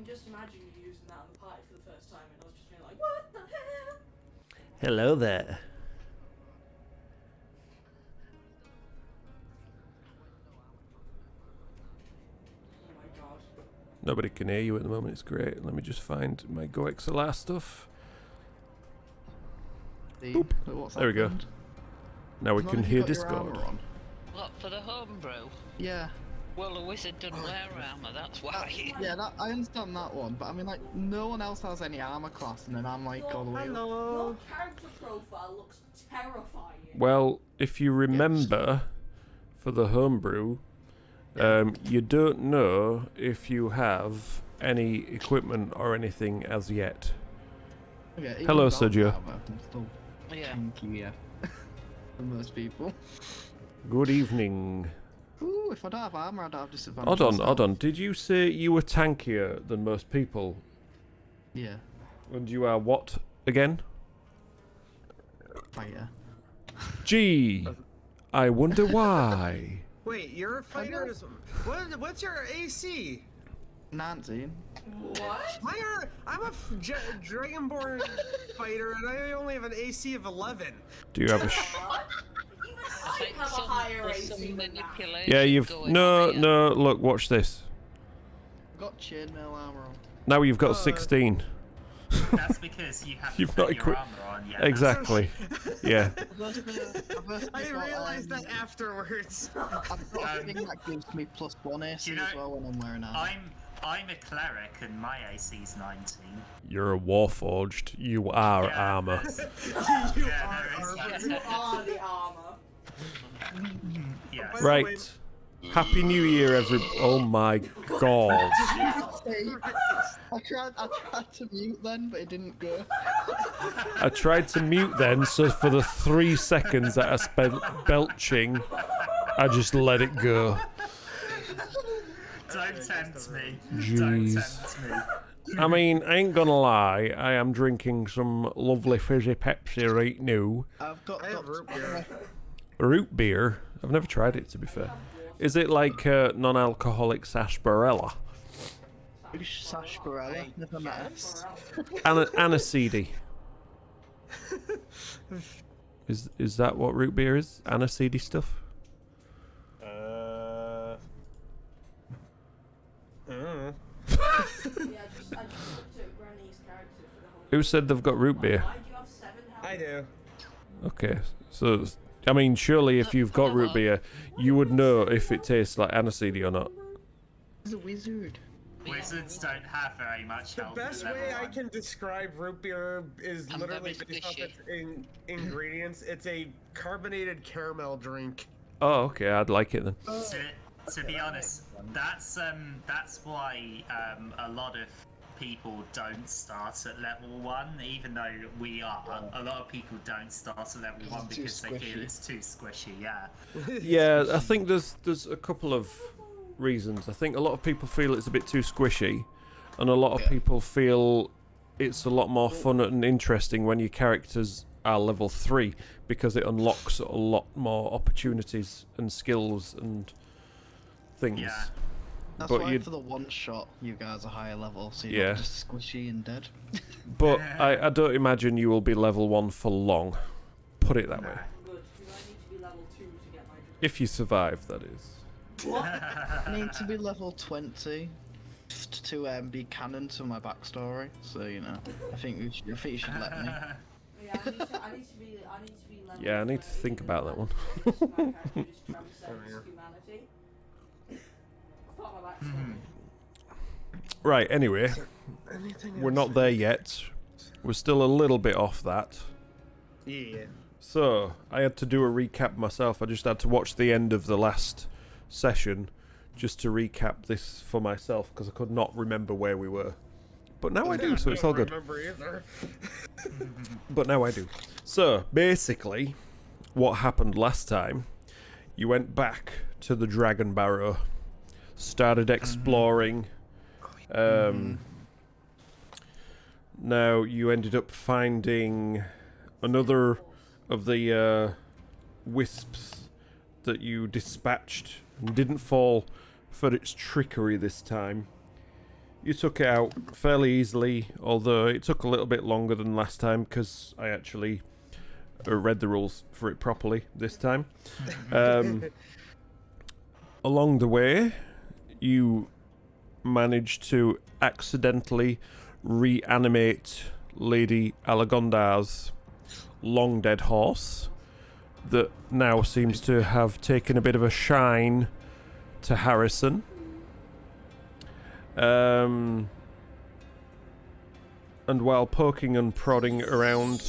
can just imagine you using that on the party for the first time, and I was just being like, what the hell? Hello there. Oh my god. Nobody can hear you at the moment. It's great. Let me just find my Go XLR stuff. Boop. There we go. Now we can hear Discord. What, for the homebrew? Yeah. Well, the wizard doesn't wear armor, that's why. Yeah, I understand that one, but I mean, like, no one else has any armor class, and then I'm like, all the way up. Your character profile looks terrifying. Well, if you remember, for the homebrew, you don't know if you have any equipment or anything as yet. Okay, Hello, even without Sergio. armor, I'm still tankier than most people. Good evening. Ooh, if I don't have armor, I'd have disadvantage. Hold on. Did you say you were tankier than most people? Yeah. And you are what again? Fighter. Gee, I wonder why. Wait, you're a fighter? What's your AC? 19. What? I'm a Dragonborn fighter, and I only have an AC of 11. Do you have a? What? Even I have a higher AC than that. Yeah, you've no. Look, watch this. Got chainmail armor on. Now you've got 16. That's because you have You've to not put your equipped. armor on. Yeah, exactly. Yeah. I realized that afterwards. I've got a thing that gives me +1 AC as well when I'm wearing armor. I'm a cleric and my AC's 19. You're a warforged. You are Yeah, armor. You Yeah, are there is You are the armor. Yes. Right. Happy New Year, Oh my God. I tried to mute then, but it didn't go. I tried to mute then, so for the 3 seconds that I spent belching, I just let it go. Don't tempt me. Jeez. Don't tempt me. I mean, I ain't gonna lie, I am drinking some lovely fizzy Pepsi right now. I've got I have root beer. Root beer? I've never tried it, to be fair. Is it like non-alcoholic sarsaparilla? sarsaparilla. Never met us. Aniseedy. Is that what root beer is? Aniseedy stuff? Yeah, I just looked at Granny's character for the whole. Who said they've got root beer? Why do you have 7 health? I do. Okay, so I mean, surely if you've got root beer, you would know if it tastes like aniseedy or not. He's a wizard. Wizards don't have very much The health. best at level way I 1. can describe root beer is I'm literally very based off squishy. its ingredients. It's a carbonated caramel drink. Oh, okay, I'd like it then. To be honest, that's why a lot of people don't start at level 1, even though we are. A lot of people don't start at level 1 because they feel it's too squishy. Yeah. Yeah, I think there's a couple of reasons. I think a lot of people feel it's a bit too squishy, and a lot of people feel it's a lot more fun and interesting when your characters are level 3 because it unlocks a lot more opportunities and skills and things. Yeah. That's But why you'd- for the one shot, you guys are higher level, so you're Yeah. not just squishy and dead. But I don't imagine you will be level 1 for long. Put it that way. Good, because I need to be level 2 to get my drink. If you survive, that is. I need to be level 20 to be canon to my backstory. So you know, I think you should let me. Yeah, I need to be level Yeah, I need to 20, think about that one. because my character just transcends humanity. Part of my backstory. Right, anyway, we're not there yet. We're still a little bit off that. Yeah. So, I had to do a recap myself. I just had to watch the end of the last session just to recap this for myself because I could not remember where we were. But now I do, so it's all good. Remember either. But now I do. So, basically, what happened last time, you went back to the Dragon Barrow, started exploring. Now, you ended up finding another of the wisps that you dispatched and didn't fall for its trickery this time. You took it out fairly easily, although it took a little bit longer than last time because I actually read the rules for it properly this time. Along the way, you managed to accidentally reanimate Lady Alagondar's long dead horse that now seems to have taken a bit of a shine to Harrison. And while poking and prodding around...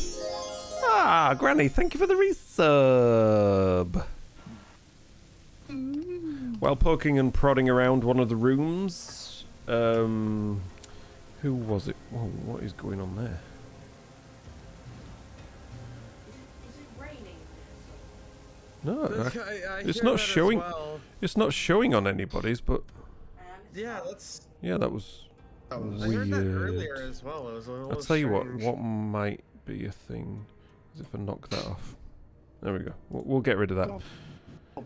Ah, Granny, thank you for the resub! While poking and prodding around one of the rooms... who was it? Whoa, what is going on there? Is it raining? No, I it's hear not that as showing. well. It's not showing on anybody's, but Yeah, that's. yeah, that was I heard that weird. earlier as well. It was a little I'll tell you strange. what might be a thing is if I knock that off. There we go. We'll get rid of that.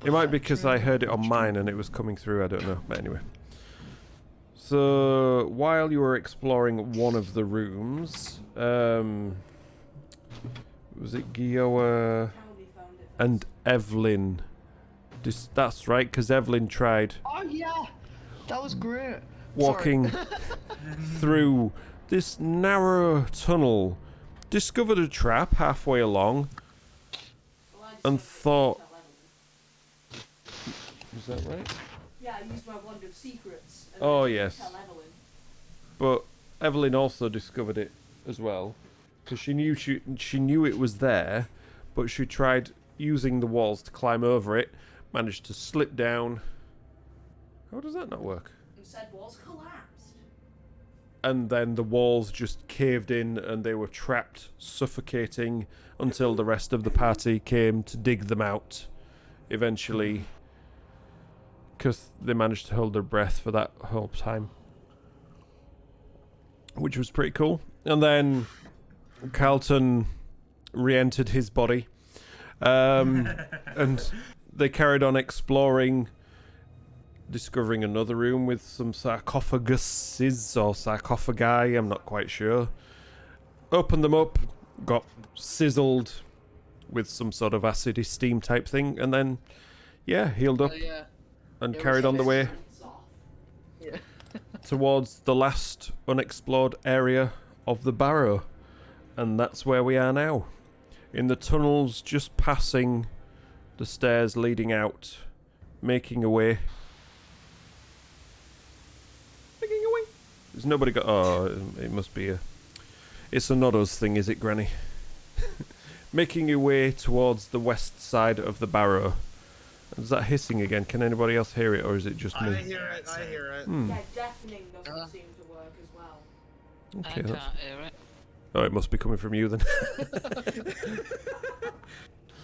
It might be because I heard it on mine and it was coming through. I don't know. But anyway. So while you were exploring one of the rooms, was it Guilla Cowley found it and Evelyn? That's right, because Evelyn tried Oh yeah, that was great. walking through this narrow tunnel, discovered a trap halfway along, and thought... Is that right? Yeah, I used my wand of secrets. And Oh, then yes. Tell Evelyn. But Evelyn also discovered it as well, because she knew it was there, but she tried using the walls to climb over it, managed to slip down. How does that not work? And said walls collapsed. And then the walls just caved in and they were trapped, suffocating, until the rest of the party came to dig them out. Eventually, because they managed to hold their breath for that whole time. Which was pretty cool. And then Carlton re-entered his body. And they carried on exploring, discovering another room with some sarcophaguses or sarcophagi, I'm not quite sure. Opened them up, got sizzled with some sort of acidy steam type thing, and then, yeah, healed up Yeah. and it carried was on the way It's off. Yeah. towards the last unexplored area of the barrow. And that's where we are now. In the tunnels, just passing the stairs leading out, making a way. Making a way. There's nobody got... Oh, it must be a... It's a not us thing, is it, Granny? Making your way towards the west side of the barrow. Is that hissing again? Can anybody else hear it, or is it just I me? hear it. I hear it. Hmm. Yeah, deafening doesn't seem to work as well. Okay, I that's... can't hear it. Oh, it must be coming from you then.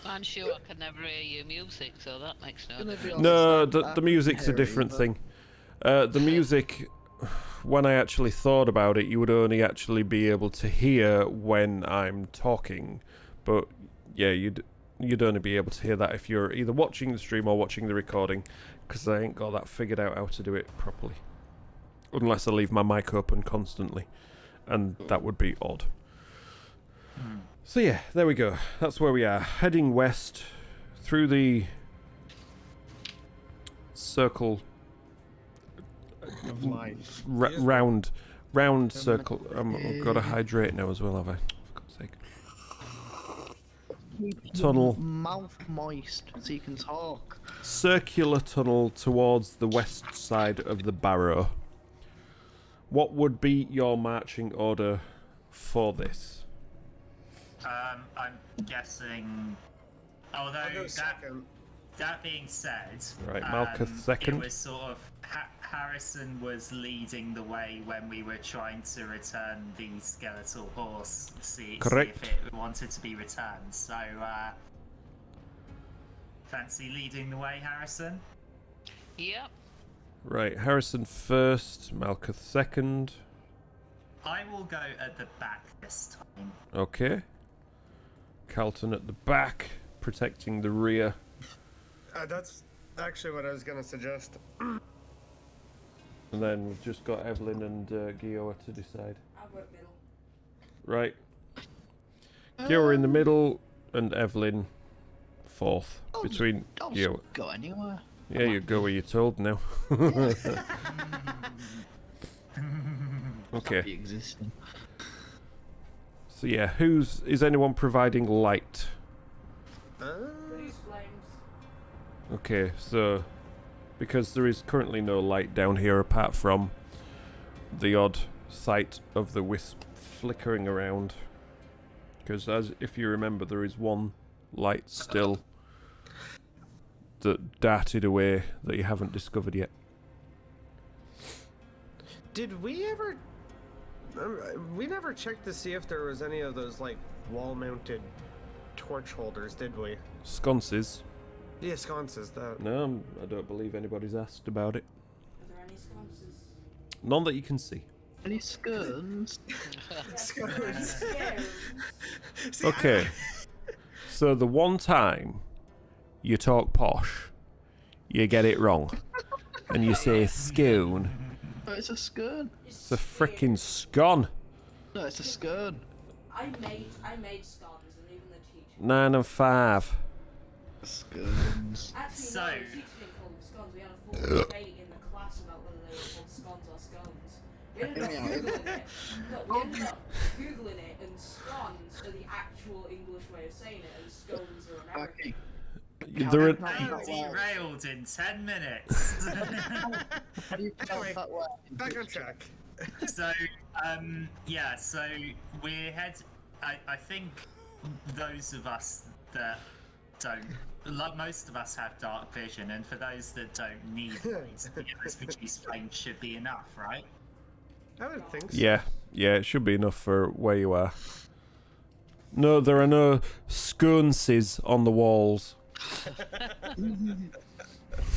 I'm sure I can never hear your music, so that makes no Gonna difference. be honest, No, I'm the music's a hearing, different but- thing. The music, when I actually thought about it, you would only actually be able to hear when I'm talking. But yeah, you'd only be able to hear that if you're either watching the stream or watching the recording, because I ain't got that figured out how to do it properly. Unless I leave my mic open constantly, and that would be odd. So yeah, there we go. That's where we are. Heading west through the circle, Of life. round circle. I've got to hydrate now as well, have I? For God's sake. Keep your Tunnel. mouth moist so you can talk. Circular tunnel towards the west side of the barrow. What would be your marching order for this? I'm guessing. I'll Although go second. that being said, Right, Malkuth second. It was sort of Harrison was leading the way when we were trying to return the skeletal horse. See Correct. if it wanted to be returned. So, fancy leading the way, Harrison? Yep. Right, Harrison first, Malkuth second. I will go at the back this time. Okay. Carlton at the back, protecting the rear. That's actually what I was gonna suggest. And then we've just got Evelyn and Guilla to decide. I work middle. Right. Guilla in the middle and Evelyn fourth. Between Don't you. go anywhere. Yeah, you go where you're told now. Okay. Be existing. So yeah, is anyone providing light? Produce flames. Okay, so because there is currently no light down here apart from the odd sight of the wisp flickering around. Because if you remember, there is one light still that darted away that you haven't discovered yet. Did we ever? We never checked to see if there was any of those like wall-mounted torch holders, did we? Sconces? Yeah, sconces. That. No, I don't believe anybody's asked about it. Are there any sconces? None that you can see. Any scones? Scones. Scares. See, Okay. So the one time you talk posh, you get it wrong. And you say scone. Oh, it's a scone. It's a frickin' scone. No, it's a scone. I made scones and even the teacher. 9 and 5. Scones. Actually, So- no, the teacher didn't call them scones. We had a full debate in the class about whether they were called scones or scones. We ended up googling it. No, we ended up googling it, and scones are the actual English way of saying it, and scones are American. Okay. There are, How Derailed in 10 minutes. do you count Anyway, that way? back on track. So, yeah, so we're I think those of us that don't, like most of us have dark vision, and for those that don't need those, produce flames should be enough, right? I would think so. yeah, it should be enough for where you are. No, there are no sconces on the walls.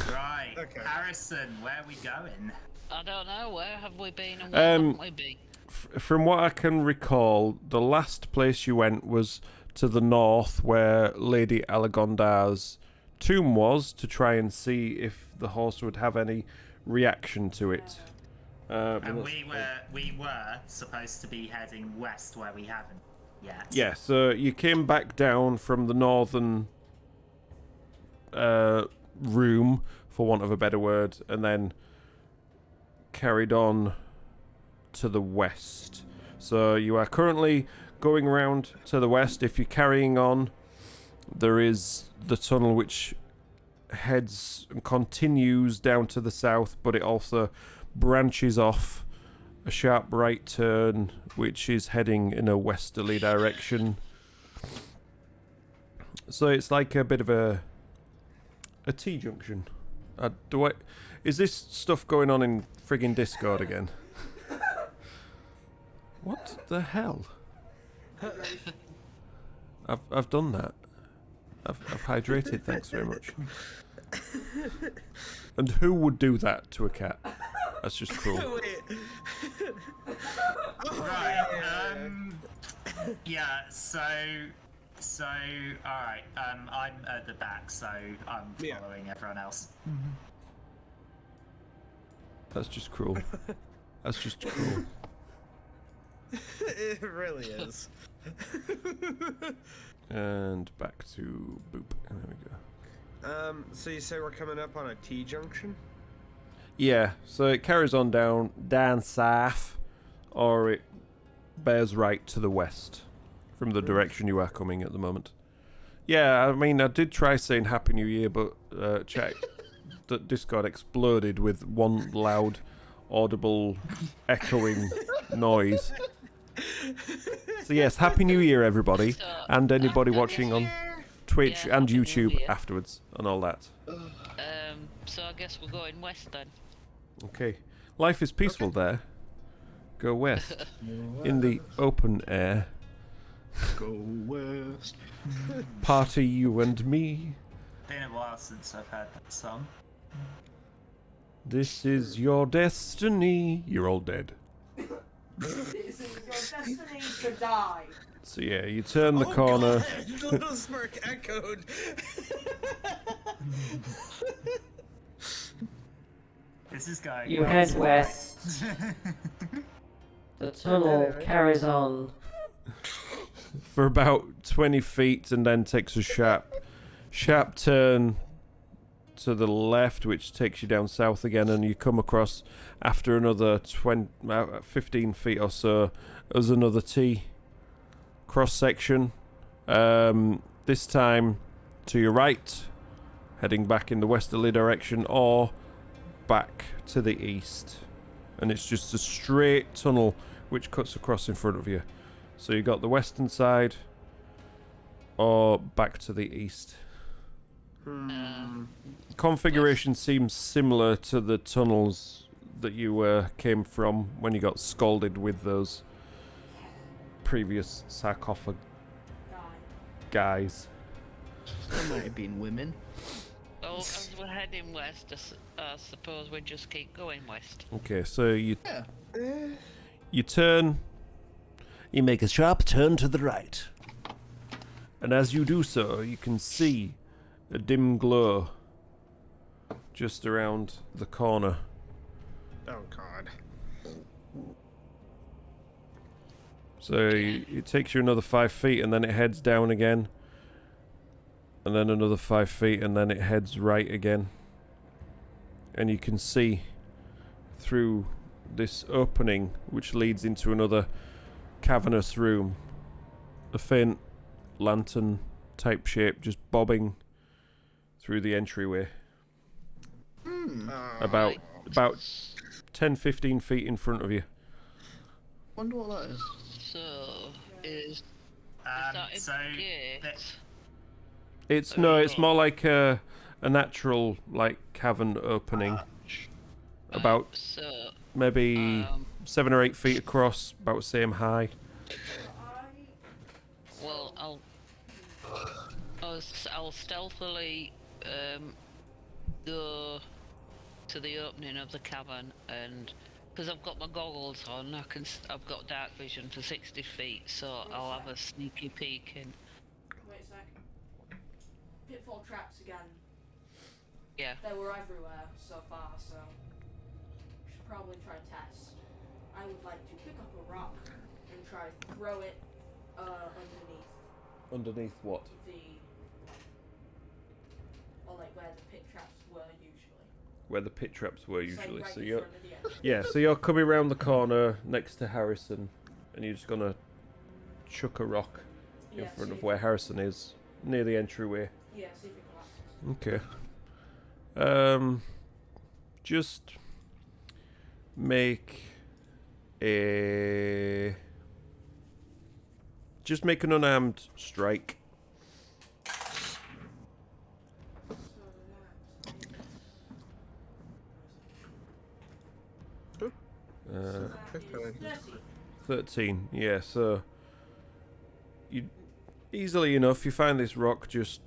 Right. Okay. Harrison, where are we going? I don't know, where have we been and where haven't we been? From what I can recall, the last place you went was to the north where Lady Alagondar's tomb was, to try and see if the horse would have any reaction to it. And we were supposed to be heading west where we haven't yet. Yeah, so you came back down from the northern room, for want of a better word, and then carried on to the west. So you are currently going around to the west. If you're carrying on, there is the tunnel which heads and continues down to the south, but it also branches off a sharp right turn which is heading in a westerly direction. So it's like a bit of a T-junction. Is this stuff going on in friggin' Discord again? What the hell? I've done that. I've hydrated, thanks very much. And who would do that to a cat? That's just cruel. Wait. Right. Yeah. So. All right. I'm at the back, so I'm following everyone else. That's just cruel. That's just cruel. It really is. And back to boop. And there we go. So you say we're coming up on a T-junction? Yeah, so it carries on down south, or it bears right to the west from the direction you are coming at the moment. Yeah, I mean, I did try saying Happy New Year, but check that Discord exploded with one loud, audible, echoing noise. So yes, Happy New Year, everybody, So, and anybody Happy watching New on Year. Twitch Yeah, and Happy New YouTube Year. afterwards, and all that. So I guess we're going west then. Okay. Life is peaceful there. Go west. In the open air. Go west. Party you and me. Been a while since I've heard that song. This is your destiny. You're all dead. This is your destiny to die. So yeah, you turn the corner. God, Little Smirk echoed. This is going. You well head tonight. west. The tunnel carries on. For about 20 feet and then takes a sharp turn to the left, which takes you down south again, and you come across after another 15 feet or so as another T cross section. This time to your right, heading back in the westerly direction, or back to the east, and it's just a straight tunnel which cuts across in front of you. So you got the western side or back to the east. Configuration seems similar to the tunnels that you came from when you got scalded with those previous sarcophagus guys. There might have been women. Well, as we're heading west, I suppose we just keep going west. Okay, so you Yeah. you turn. You make a sharp turn to the right. And as you do so, you can see a dim glow just around the corner. Oh god. So it takes you another 5 feet and then it heads down again. And then another 5 feet and then it heads right again. And you can see through this opening, which leads into another cavernous room, a faint lantern type shape just bobbing through the entryway. About 10-15 feet in front of you. Wonder what that is. So, is that So a gate? It's it's more like a natural like cavern opening. About So, maybe 7 or 8 feet across, about the same high. well, I'll stealthily go to the opening of the cavern, and because I've got my goggles on, I've got dark vision for 60 feet, so I'll have a sneaky peek in. Wait a sec. Pitfall traps again. Yeah. They were everywhere so far, so we should probably try test. I would like to pick up a rock and try to throw it underneath Underneath what? like where the pit traps were usually. Where the pit traps were usually. Right So in you're front of the entrance. yeah. So you're coming around the corner next to Harrison, and you're just gonna chuck a rock in Yeah, front see of if where Harrison is, near the entryway. Yeah, see if it collapses. Okay. Just make an unarmed strike. So that is 13. Yeah, so you easily enough you find this rock just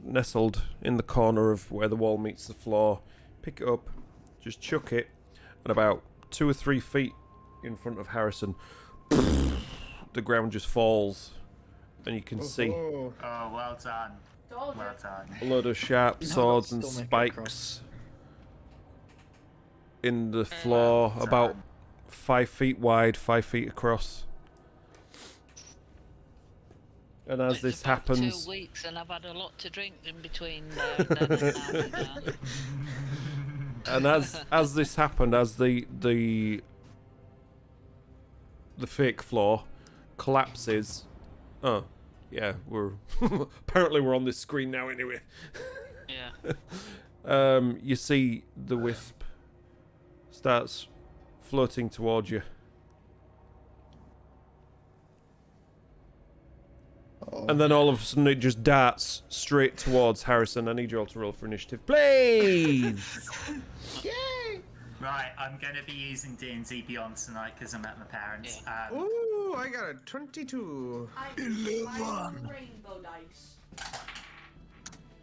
nestled in the corner of where the wall meets the floor. Pick it up, just chuck it, and about 2 or 3 feet in front of Harrison, the ground just falls, and you can see Oh, Oh, well done. Told Well you. done. a load of sharp No, swords that's and still make it spikes in the floor, Well about done. 5 feet wide, 5 feet across. And as It's this about happens, 2 weeks, and I've had a lot to drink in between then and now. and as this happened, as the fake floor collapses. Oh, yeah, we're apparently we're on this screen now anyway. Yeah. You see the wisp starts floating towards you. And then all of a sudden it just darts straight towards Harrison. I need you all to roll for initiative, please. Right, I'm gonna be using D&D Beyond tonight because I'm at my parents'. ooh, I got a 22. I rainbow dice.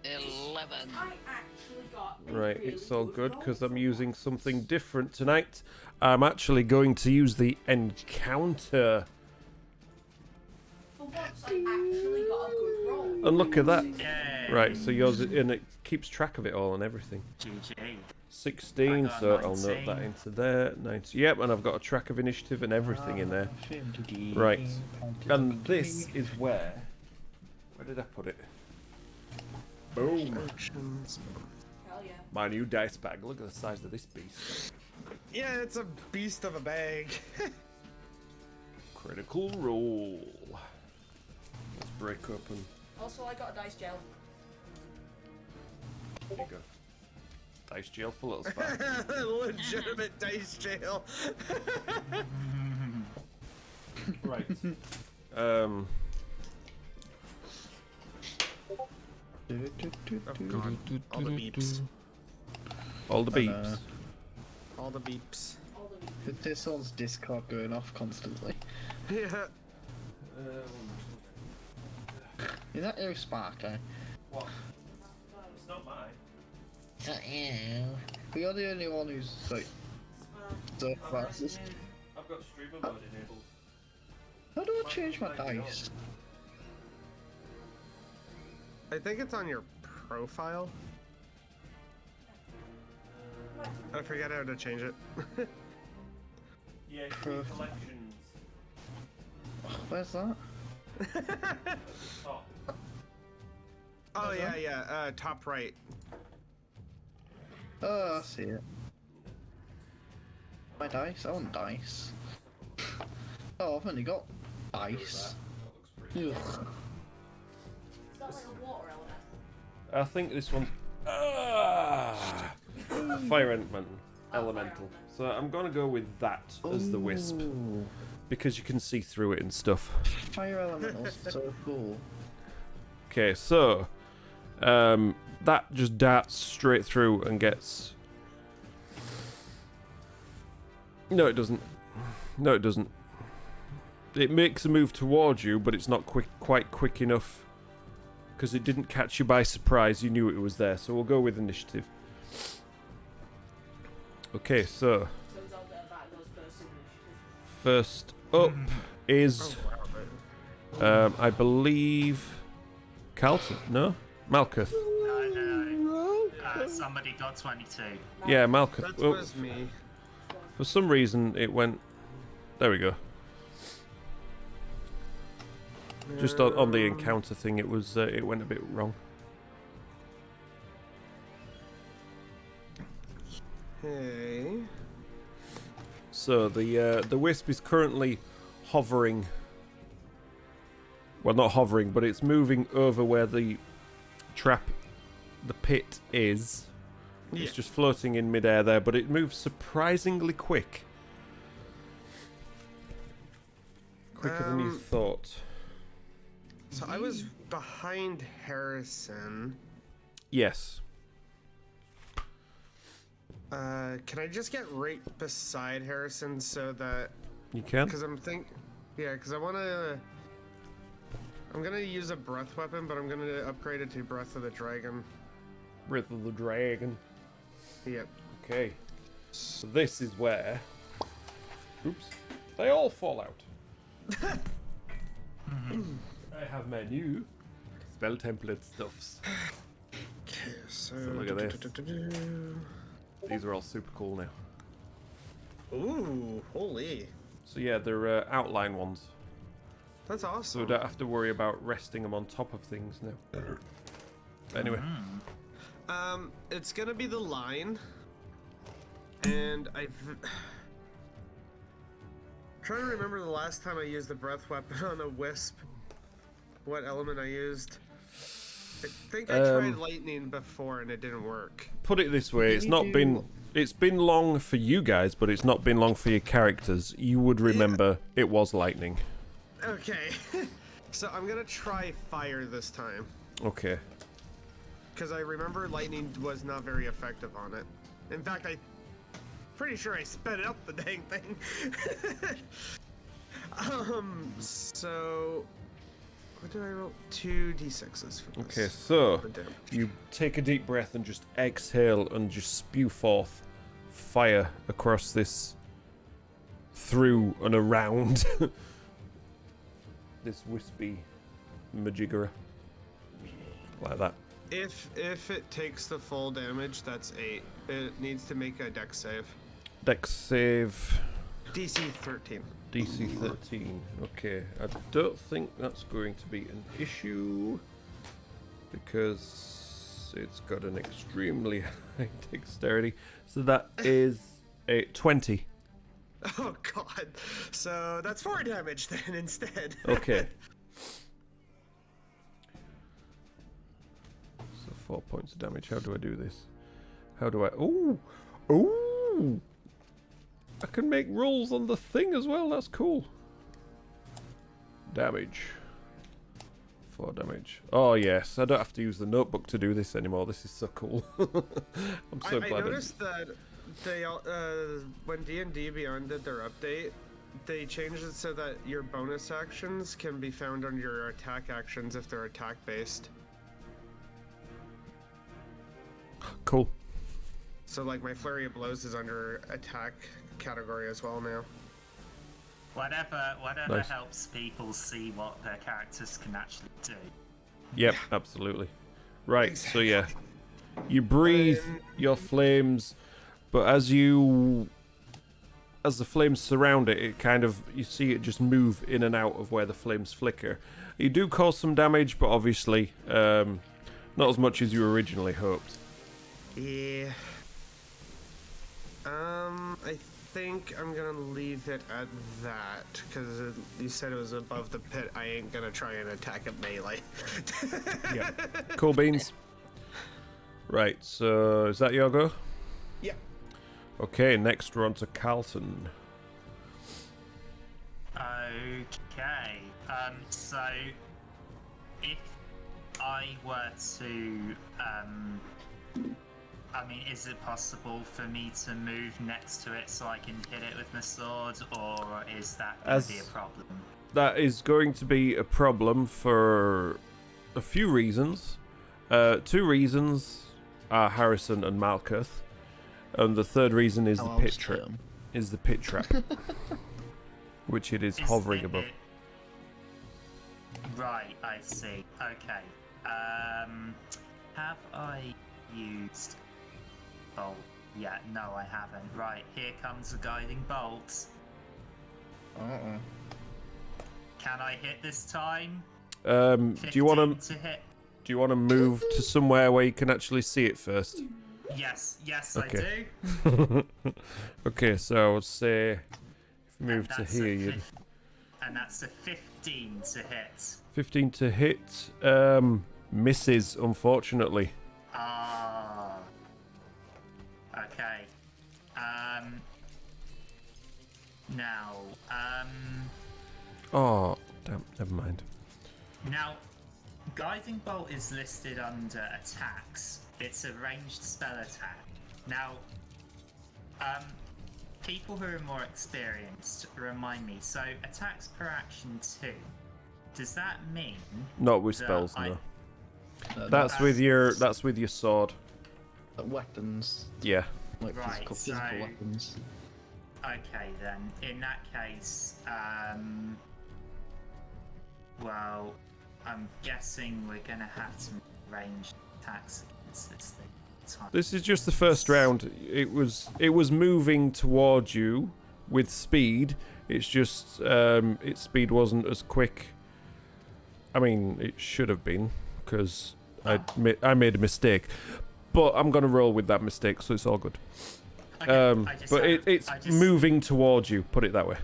11. I actually got a Right, really it's all good roll because I'm for using once. something different tonight. I'm actually going to use the encounter. For once, I actually got a good roll. And look at that. Yay. Right, so yours, and it keeps track of it all and everything. GG. 16, I got so I'll note 19. that into there. 90. Yep, and I've got a track of initiative and everything in there. Right. And this is where did I put it? Boom. Actions. Hell yeah. My new dice bag. Look at the size of this beast. Yeah, it's a beast of a bag. Critical roll. Let's break open. Also, I got a dice gel. There you go. Dice jail for little Sparky. Legitimate dice jail. Right. Oh god. All the beeps. All the beeps. All the beeps. All the This one's Discord going off constantly. Yeah. Is that you, Sparky? What? It's not mine. You're the only one who's like so fast. I've got streamer mode enabled. How do I change my dice? I think it's on your profile. I forget how to change it. Yeah, Pro- collections. Where's that? Oh. Oh yeah, top right. Oh, I see it. My dice? I want dice. Oh, I've only got dice. Ugh. Is that like a water element? I think this one's fire elemental. So I'm gonna go with that as the wisp Ooh. because you can see through it and stuff. Fire elementals, so cool. Okay, so that just darts straight through and gets. No, it doesn't. No, it doesn't. It makes a move towards you, but it's not quite quick enough because it didn't catch you by surprise. You knew it was there, so we'll go with initiative. Okay, so Turns out that that goes first first initiative. up is, Oh wow. I believe, Carlton. No, Malkuth. No. Somebody got 22. Yeah, Malkuth. That Well, was me. for some reason, it went. There we go. Just on the encounter thing, it was it went a bit wrong. Okay. So the wisp is currently hovering. Well, not hovering, but it's moving over where the pit is. Yeah. It's just floating in midair there, but it moves surprisingly quick. Quicker than you thought. So I was behind Harrison. Yes. Can I just get right beside Harrison so that? You can? Because because I'm gonna use a breath weapon, but I'm gonna upgrade it to Breath of the Dragon. Breath of the Dragon. Yep. Okay. So this is where. Oops. They all fall out. I have my new spell template stuffs. Okay, so look at this. These are all super cool now. Ooh, holy. So yeah, they're outline ones. That's So awesome. we don't have to worry about resting them on top of things now. Anyway. It's gonna be the line, and trying to remember the last time I used the breath weapon on a wisp. What element I used? I think I tried lightning before and it didn't work. Put it this way, it's been long for you guys, but it's not been long for your characters. You would remember it was lightning. Okay, so I'm gonna try fire this time. Okay. Because I remember lightning was not very effective on it. In fact, I'm pretty sure I sped up the dang thing. So what did I roll? 2 d6s for this. Okay, so The damage. you take a deep breath and just exhale and just spew forth fire across this, through and around this wispy majigera. Like that. If it takes the full damage, that's 8. It needs to make a dex save. Dex save. DC 13. DC 13. Okay, I don't think that's going to be an issue because it's got an extremely high dexterity. So that is a 20. Oh god. So that's 4 damage then instead. Okay. So 4 points of damage. How do I do this? How do I... Ooh! Ooh! I can make rolls on the thing as well. That's cool. Damage. 4 damage. Oh yes, I don't have to use the notebook to do this anymore. This is so cool. I'm so glad. I noticed that they when D&D Beyond did their update, they changed it so that your bonus actions can be found under your attack actions if they're attack based. Cool. So like my flurry of blows is under attack category as well now. Whatever Nice. helps people see what their characters can actually do. Yep, absolutely. Right, so yeah. You breathe your flames, but as the flames surround it, it kind of, you see it just move in and out of where the flames flicker. You do cause some damage, but obviously not as much as you originally hoped. Yeah. I think I'm gonna leave it at that, because you said it was above the pit. I ain't gonna try and attack it melee. Yeah. Cool beans. Right, so is that your go? Yeah. Okay, next we're on to Carlton. Okay. So if I were to I mean, is it possible for me to move next to it so I can hit it with my sword, or is that going to be a problem? That is going to be a problem for a few reasons. 2 reasons are Harrison and Malkuth, and the third reason is the pit trap. Is the pit trap, which it is hovering above. Right, I see. Okay. Have I used... Oh, yeah, no, I haven't. Right, here comes a guiding bolt. Uh-oh. Can I hit this time? Do you want to hit? Do you want to move to somewhere where you can actually see it first? Yes, Okay. I do. Okay, so I would say if you move to That's here, a you'd... And that's a 15 to hit. 15 to hit, misses, unfortunately. Ah. Okay. Now, Oh, damn, never mind. Now, Guiding Bolt is listed under attacks. It's a ranged spell attack. Now, people who are more experienced, remind me. So, attacks per action 2. Does that mean? Not with that spells, I- no. That's with your sword. Weapons, Yeah. like Right, physical so- weapons. Okay then. In that case, well, I'm guessing we're gonna have to range attacks against this thing. This is just the first round. It was moving towards you with speed. It's just its speed wasn't as quick. I mean, it should have been, because I made a mistake. But I'm gonna roll with that mistake, so it's all good. Okay, But it's moving towards you. Put it that way.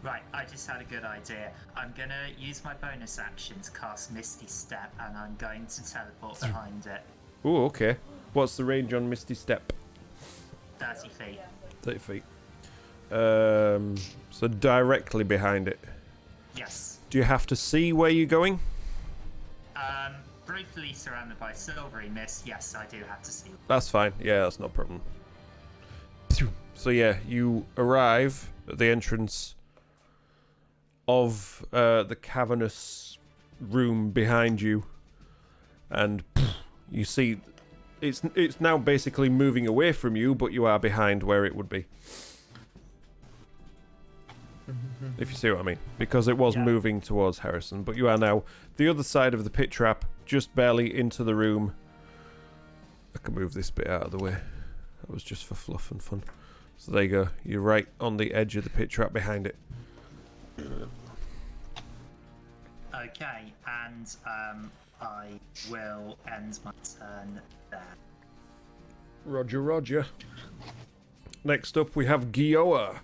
Right, I just had a good idea. I'm gonna use my bonus action to cast Misty Step, and I'm going to teleport behind it. Oh, okay. What's the range on Misty Step? 30 feet. 30 feet. So directly behind it. Yes. Do you have to see where you're going? Briefly surrounded by silvery mist, yes, I do have to see. That's fine. Yeah, that's no problem. So yeah, you arrive at the entrance of the cavernous room behind you, and you see it's now basically moving away from you, but you are behind where it would be. If you see what I mean. Because it was moving towards Harrison, but you are now the other side of the pit trap, just barely into the room, I can move this bit out of the way. That was just for fluff and fun. So there you go. You're right on the edge of the pit trap behind it. Okay, and I will end my turn there. Roger, roger. Next up, we have Guilla.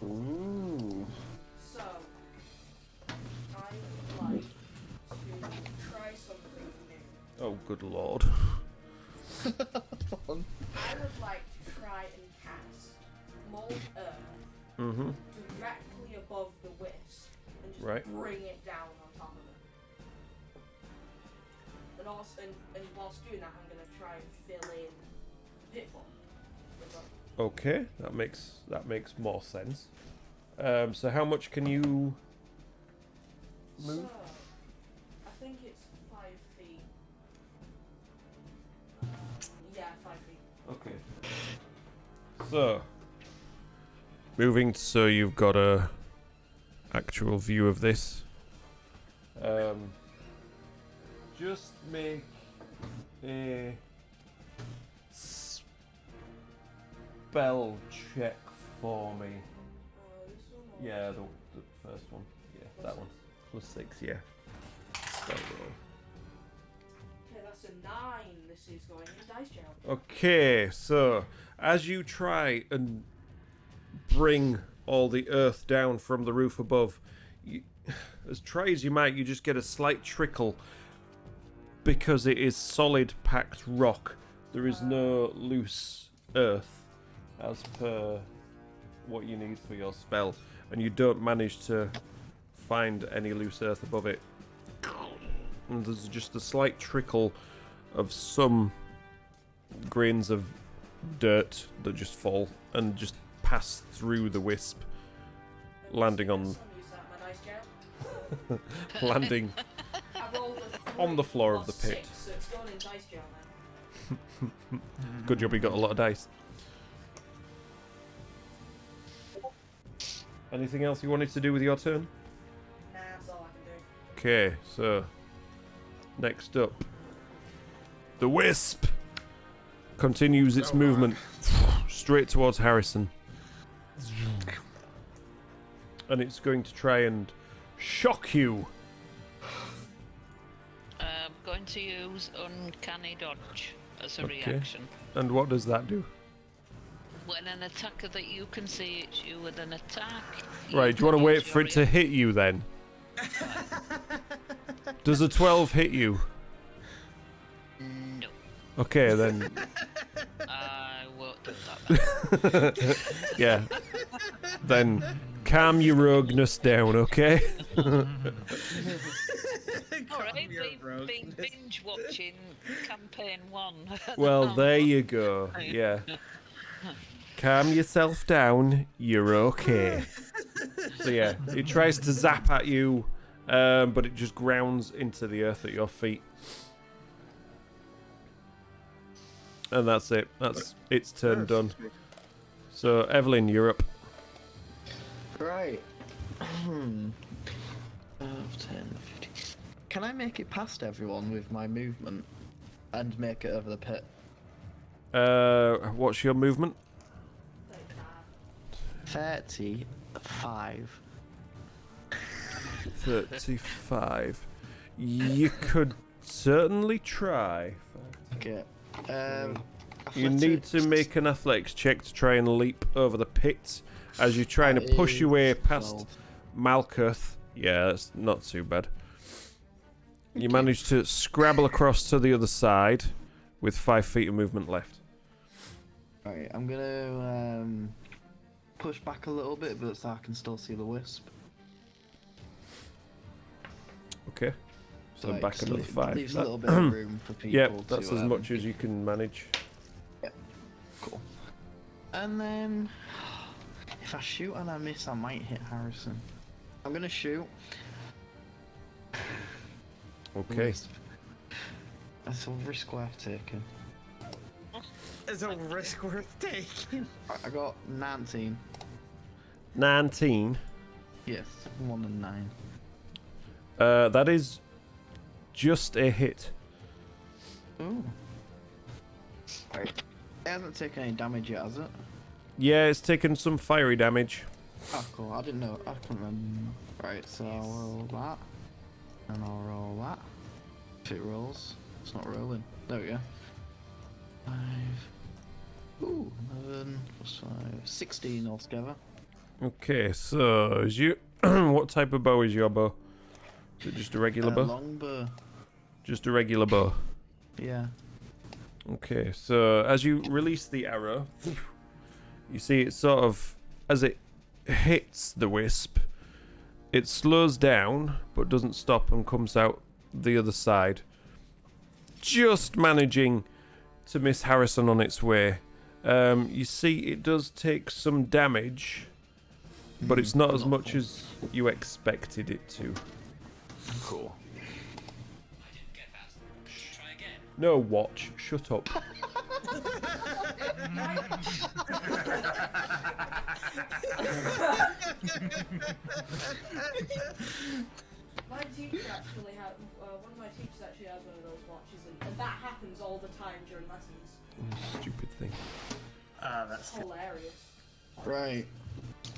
Ooh. So, I would like to try something new. Oh, good lord. I would like to try and cast Mold Earth directly above the wisp and just bring it down on top of it. And also, and whilst doing that, I'm gonna try and fill in Pitfall. Okay, that makes more sense. So how much can you move? So, I think it's 5 feet. Yeah, 5 feet. Okay. So, moving so you've got a actual view of this. Just make a spell check for me. This one or Yeah, the first one. Yeah, that one. +6, yeah. Spell roll. Okay, that's a 9. This is going in dice jail. Okay, so as you try and bring all the earth down from the roof above, as try as you might, you just get a slight trickle because it is solid packed rock. There is no loose earth as per what you need for your spell, and you don't manage to find any loose earth above it. And there's just a slight trickle of some grains of dirt that just fall and just pass through the wisp, landing on I'm using that in my dice jail. landing I rolled a 3 on the floor of the plus pit. 6, so it's going in dice jail now. Good job you got a lot of dice. Anything else you wanted to do with your turn? Nah, that's all I can do. Okay, so next up, the wisp continues its movement straight towards Harrison, and it's going to try and shock you. I'm going to use Uncanny Dodge as a reaction. And what does that do? When an attacker that you can see hits you with an attack... Right, do you want to wait for it to hit you then? Does a 12 hit you? No. Okay, then. I won't do that. Yeah. Then calm your rogueness down, okay? Alright, been binge watching campaign 1. Well, there you go. Yeah. Calm yourself down, you're okay. So yeah, it tries to zap at you, but it just grounds into the earth at your feet. And that's it. That's its turn done. So Evelyn, you're up. Right. 10, 15. Can I make it past everyone with my movement and make it over the pit? What's your movement? 35. 35. You could certainly try. Okay. You need to make an athletics check to try and leap over the pit as you're trying to push your way past Malkuth. Yeah, that's not too bad. You manage to scrabble across to the other side with 5 feet of movement left. Alright, I'm gonna push back a little bit, but so I can still see the wisp. Okay. So Like, back another 5. Leaves a little bit of room for people. Yep, that's as much as you can manage. Yep. Cool. And then, if I shoot and I miss, I might hit Harrison. I'm gonna shoot. Okay. That's a risk worth taking. It's a risk worth taking. I got 19. 19. Yes, 1 and 9. That is just a hit. Ooh. Right. It hasn't taken any damage yet, has it? Yeah, it's taken some fiery damage. Oh, cool. I didn't know. I couldn't remember. Right, so I'll roll that. And I'll roll that. If it rolls. It's not rolling. There we go. 5. Ooh, 11 plus 5. 16 altogether. Okay, so is you what type of bow is your bow? Is it just a regular bow? Longbow. Just a regular bow. Yeah. Okay, so as you release the arrow, you see it sort of, as it hits the wisp, it slows down but doesn't stop and comes out the other side, just managing to miss Harrison on its way. You see it does take some damage, but it's not as much as you expected it to. Cool. No, watch. Shut up. My teacher actually had, one of my teachers actually has one of those watches, and that happens all the time during lessons. Stupid thing. That's It's hilarious. Right.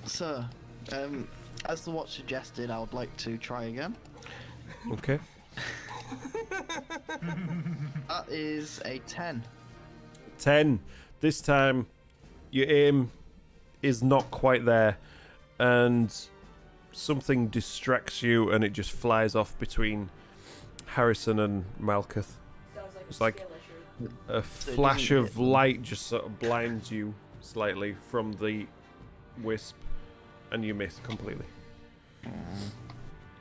So, as the watch suggested, I would like to try again. Okay. That is a 10. 10. This time, your aim is not quite there, and something distracts you, and it just flies off between Harrison and Malkuth. Sounds like It's a like skill issue. a flash of light just sort of blinds you slightly from the wisp, and you miss completely. Sounds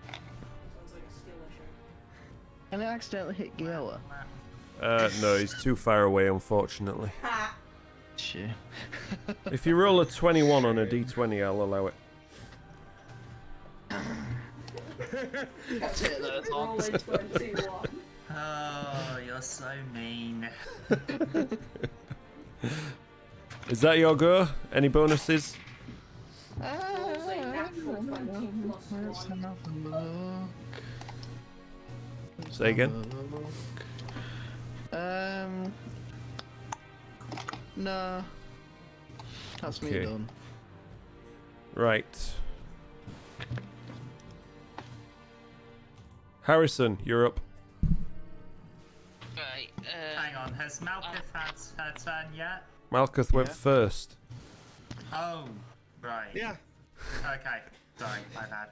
like a skill issue. And I accidentally hit Guilla. No, he's too far away, unfortunately. Ha! Shit. If you roll a 21 on a d20, I'll allow it. Take those Roll on. a 21. Oh, you're so mean. Is that your go? Any bonuses? Rolls a natural 20 plus 1. Say again. No. That's me Okay. done. Right. Harrison, you're up. Right. Hang on, has Malkuth had her turn yet? Malkuth went Yeah. first. Oh, right. Yeah. Okay, sorry, my bad.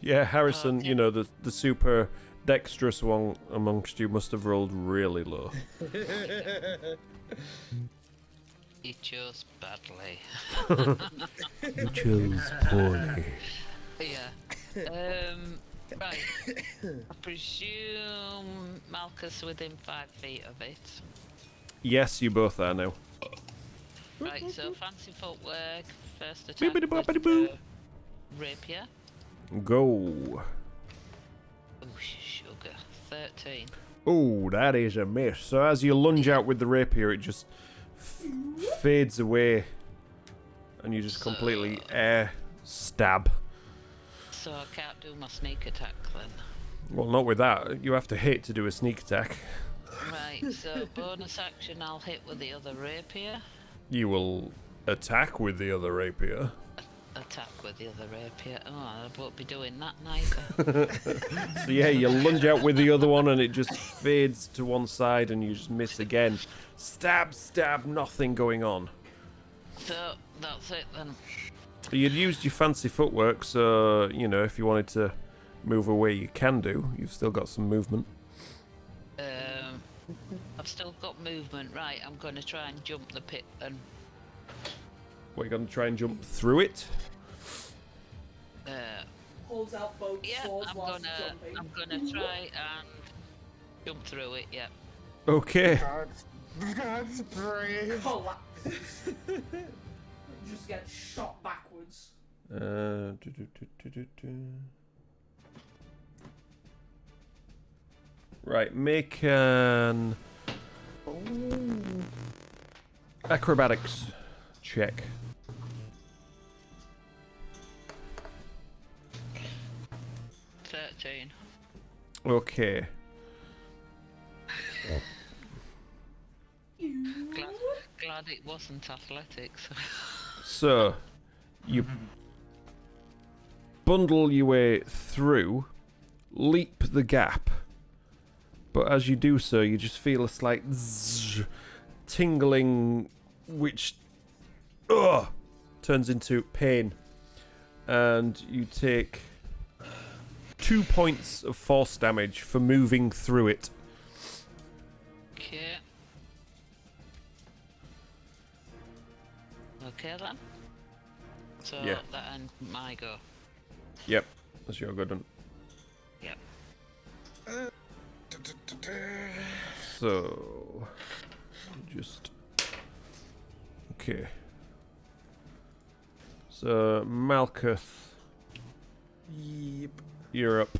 Yeah, Harrison, Okay. you know, the super dexterous one amongst you must have rolled really low. He chose badly. You chose poorly. Yeah. Right. I presume Malchus within 5 feet of it. Yes, you both are now. Right, so fancy footwork, first attack with Bibbidi-bobbidi-boo. the rapier. Go. Oh, sugar. 13. Oh, that is a miss. So as you lunge out with the rapier, it just fades away, and you just completely air stab. So I can't do my sneak attack then. Well, not with that. You have to hit to do a sneak attack. Right, so bonus action I'll hit with the other rapier. You will attack with the other rapier. Attack with the other rapier. Oh, I won't be doing that neither. So yeah, you lunge out with the other one, and it just fades to one side, and you just miss again. Stab, stab, nothing going on. So that's it then. You'd used your fancy footwork, so, you know, if you wanted to move away, you can do. You've still got some movement. I've still got movement. Right, I'm going to try and jump the pit and What, you going to try and jump through it? Holds out both yeah, swords I'm whilst gonna jumping. try and jump through it. Yeah. Okay. That's brave. Collapses. Just get shot backwards. Right, make an acrobatics check. 13. Okay. glad it wasn't athletics. So, you bundle your way through, leap the gap, but as you do so, you just feel a slight zzz, tingling, which turns into pain, and you take 2 points of force damage for moving through it. Okay. Okay then. So Yeah. that ends my go. Yep, that's your good one. Yep. So, just okay. So Malkuth, Yep. you're up.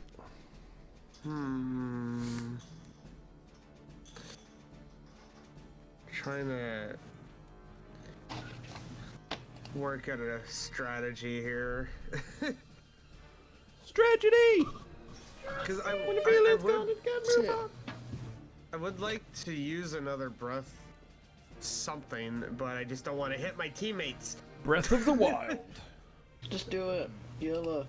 Trying to work out a strategy here. Strategy. Because I would like to use another breath something, but I just don't want to hit my teammates. Breath of the Wild. Just do it. YOLO.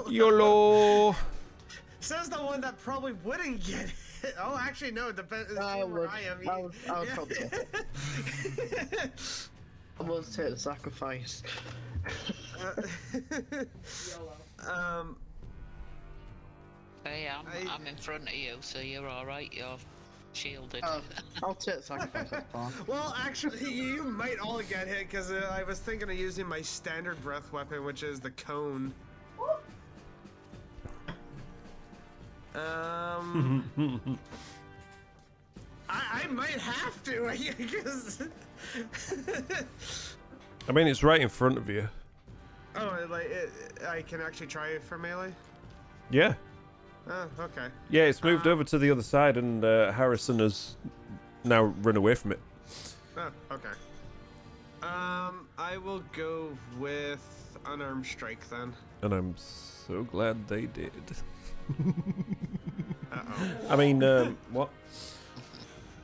YOLO. Says the one that probably wouldn't get it. Oh, actually, no. It depends I where would. I am. I would probably take it. I would take the sacrifice. YOLO. Hey, I'm in front of you, so you're alright, you're shielded. I'll take the sacrifice, that's fine. Well, actually, you might all get hit because I was thinking of using my standard breath weapon, which is the cone. I might have to, because. I mean, it's right in front of you. Oh, I can actually try it for melee? Yeah. Oh, okay. Yeah, it's moved over to the other side, and Harrison has now run away from it. Oh, okay. I will go with Unarmed Strike then. And I'm so glad they did. Uh-oh. I mean, what?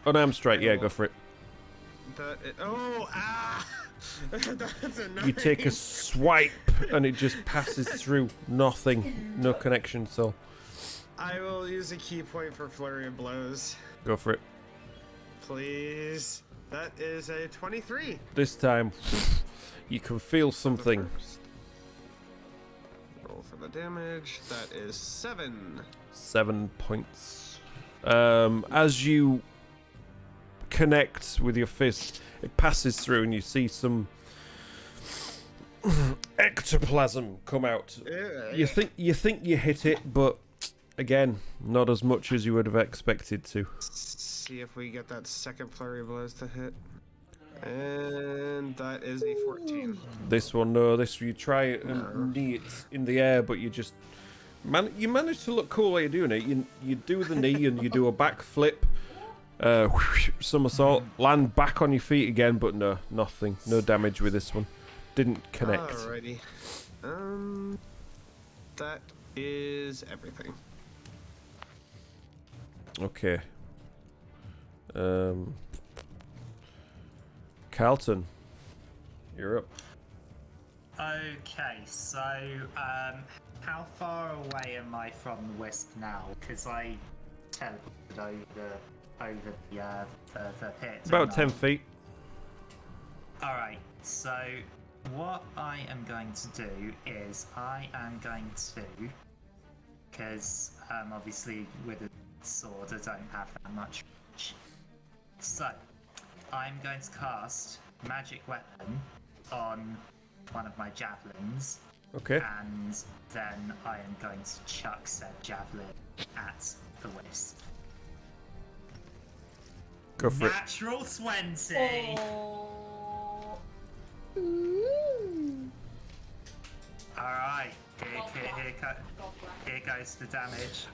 Unarmed Strike, yeah, go for it. That's a You take a swipe, and it just passes through. Nothing. No connection, so I will use a key point for Flurry of Blows. go for it. Please. That is a 23. This time, you can feel something. Roll for the damage. That is 7. 7 points. As you connect with your fist, it passes through, and you see some ectoplasm come out. You think you hit it, but again, not as much as you would have expected to. See if we get that second Flurry of Blows to hit. And that is a 14. This one, no. This you try it and knee it in the air, but you just you manage to look cool while you're doing it. You do the knee and you do a back flip, somersault, land back on your feet again, but no, nothing, no damage with this one. Didn't connect. Alrighty. That is everything. Okay. Carlton, you're up. Okay, so how far away am I from the wisp now? Because I teleported over the pit. About didn't I? 10 feet. Alright, so what I am going to do is I am going to, because obviously with a sword I don't have that much reach. So I'm going to cast Magic Weapon on one of my javelins, Okay. and then I am going to chuck said javelin at the wisp. Go for it. Natural 20! Oh. Alright, here goes the damage.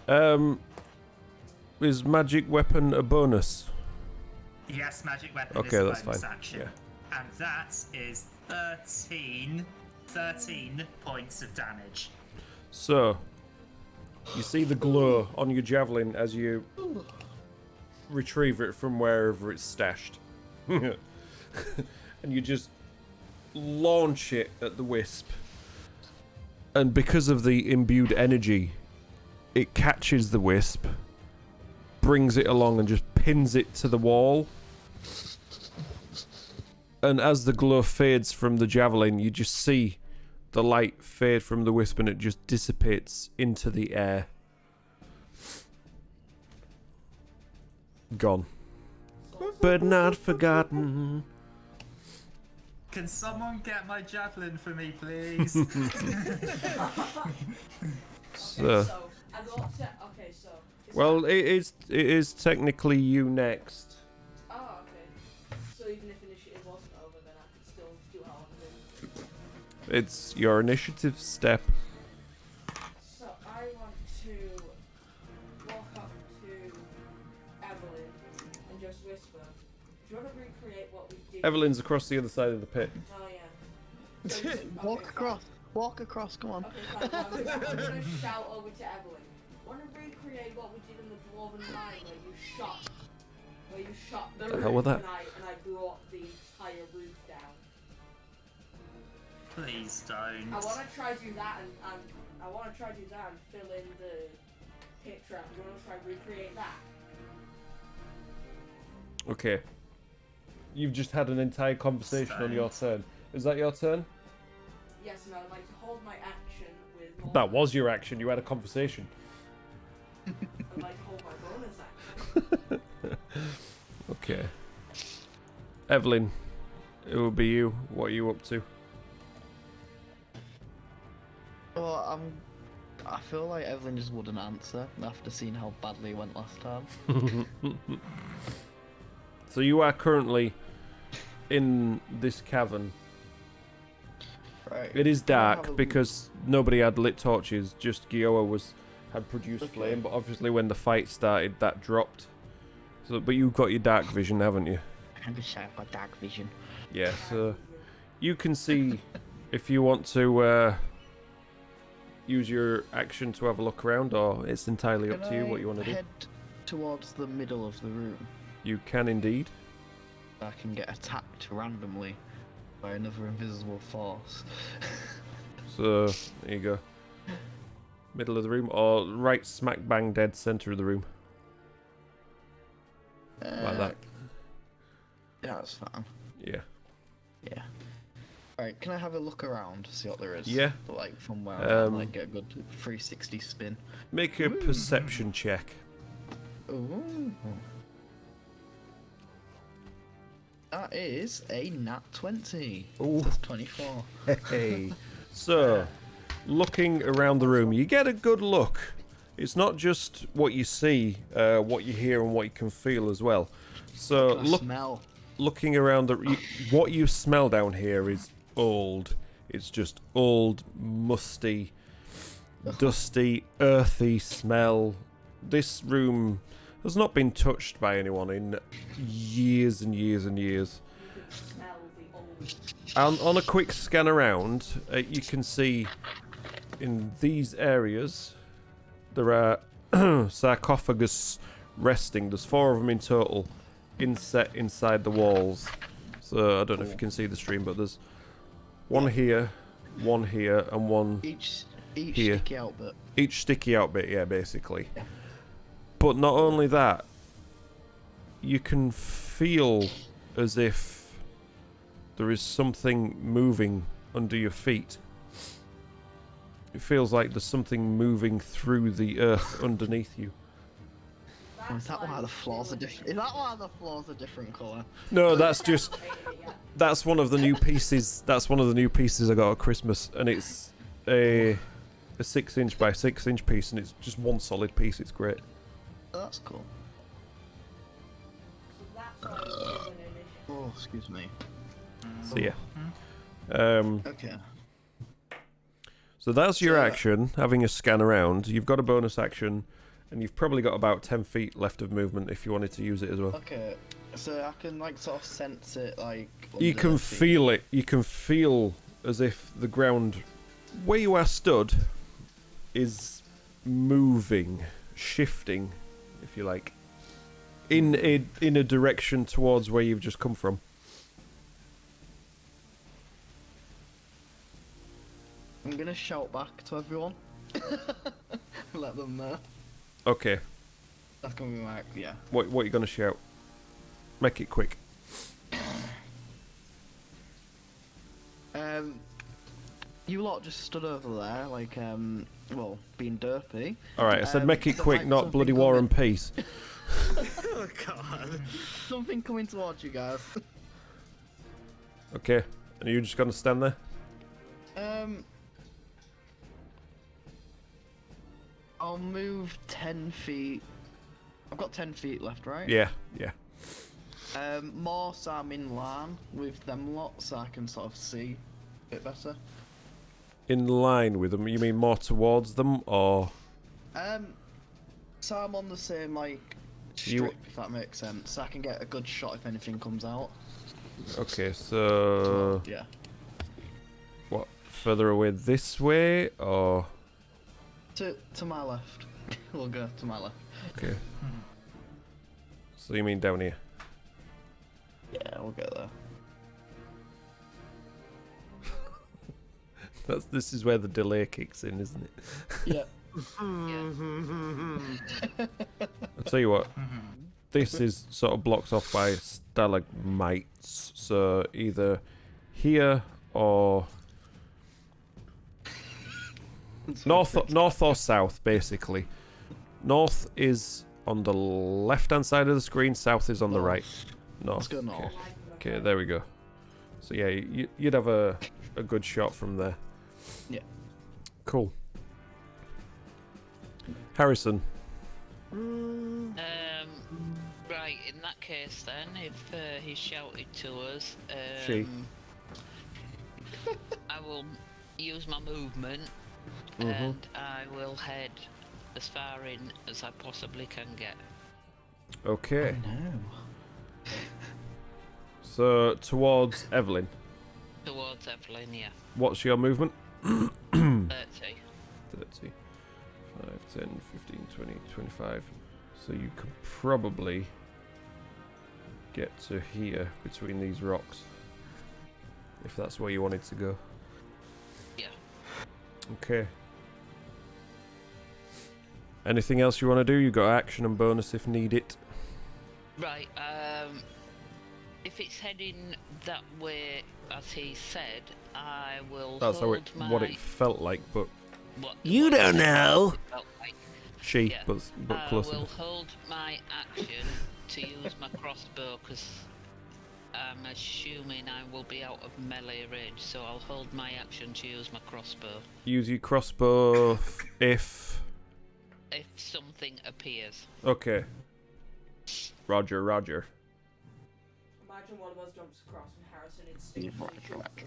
Is magic weapon a bonus? Yes, magic weapon Okay, is a that's bonus fine. action. Yeah. And that is 13 points of damage. So, you see the glow on your javelin as you retrieve it from wherever it's stashed. and you just launch it at the wisp. And because of the imbued energy, it catches the wisp, brings it along and just pins it to the wall. And as the glow fades from the javelin, you just see the light fade from the wisp and it just dissipates into the air. Gone. But not forgotten. Can someone get my javelin for me, please? So, Okay, so. well, it is technically you next. Oh, okay. So even if initiative wasn't over, then I could still do what I want to do. It's your initiative step. So I want to walk up to Evelyn and just whisper, do you want to recreate what we did? Evelyn's across the other side of the pit. Oh, yeah. So Walk across. Walk across, come on. Okay, fine. I'm gonna shout over to Evelyn. Want to recreate what we did in the Dwarven Mine where you shot the The hell was roof that? and I brought the entire roof down. Please don't. I want to try do that and fill in the pit trap. Do you want to try recreate that? Okay. You've just had an entire conversation on your turn. Is that your turn? Yes, and I'd like to hold my action with more. That was your action. You had a conversation. I'd like to hold my bonus action. Okay. Evelyn, it will be you. What are you up to? Well, I feel like Evelyn just wouldn't answer after seeing how badly it went last time. So you are currently in this cavern. Right. It is Can I have dark a- because nobody had lit torches. Just Guilla had produced Okay. flame, but obviously when the fight started, that dropped. So, but you've got your dark vision, haven't you? I wish I've got dark vision. Yeah. So you can see if you want to use your action to have a look around, or it's entirely up to you what you want to do. Head towards the middle of the room. You can indeed. I can get attacked randomly by another invisible force. So there you go. Middle of the room, or right smack bang dead center of the room, like that. Yeah, that's fine. Yeah. Yeah. Alright, can I have a look around to see what there is? Yeah. Like from where I can, Um, like get a good 360 spin. Make a perception check. Ooh. That is a nat 20. Ooh. That's 24. Hey. So, looking around the room, you get a good look. It's not just what you see, what you hear, and what you can feel as well. So, Smell. looking around what you smell down here is old. It's just old, musty, dusty, earthy smell. This room has not been touched by anyone in years and years and years. You could smell the old. On a quick scan around, you can see in these areas there are sarcophagus resting. There's 4 of them in total, inset inside the walls. So I don't know if you can see the stream, but there's one here, and one Each here. sticky out bit. Each sticky out bit, yeah, basically. Yeah. But not only that, you can feel as if there is something moving under your feet. It feels like there's something moving through the earth underneath you. Is that why the floors are different? Is that why the floors are different colour? No, that's just that's one of the new pieces. That's one of the new pieces I got at Christmas, and it's a 6-inch by 6-inch piece, and it's just one solid piece. It's great. Oh, that's cool. So that's why it's given initiative. Oh, excuse me. So yeah. Okay. So that's your So- action, having a scan around. You've got a bonus action, and you've probably got about 10 feet left of movement if you wanted to use it as well. Okay. So I can like sort of sense it like. You under can the feet. feel it. You can feel as if the ground where you are stood is moving, shifting, if you like. in a direction towards where you've just come from. I'm gonna shout back to everyone. Let them know. Okay. That's gonna be my yeah. What are you gonna shout? Make it quick. You lot just stood over there, like, well, being derpy. Alright, I said make it there's, quick, like, not something bloody war and coming. peace. Oh god. Something coming towards you guys. Okay, and you just gonna stand there? I'll move 10 feet. I've got 10 feet left, right? Yeah. More so I'm in line with them lot, so I can sort of see a bit better. In line with them, you mean more towards them, or? So I'm on the same, like, strip, if that makes sense, so I can get a good shot if anything comes out. Okay, so... Yeah. What, further away this way, or...? To my left. We'll go to my left. Okay. So you mean down here? Yeah, we'll go there. This is where the delay kicks in, isn't it? Yeah. I'll tell you what. This is sort of blocked off by stalagmites, so either here or north or south, basically. North is on the left-hand side of the screen. South is on the right. North. Let's go north. Okay, there we go. So yeah, you'd have a good shot from there. Yeah. Cool. Harrison. Right, in that case then, if he shouted to us, She. I will use my movement and I will head as far in as I possibly can get. Okay. Oh, no. So towards Evelyn. Towards Evelyn, yeah. What's your movement? 30. 30. 5, 10, 15, 20, 25. So you could probably get to here between these rocks. If that's where you wanted to go. Yeah. Okay. Anything else you want to do? You got action and bonus if need it. Right, if it's heading that way, as he said, I will That's how hold my... what it felt like, but what you it don't know. felt like. She, Yeah. but close I will enough. hold my action to use my crossbow, because I'm assuming I will be out of melee range, so I'll hold my action to use my crossbow. Use your crossbow if... If something appears. Okay. Roger. Imagine one of us jumps across and Harrison instinctively jumps.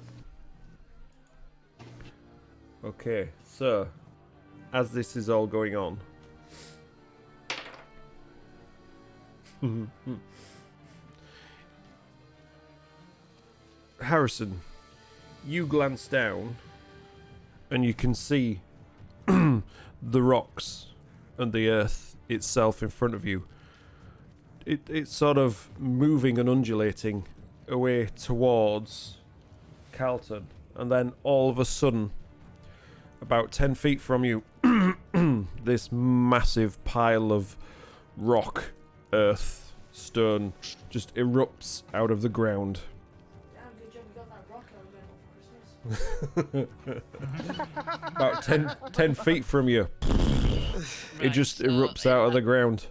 Okay, so as this is all going on, Harrison, you glance down and you can see the rocks and the earth itself in front of you. It's sort of moving and undulating away towards Carlton, and then all of a sudden, about 10 feet from you, this massive pile of rock, earth, stone just erupts out of the ground. Damn, good job we got that rock I was going for Christmas. About 10 feet from you, it Right, just so erupts in out of the that- ground.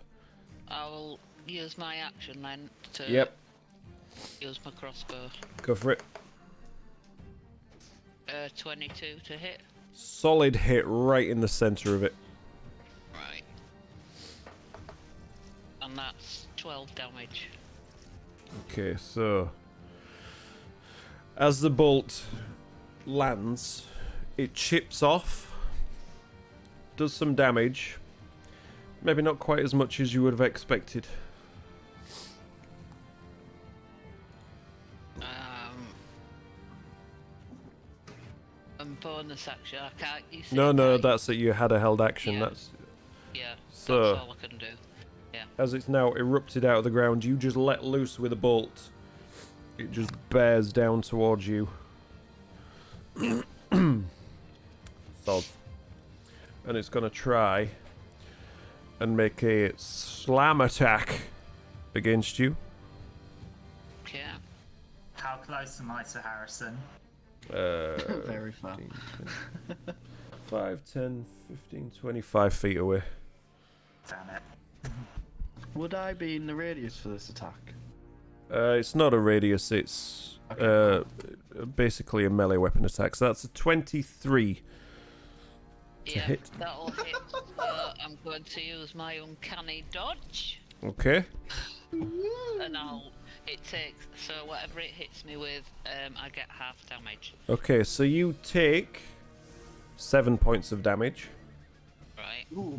I will use my action then to Yep, use my crossbow. go for it. 22 to hit. Solid hit right in the center of it. Right. And that's 12 damage. Okay, so as the bolt lands, it chips off, does some damage, maybe not quite as much as you would have expected. And bonus action, I can't. You see, No, right? that's it. You had a held action. Yeah. That's Yeah. so. That's all I can do. Yeah. as it's now erupted out of the ground, you just let loose with a bolt. It just bears down towards you. Thud. And it's going to try and make a slam attack against you. Yeah. How close am I to Harrison? Very far. 5, 10, 15, 25 feet away. Damn it. Would I be in the radius for this attack? It's not a radius, it's basically a melee weapon attack. So that's a 23 to Yeah, hit. that'll hit. I'm going to use my uncanny dodge, Okay. and it takes, so whatever it hits me with, I get half damage. Okay, so you take 7 points of damage. Right. Ooh.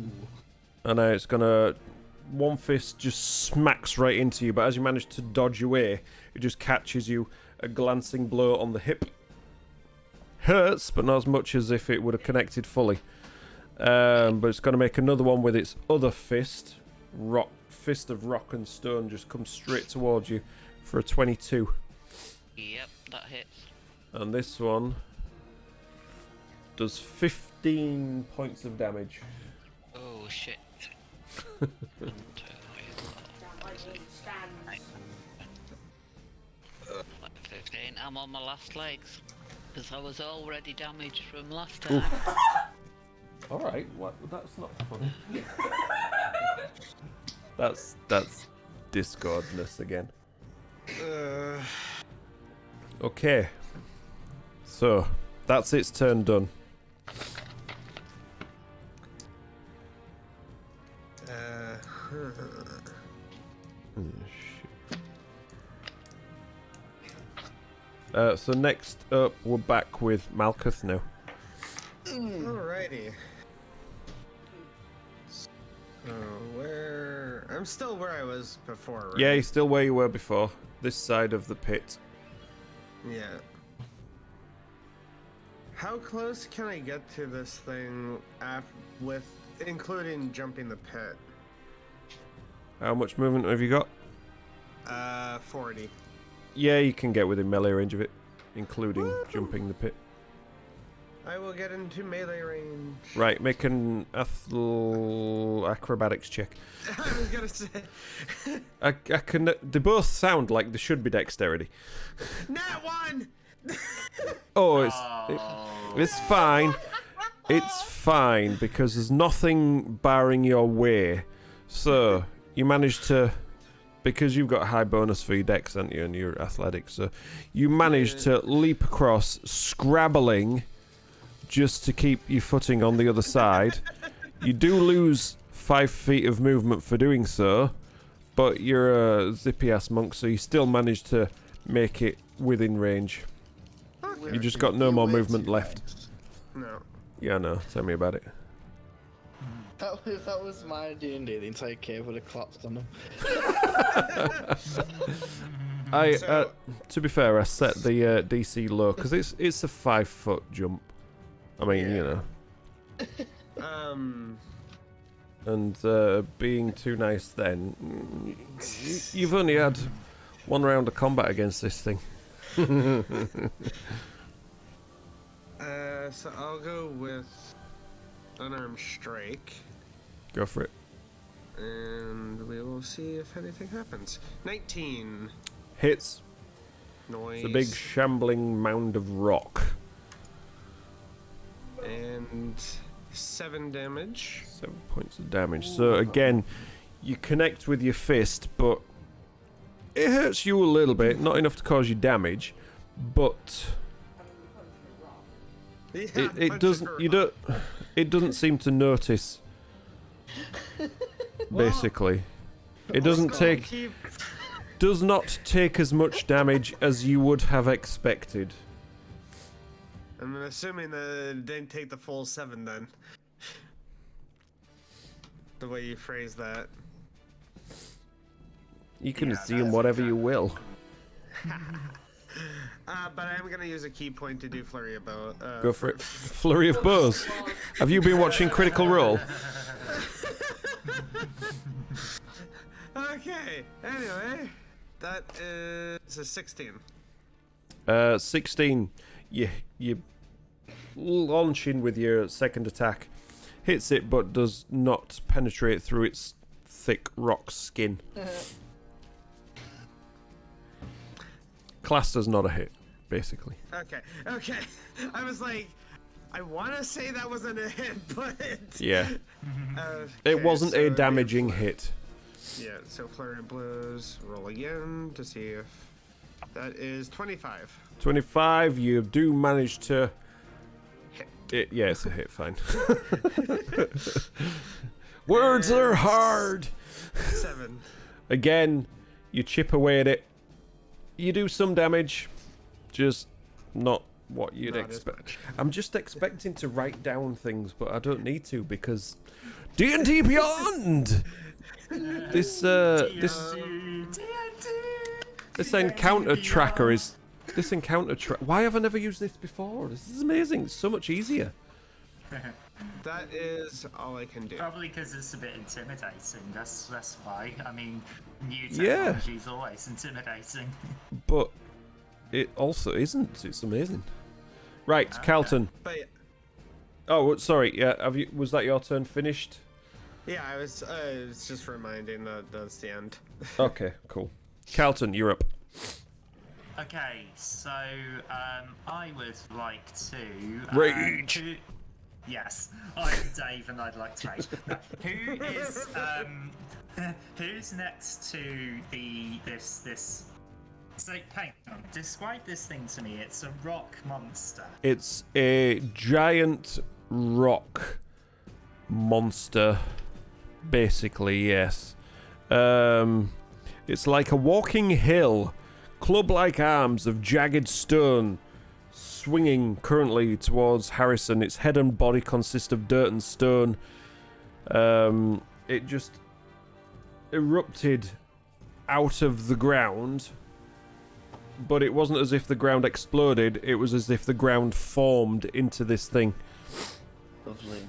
And now it's gonna... One fist just smacks right into you, but as you manage to dodge away, it just catches you a glancing blow on the hip. Hurts, but not as much as if it would have connected fully. But it's going to make another one with its other fist. Fist of rock and stone just comes straight towards you for a 22. Yep, that hits. And this one does 15 points of damage. Oh shit. Damn, my name stands. 15. I'm on my last legs because I was already damaged from last time. Alright, what? That's not funny. That's discordness again. Okay. So, that's its turn done. So next up, we're back with Malkuth now. Alrighty. So I'm still where I was before, right? Yeah, you're still where you were before. This side of the pit. Yeah. How close can I get to this thing with including jumping the pit? How much movement have you got? 40. Yeah, you can get within melee range of it, including jumping the pit. I will get into melee range. Right, make an acrobatics check. I was gonna say. I can. They both sound like they should be dexterity. Nat 1! Oh, it's fine. It's fine because there's nothing barring your way. So you managed to, because you've got a high bonus for your dex, haven't you, and your athletics. So you managed to leap across, scrabbling, just to keep your footing on the other side. You do lose 5 feet of movement for doing so, but you're a zippy ass monk, so you still managed to make it within range. You just got no more movement left. No. Yeah, no. Tell me about it. That was my D&D. The entire cave would have collapsed on them. To be fair, I set the DC low because it's a 5-foot jump. I mean, you know. And being too nice, then you've only had one round of combat against this thing. So I'll go with Unarmed Strike. Go for it. And we will see if anything happens. 19. Hits. Noise. It's a big shambling mound of rock. And 7 damage. 7 points of damage. So again, you connect with your fist, but it hurts you a little bit. Not enough to cause you damage, but it doesn't. It doesn't seem to notice. Basically, it does not take as much damage as you would have expected. I'm assuming that it didn't take the full 7 then. The way you phrase that. You can assume whatever you will. But I am going to use a key point to do Flurry of Bow. Go for it. Flurry of Bows. Have you been watching Critical Role? Okay, anyway, that is a 16. 16. You launch in with your second attack. Hits it, but does not penetrate through its thick rock skin. Classed as not a hit, basically. Okay. I was like, I want to say that wasn't a hit, but... Yeah. Okay, It wasn't so a it'd be damaging hit. Yeah, so flurry of blows. Roll again to see if that is 25. 25, you do manage to... Hit. Yeah, it's a hit, fine. Words are hard! 7. Again, you chip away at it. You do some damage, just not what you'd Not as expect. much. I'm just expecting to write down things, but I don't need to because D&D Beyond. This encounter tracker is Why have I never used this before? This is amazing. It's so much easier. That is all I can do. Probably because it's a bit intimidating. That's why. I mean, new Yeah. technology is always intimidating. But it also isn't. It's amazing. Right, Carlton. But yeah, Oh, sorry. Yeah, was that your turn finished? yeah, I was just reminding that that's the end. Okay, cool. Carlton, you're up. Okay, so I would like to Rage. Yes, I'm Dave, and I'd like to rage. Who is who's next to this? So, hang on. Describe this thing to me. It's a rock monster. It's a giant rock monster, basically, yes. It's like a walking hill, club-like arms of jagged stone, swinging currently towards Harrison. Its head and body consist of dirt and stone. It just erupted out of the ground, but it wasn't as if the ground exploded. It was as if the ground formed into this thing. Lovely.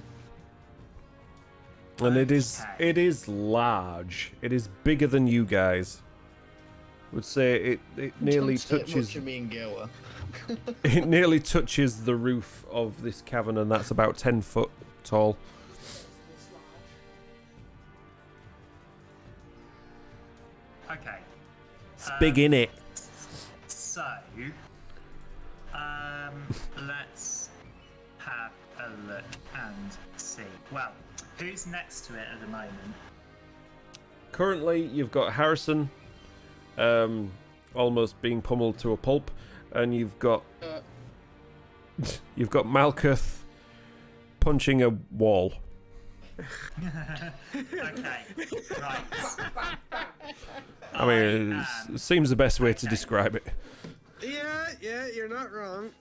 And it is large. It is bigger than you guys. I would say it nearly Don't say it touches much of me and Guilla. it nearly touches the roof of this cavern, and that's about 10 foot tall. Okay. It's big in it. So, let's have a look and see. Well, who's next to it at the moment? Currently, you've got Harrison, almost being pummeled to a pulp, and you've got Malkuth punching a wall. Okay, right. I mean, it seems the best way to describe it. Yeah, you're not wrong.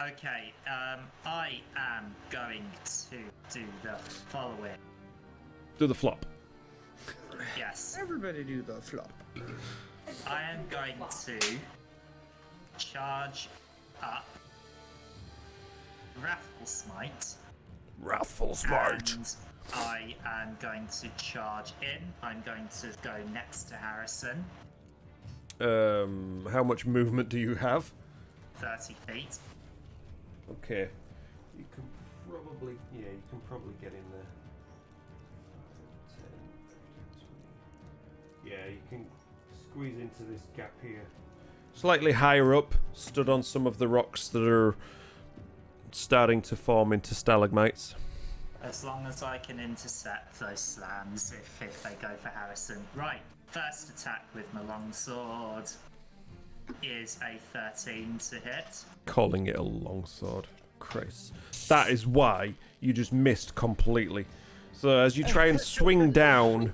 Okay, I am going to do the following. Do the flop. Yes, Everybody do the flop. I am going to charge up Wrathful Smite. Wrathful Smite. And I am going to charge in. I'm going to go next to Harrison. How much movement do you have? 30 feet. Okay. You can probably get in there. 10, 15, 20. Yeah, you can squeeze into this gap here. Slightly higher up, stood on some of the rocks that are starting to form into stalagmites. As long as I can intercept those slams if they go for Harrison. Right, first attack with my longsword is a 13 to hit. Calling it a longsword. Christ. That is why you just missed completely. So as you try and swing down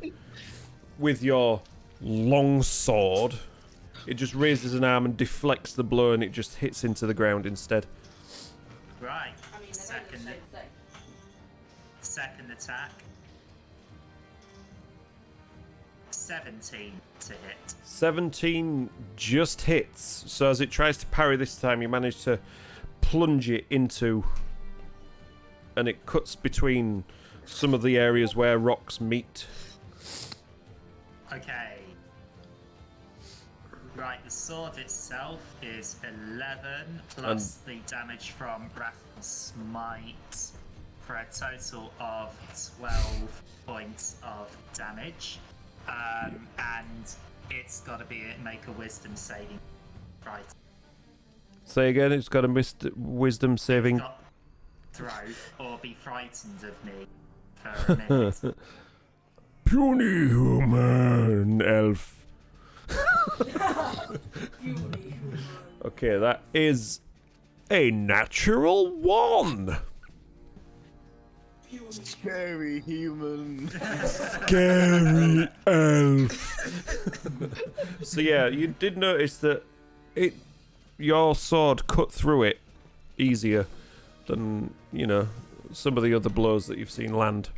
with your longsword, it just raises an arm and deflects the blow, and it just hits into the ground instead. Right, I mean, they're the same thing. second attack. 17 to hit. 17 just hits. So as it tries to parry this time, you manage to plunge it into, and it cuts between some of the areas where rocks meet. Okay, Right, the sword itself is 11 plus the damage from Wrathful Smite for a total of 12 points of damage. And it's got to make a wisdom saving. Right. Say again, it's got a wisdom saving. Throw or be frightened of me for a minute. Puny human elf. Okay, that is a natural 1. Scary human. Scary elf. So yeah, you did notice that your sword cut through it easier than, some of the other blows that you've seen land.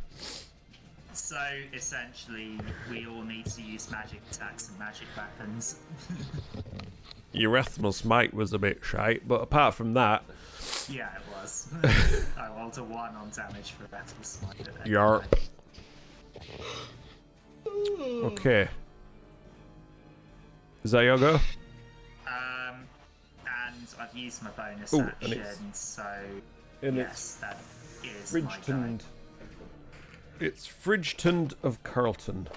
So essentially, we all need to use magic attacks and magic weapons. Your Ethmal Smite was a bit shite, but apart from that... Yeah, it was. I rolled a 1 on damage for Ethmal Smite. Yarp. Okay. Is that your go? And I've used my bonus Ooh, action, so and yes, that is my go. Fridgetond. It's Fridgetond of Carlton.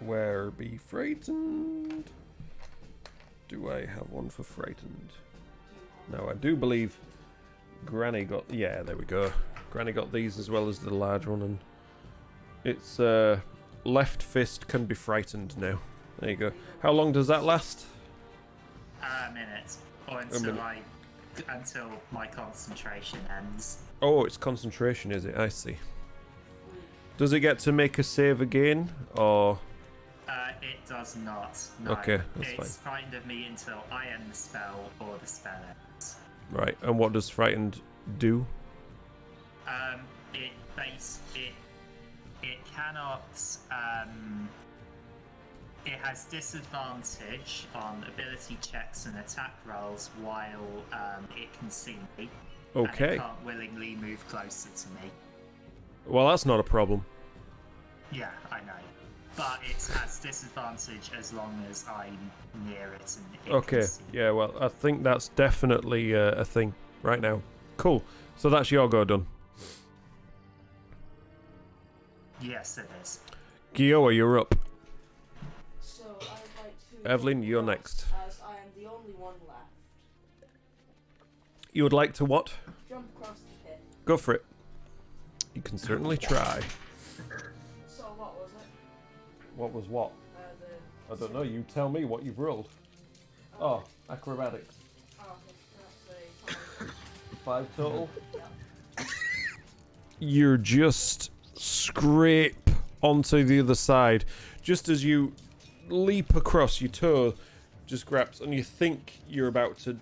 Where be frightened? Do I have one for frightened? No, I do believe Granny got... Yeah, there we go. Granny got these as well as the large one, and it's left fist can be frightened now. There you go. How long does that last? A minute, or until my concentration ends. Oh, it's concentration, is it? I see. Does it get to make a save again, or...? It does not. No. Okay, that's it's frightened of me until I end the spell or the spell ends. Right, and what does frightened do? It cannot. It has disadvantage on ability checks and attack rolls while it can see me. Okay. And it can't willingly move closer to me. Well, that's not a problem. Yeah, I know. But it has disadvantage as long as I'm near it and it Okay, can see. yeah, well, I think that's definitely a thing right now. Cool. So that's your go done. Yes, it is. Guilla, you're up. So I'd like to... Evelyn, you're next. As I am the only one left. You would like to what? Jump across the pit. Go for it. You can certainly try. So what was it? What was what? I don't know. You tell me what you've rolled. Oh, acrobatics. Oh, okay. That's a 5 total. Yeah. You just scrape onto the other side. Just as you leap across, your toe just grabs, and you think you're about to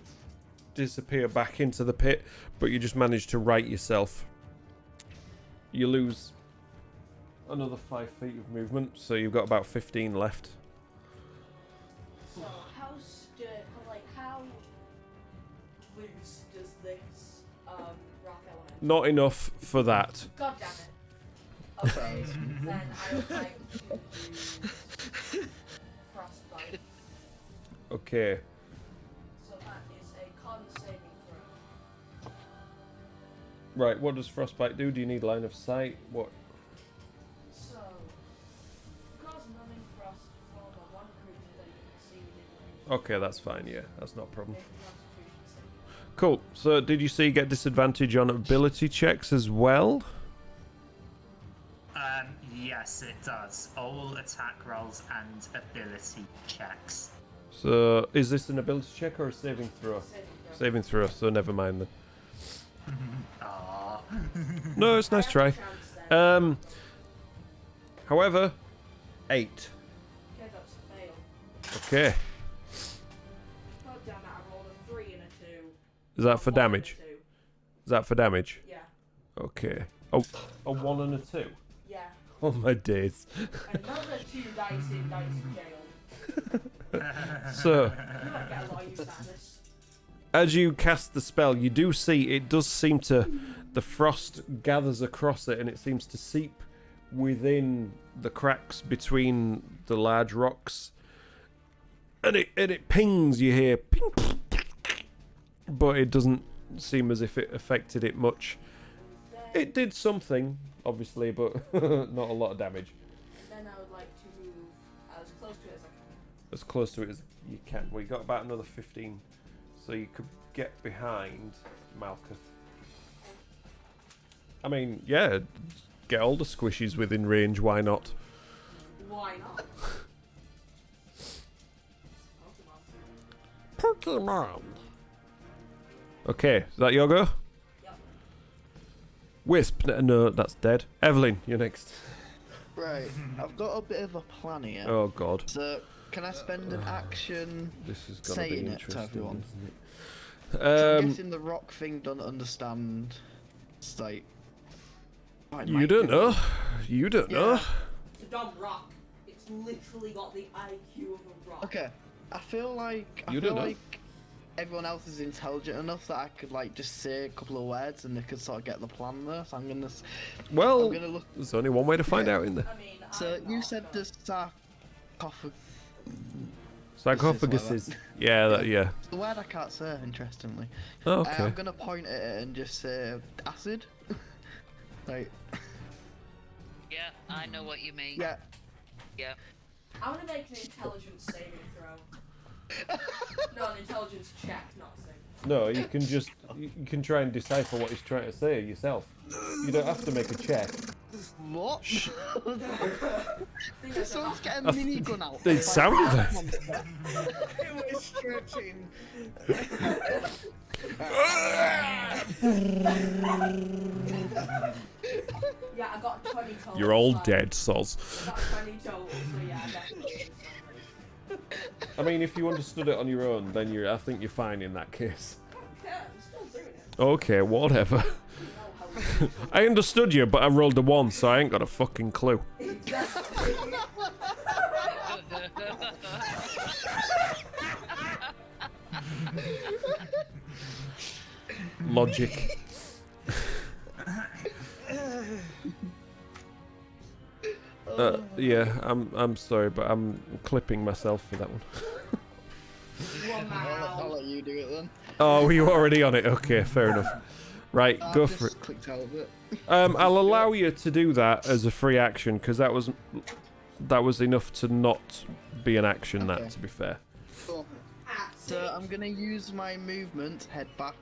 disappear back into the pit, but you just manage to right yourself. You lose another 5 feet of movement, so you've got about 15 left. So how how loose does this rock element? Not enough for that. God damn it. Okay, then I would like to use frostbite. Okay. So that is a con saving throw. Right, what does frostbite do? Do you need line of sight? What? So, cause numbing frost form on one creature that you can see within range. Okay, that's fine, yeah. That's not a problem. Make a constitution save. Cool. So, did you see you get disadvantage on ability checks as well? Yes, it does. All attack rolls and ability checks. So, is this an ability check or a saving throw? Saving throw. Saving throw, so never mind then. Aww. No, it's a nice try. However, 8. Okay, that's a fail. Okay. Oh damn it, I rolled a 3 and a 2. Is that for A 1 and a damage? 2. Is that for damage? Yeah. Okay. Oh, a 1 and a 2. Yeah. Oh my days. Another 2 dice in dice jail. So, You might get a lot of use out of this. as you cast the spell, you do see it does seem to, the frost gathers across it and it seems to seep within the cracks between the large rocks, and it pings. You hear ping, but it doesn't seem as if it affected it much. It did something, obviously, but not a lot of damage. Then I would like to move as close to it as I can. As close to it as you can. Well, you got about another 15, so you could get behind Malkuth. I mean, yeah, get all the squishies within range. Why not? Why not? Pokemon. Okay, is that your go? Yep. Wisp. No, that's dead. Evelyn, you're next. Right, I've got a bit of a plan here. Oh God. So, can I spend an action This is gonna be saying it interesting, to everyone? isn't it? So I'm guessing the rock thing don't understand. It's like. You don't know. You don't know. It's a dumb rock. It's literally got the IQ of a rock. Okay, I feel like You don't know. everyone else is intelligent enough that I could like just say a couple of words and they could sort of get the plan there. So I'm gonna. Well, I'm gonna look. there's only one way to find out in there. I mean, So I'm you not said sure. the sarcophagus. Sarcophaguses. Yeah, that, yeah. The word I can't say, interestingly. Oh, okay. I'm gonna point at it and just say acid. Like, Yeah, I know what you mean. yeah. Yeah. I want to make an intelligence saving throw. No, an intelligence check, not saving. No, you can just you can try and decipher what he's trying to say yourself. You don't have to make a check. What? Someone's getting a I minigun out. It sounded. It was stretching. Yeah, I got 20 total. You're all so dead, soz. I got 20 total, so yeah, definitely. I mean, if you understood it on your own, then I think you're fine in that case. Yeah, I'm still doing it. Okay, whatever. You know how I understood you, but I rolled a 1, so I ain't got a fucking clue. Exactly. Logic. Yeah, I'm sorry, but I'm clipping myself for that one. I'll let you do it then. Oh, were you already on it? Okay, fair enough. Right, I've go just for it. clicked out of it. I'll allow you to do that as a free action because that was enough to not be an action. Okay. That, to be fair. Cool. So I'm gonna use my movement, head back,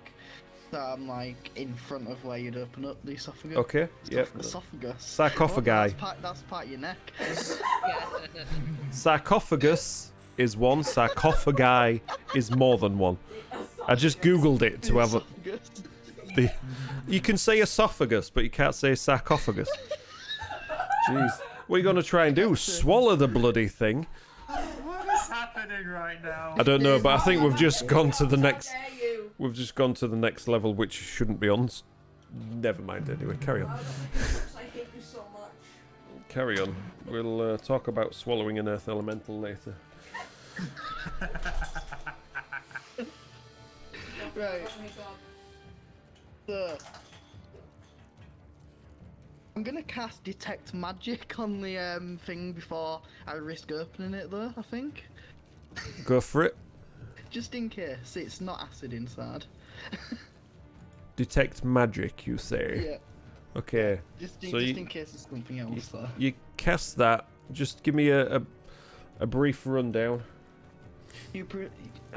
so I'm like in front of where you'd open up the esophagus. Okay. Yep. Esophagus. Sarcophagi. That's part of your neck. Sarcophagus is one. Sarcophagi is more than one. I just googled it to have a. Esophagus. You can say esophagus, but you can't say sarcophagus. Jeez. What are you going to try and do? Swallow the bloody thing? What is happening right now? I don't know, but I think we've just gone to the next. How dare you? We've just gone to the next level, which shouldn't be on. Never mind. Anyway, carry on. I hate you so much. Carry on. We'll talk about swallowing an earth elemental later. Right. Oh my god. So I'm gonna cast detect magic on the thing before I risk opening it though, I think. Go for it. Just in case it's not acid inside. Detect magic, you say? Yeah. Okay. Just So in case it's something else though. You cast that. Just give me a brief rundown.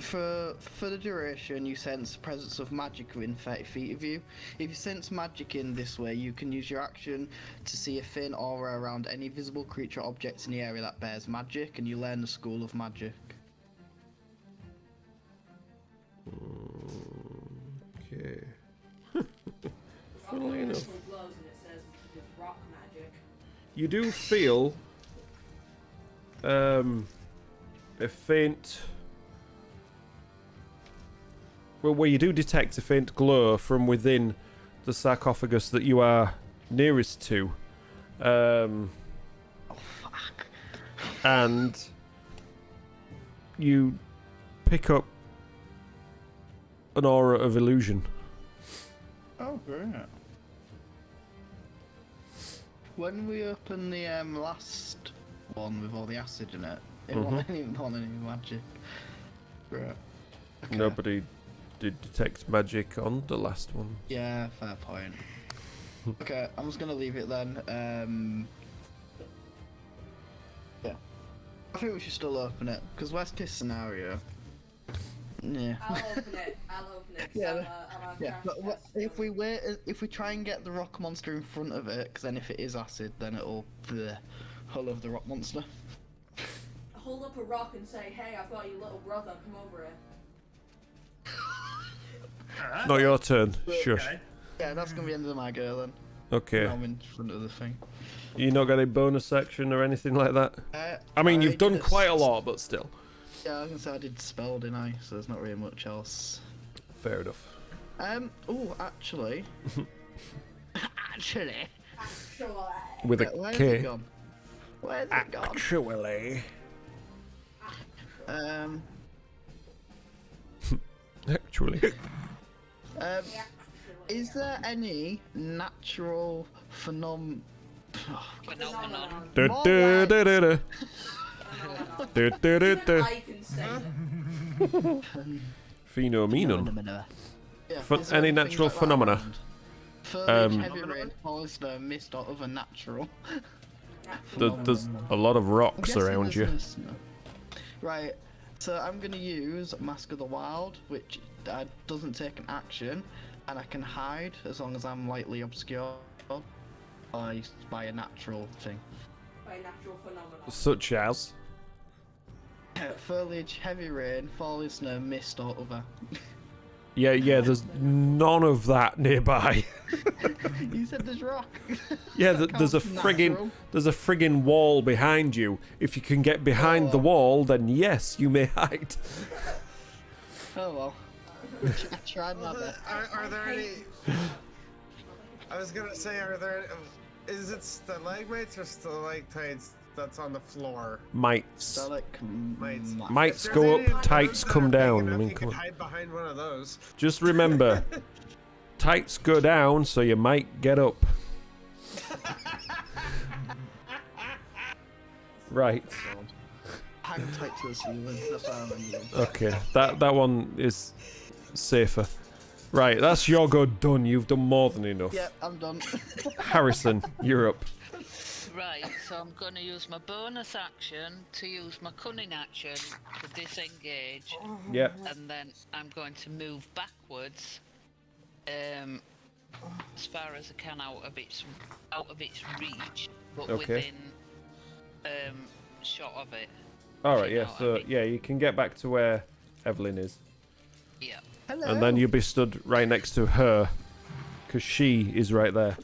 For the duration, you sense the presence of magic within 30 feet of you. If you sense magic in this way, you can use your action to see a thin aura around any visible creature or objects in the area that bears magic, and you learn the school of magic. Okay. Funnily enough, Glows and it says it's rock magic. you do feel a faint. Well, where you do detect a faint glow from within the sarcophagus that you are nearest to. Oh fuck. And you pick up an aura of illusion. Oh, brilliant. when we opened the last one with all the acid in it, it wasn't even on any magic. Right. Okay. Nobody did detect magic on the last one. Yeah, fair point. Okay, I'm just gonna leave it then. Yeah. I think we should still open it, because worst case scenario. Yeah. I'll open it. Yeah, yeah. But if we wait, if we try and get the rock monster in front of it, because then if it is acid, then it'll the hull of the rock monster. Hold up a rock and say, "Hey, I've got your little brother. Come over here." Not your turn. Shush. Okay. Yeah, that's gonna be the end of my go then. Okay. I'm in front of the thing. You not got a bonus action or anything like that? I mean, you've done quite a lot, but still. Yeah, I was gonna say I did spell, didn't I? So there's not really much else. Fair enough. Oh, actually. Actually. With a Where's K. it gone? Where's it gone? Actually. Actually. Is there any natural Phenomenon. Du- du- du- du- du. Du- du- du- du. I can say it. Phenomenon. Yeah, Ph- is there any things natural like that phenomena? around? Foliage, Um, heavy rain, falling snow, mist, or other natural. There's a lot of I'm rocks guessing around there's you. no snow. Right, so I'm gonna use Mask of the Wild, which doesn't take an action, and I can hide as long as I'm lightly obscured by a natural thing. By natural phenomena. Such as. Foliage, heavy rain, falling snow, mist, or other. Yeah, there's none of that nearby. You said there's rock. Yeah, there's a Natural. friggin' wall behind you. If you can get behind the wall, then yes, you may hide. Oh well. I tried my best. Are there any? I was gonna say, are there? Is it stalagmites or stalactites that's on the floor? Mites. Mites. Mites If go there's up, any of tights those that come are big down. enough, I mean, you come can on. hide behind one of those. Just remember, tights go down, so you might get up. Right. Hang tight to the ceiling. That's what I remember. Okay. That one is safer. Right. That's your go done. You've done more than enough. Yep, I'm done. Harrison, you're up. Right, so I'm going to use my bonus action to use my cunning action to disengage, Yeah. and then I'm going to move backwards, as far as I can out of its reach, but Okay. within shot of it. All if right. you Yeah. know what I So mean. yeah, you can get back to where Evelyn is, Yeah. Hello. and then you'll be stood right next to her, because she is right there.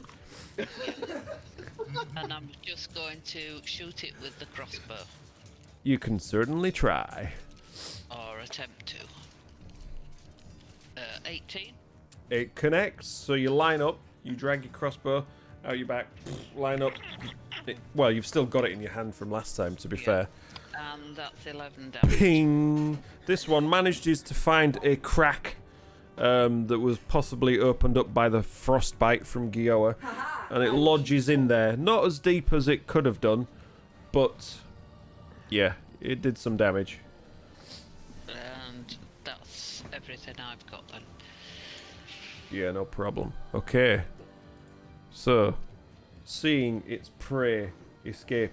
And I'm just going to shoot it with the crossbow, You can certainly try. or attempt to. 18. It connects, so you line up, you drag your crossbow out your back, line up. Well, you've still got it in your hand from last time, to be fair. And that's 11 damage. Ping! This one manages to find a crack that was possibly opened up by the frostbite from Guilla, and it lodges in there. Not as deep as it could have done, but yeah, it did some damage. And that's everything I've got then. Yeah, no problem. Okay. So, seeing its prey escape,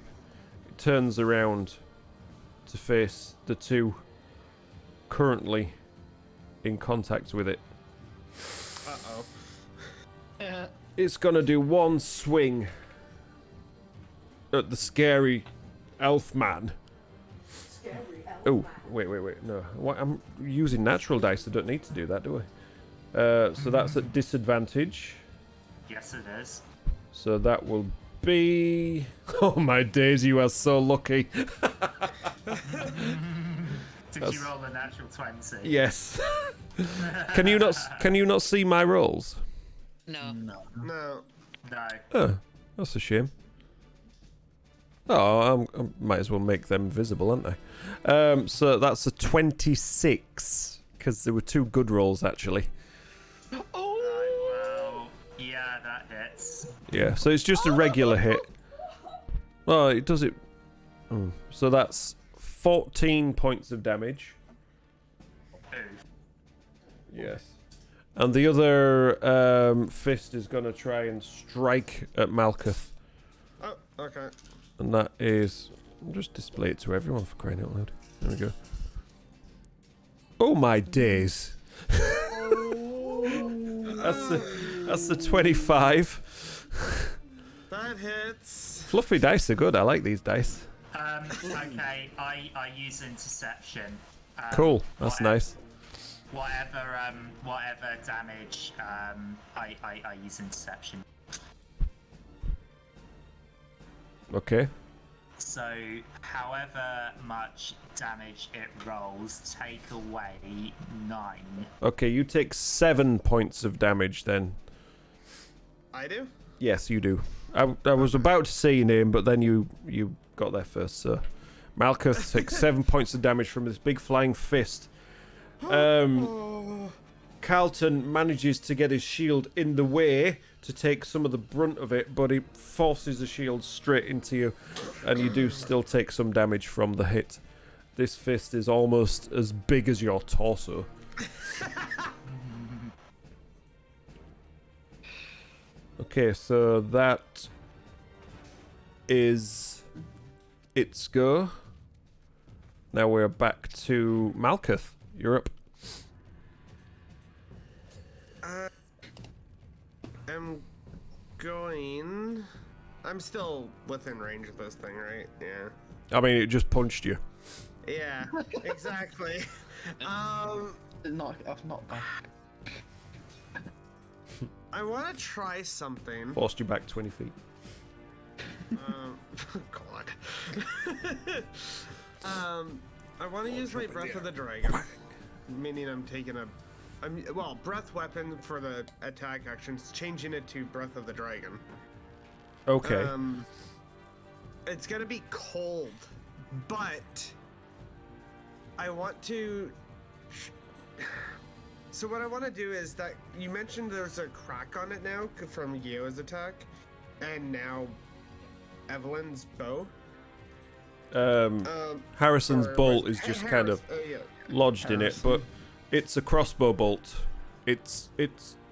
it turns around to face the two currently in contact with it. Uh-oh. Yeah. It's gonna do one swing at the scary elf man. Scary elf Oh, man. wait, no. What, I'm using natural dice, I don't need to do that, do I? So that's at disadvantage. Yes, it is. So that will be... Oh my days, you are so lucky. Did you roll a natural 20? Yes. Can you not see my rolls? No. No. No. No. Oh, that's a shame. Oh, I might as well make them visible, aren't I? So that's a 26, because there were two good rolls, actually. Right, well, yeah, that hits. Yeah, so it's just a regular hit. Oh, it does it. So that's 14 points of damage. Yes. And the other fist is going to try and strike at Malkuth. Oh, okay. And that is... I'll just display it to everyone for crying out loud. There we go. Oh my days. That's the 25. That hits. Fluffy dice are good. I like these dice. Okay, I use interception. Cool. That's nice. Whatever damage, I use interception. Okay. So, however much damage it rolls, take away 9. Okay, you take 7 points of damage then. I do? Yes, you do. I was about to say your name, but then you got there first, so... Malkuth takes 7 points of damage from this big flying fist. Carlton manages to get his shield in the way to take some of the brunt of it, but he forces the shield straight into you, and you do still take some damage from the hit. This fist is almost as big as your torso. Okay, so that is its go. Now we're back to Malkuth. You're up. I'm still within range of this thing, right? Yeah. I mean, it just punched you. Yeah, exactly. Not back. I want to try something. Forced you back 20 feet. God. I want to use my Breath of the Dragon, meaning I'm taking breath weapon for the attack actions, changing it to Breath of the Dragon. Okay. It's gonna be cold, but I want to. So what I want to do is that you mentioned there's a crack on it now from Yo's attack, and now Evelyn's bow. Harrison's bolt is just kind of lodged in it, but it's a crossbow bolt. It's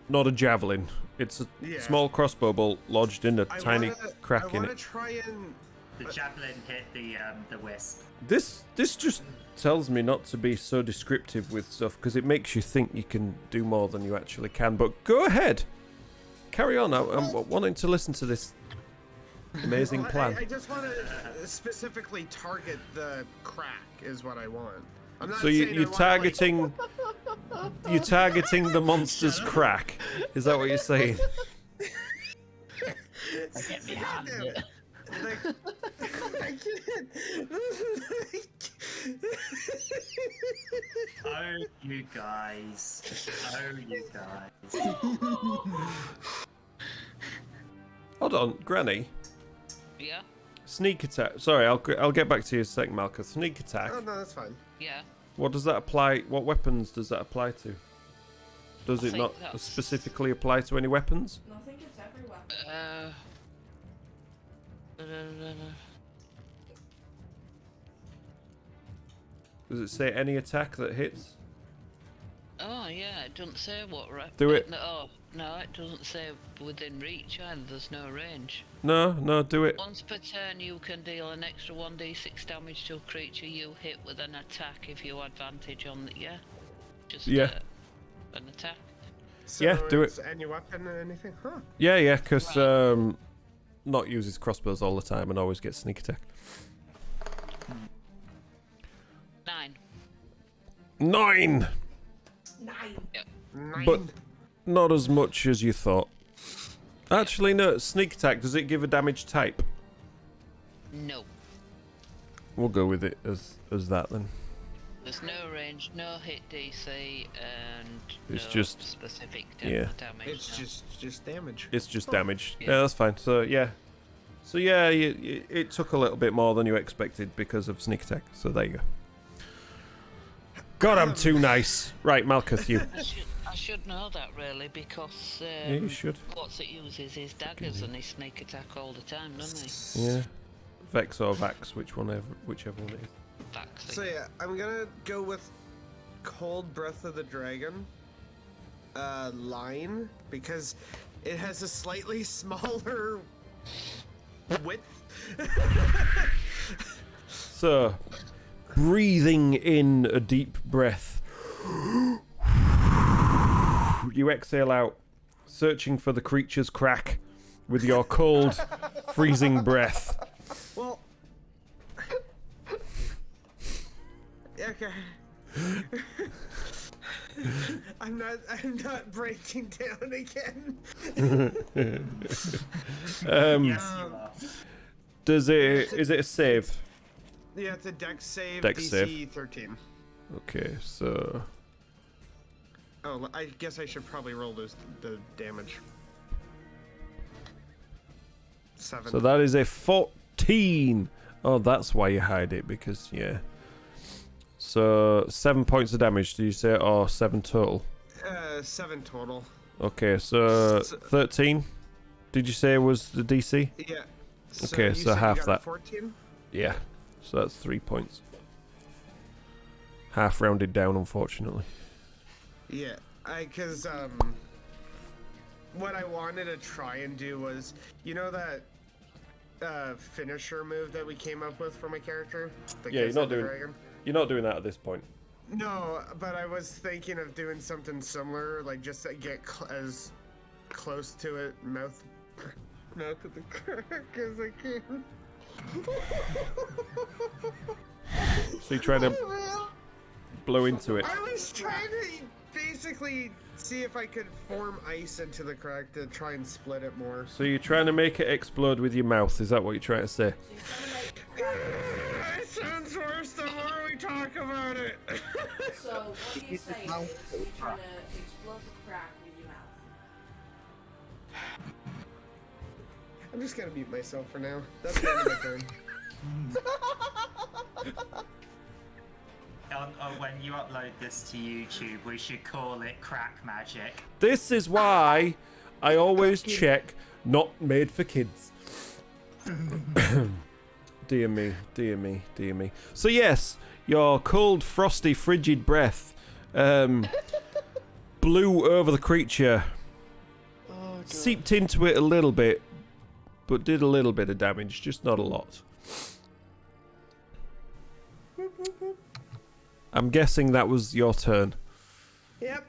not a javelin. It's a small crossbow bolt lodged in a tiny crack in it. Try and the javelin hit the wisp. This just tells me not to be so descriptive with stuff, because it makes you think you can do more than you actually can. But go ahead, carry on. I'm wanting to listen to this amazing plan. I just want to specifically target the crack is what I want. I'm not So you're targeting you're targeting the monster's crack. Is that what you're saying? Get behind it. I can't. Oh, you guys. Oh, you guys. Hold on, Granny. Yeah. Sneak attack. Sorry, I'll get back to you in a second, Malkuth. Sneak attack. Oh no, that's fine. Yeah. What does that apply? What weapons does that apply to? Does I it think not that's- specifically apply to any weapons? No, I think it's every weapon. Does it say any attack that hits? Oh yeah, it doesn't say what weapon. Do it. No, it doesn't say within reach either. There's no range. No, do it. Once per turn, you can deal an extra 1d6 damage to a creature you hit with an attack if you advantage on the Just an attack. So Yeah, do it's any weapon or anything? Huh. Yeah, because Not uses crossbows all the time and always gets sneak attack. 9. 9! 9. Yep. 9. But not as much as you thought. Actually, no. Sneak attack, does it give a damage type? No. We'll go with it as that then. There's no range, no hit DC, and It's no just- specific yeah. damage. It's no. just damage. It's just damage. Yeah. Yeah, that's fine. So yeah, it took a little bit more than you expected because of sneak attack. So there you go. God, I'm too nice. Right, Malkuth, you. I should know that really because Yeah, you should. What's it uses his daggers and his sneak attack all the time, doesn't he? Yeah. Vex or Vax, whichever one it is. Vaxi. So yeah, I'm gonna go with Cold Breath of the Dragon line because it has a slightly smaller width. So, breathing in a deep breath, you exhale out, searching for the creature's crack with your cold, freezing breath. Well, okay. I'm not breaking down again. Yes, you are. Is it a save? Yeah, it's a Dex save. Dex DC save. 13. Okay, so Oh, I guess I should probably roll the damage. 7. so that is a 14. Oh, that's why you hide it, because yeah. So 7 points of damage, did you say, or 7 total? 7 total. Okay, so 13. Did you say was the DC? Yeah. Okay, you so said you half got that. 14? Yeah. So that's 3 points. Half rounded down, unfortunately. Yeah, because what I wanted to try and do was, you know that finisher move that we came up with for my character? The Yeah, Kiss of the Dragon? You're not doing that at this point. No, but I was thinking of doing something similar, like just to get as close to it, mouth of the crack as I can. So you're trying to blow into it. I was trying to basically see if I could form ice into the crack to try and split it more. So you're trying to make it explode with your mouth, is that what you're trying to say? It sounds worse the more we talk about it. So what you're saying is you're trying to explode the crack with your mouth. I'm just gonna mute myself for now. That's the end of my turn. When you upload this to YouTube, we should call it crack magic. This is why I always check not made for kids. Dear me, dear me, dear me. So yes, your cold, frosty, frigid breath blew over the creature, seeped into it a little bit, but did a little bit of damage, just not a lot. I'm guessing that was your turn. Yep.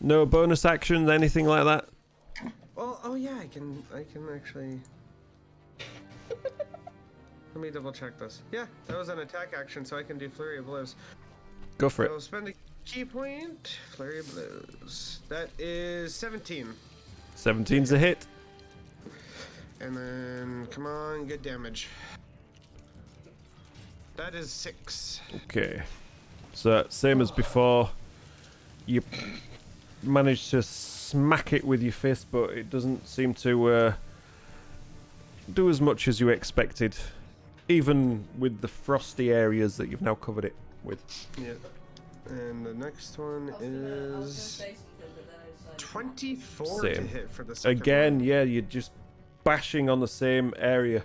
No bonus actions, anything like that? Well, oh yeah, I can actually. Let me double check this. Yeah, that was an attack action, so I can do Flurry of Blows. Go for it. I'll spend a key point. Flurry of Blows. That is 17. 17's a hit. And then, come on, good damage. That is 6. Okay. So, same as before. You manage to smack it with your fist, but it doesn't seem to do as much as you expected. Even with the frosty areas that you've now covered it with. Yeah. And the next one I was gonna is say something, but then I decided 24 to Same. hit for the second Again, one. yeah, you're just bashing on the same area.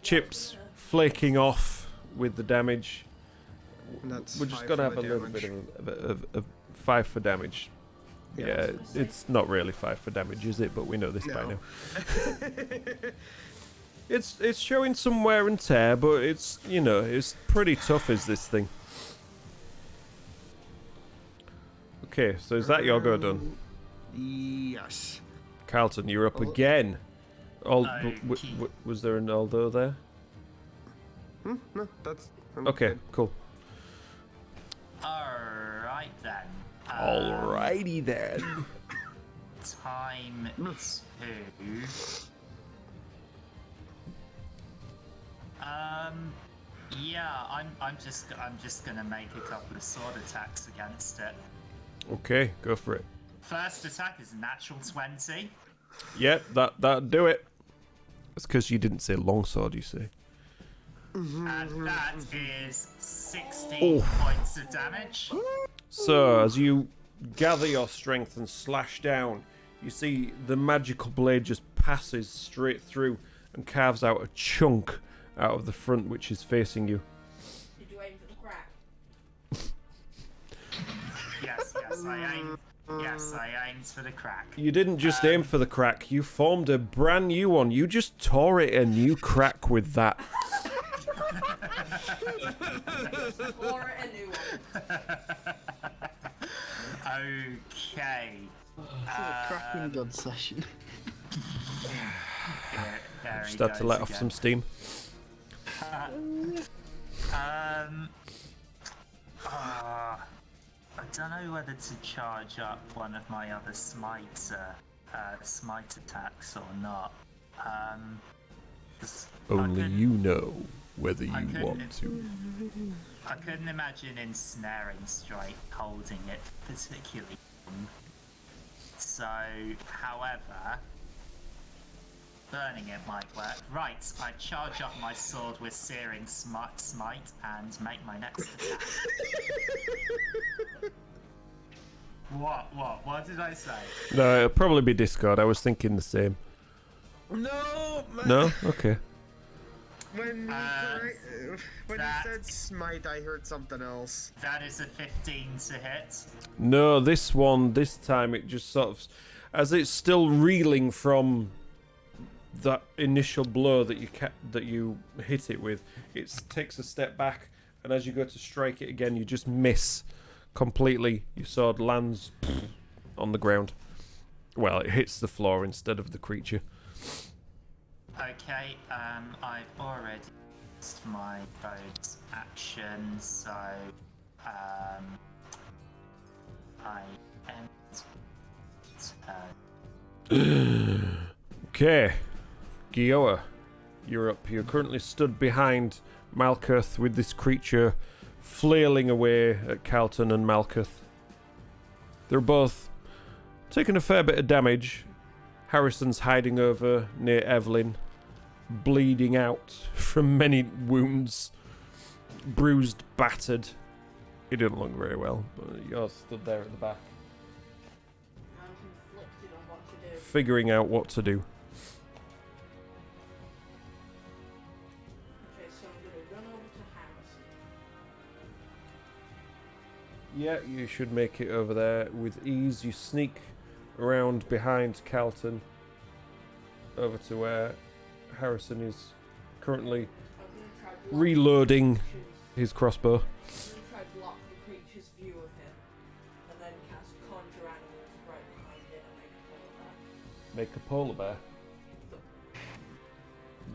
Chips flaking off with the damage. And that's We're just 5 gonna for have a the little damage. bit of 5 for damage. Yeah, it's not really 5 for damage, is it? But we know this by No. now. It's showing some wear and tear, but it's, you know, it's pretty tough, is this thing. Okay, so is that your go done? Yes. Carlton, you're up Oh. again. Okay. Was there an although there? No, that's I'm Okay, good. cool. Alright then. Alrighty then. Time to. Yeah, I'm just gonna make a couple of sword attacks against it. Okay, go for it. First attack is a natural 20. Yep, that'd do it. It's because you didn't say longsword, you see. And that is 16 Oh. points of damage. So, as you gather your strength and slash down, you see the magical blade just passes straight through and carves out a chunk out of the front which is facing you. Did you aim for the crack? Yes, I aimed for the crack. You didn't just aim for the crack, you formed a brand new one. You just tore it a new crack with that. Or a new one. Okay. It's a cracking good session. There Just he had to goes let off again. some steam. I don't know whether to charge up one of my other smite attacks or not. 'Cause Only you know whether you couldn't- want to. I couldn't imagine ensnaring strike holding it particularly long. So, however, burning it might work. Right, I charge up my sword with searing smite and make my next attack. What did I say? No, it'll probably be Discord. I was thinking the same. No. No? Okay. When you that- said smite, I heard something else. That is a 15 to hit. No, this time it just sort of, as it's still reeling from that initial blow that you hit it with, it takes a step back, and as you go to strike it again, you just miss completely. Your sword lands on the ground. Well, it hits the floor instead of the creature. Okay, I've already used my bonus action, so I end. Okay, Guilla, you're up. You're currently stood behind Malkuth with this creature flailing away at Carlton and Malkuth. They're both taking a fair bit of damage. Harrison's hiding over near Evelyn, bleeding out from many wounds, bruised, battered. He didn't look very well, but you're stood there at the back, I'm conflicted on what to do. figuring out what to do. Okay, so I'm gonna run over to Harrison. Yeah, you should make it over there with ease. You sneak around behind Carlton over to where Harrison is currently I'm gonna try block reloading the creature's- his crossbow. I'm gonna try block the creature's view of him, and then cast conjure animals right behind it and make a polar bear. Make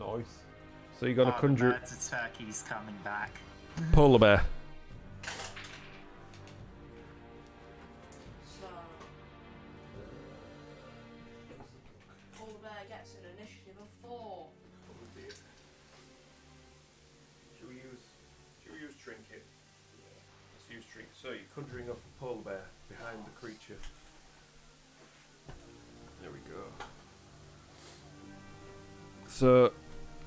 a polar bear. Nice. So you're gonna The conjure birds of turkey's coming back. polar bear. So, polar bear gets an initiative of 4. Should we use trinket? Let's use trinket. So you're conjuring up a polar bear behind the creature. There we go. So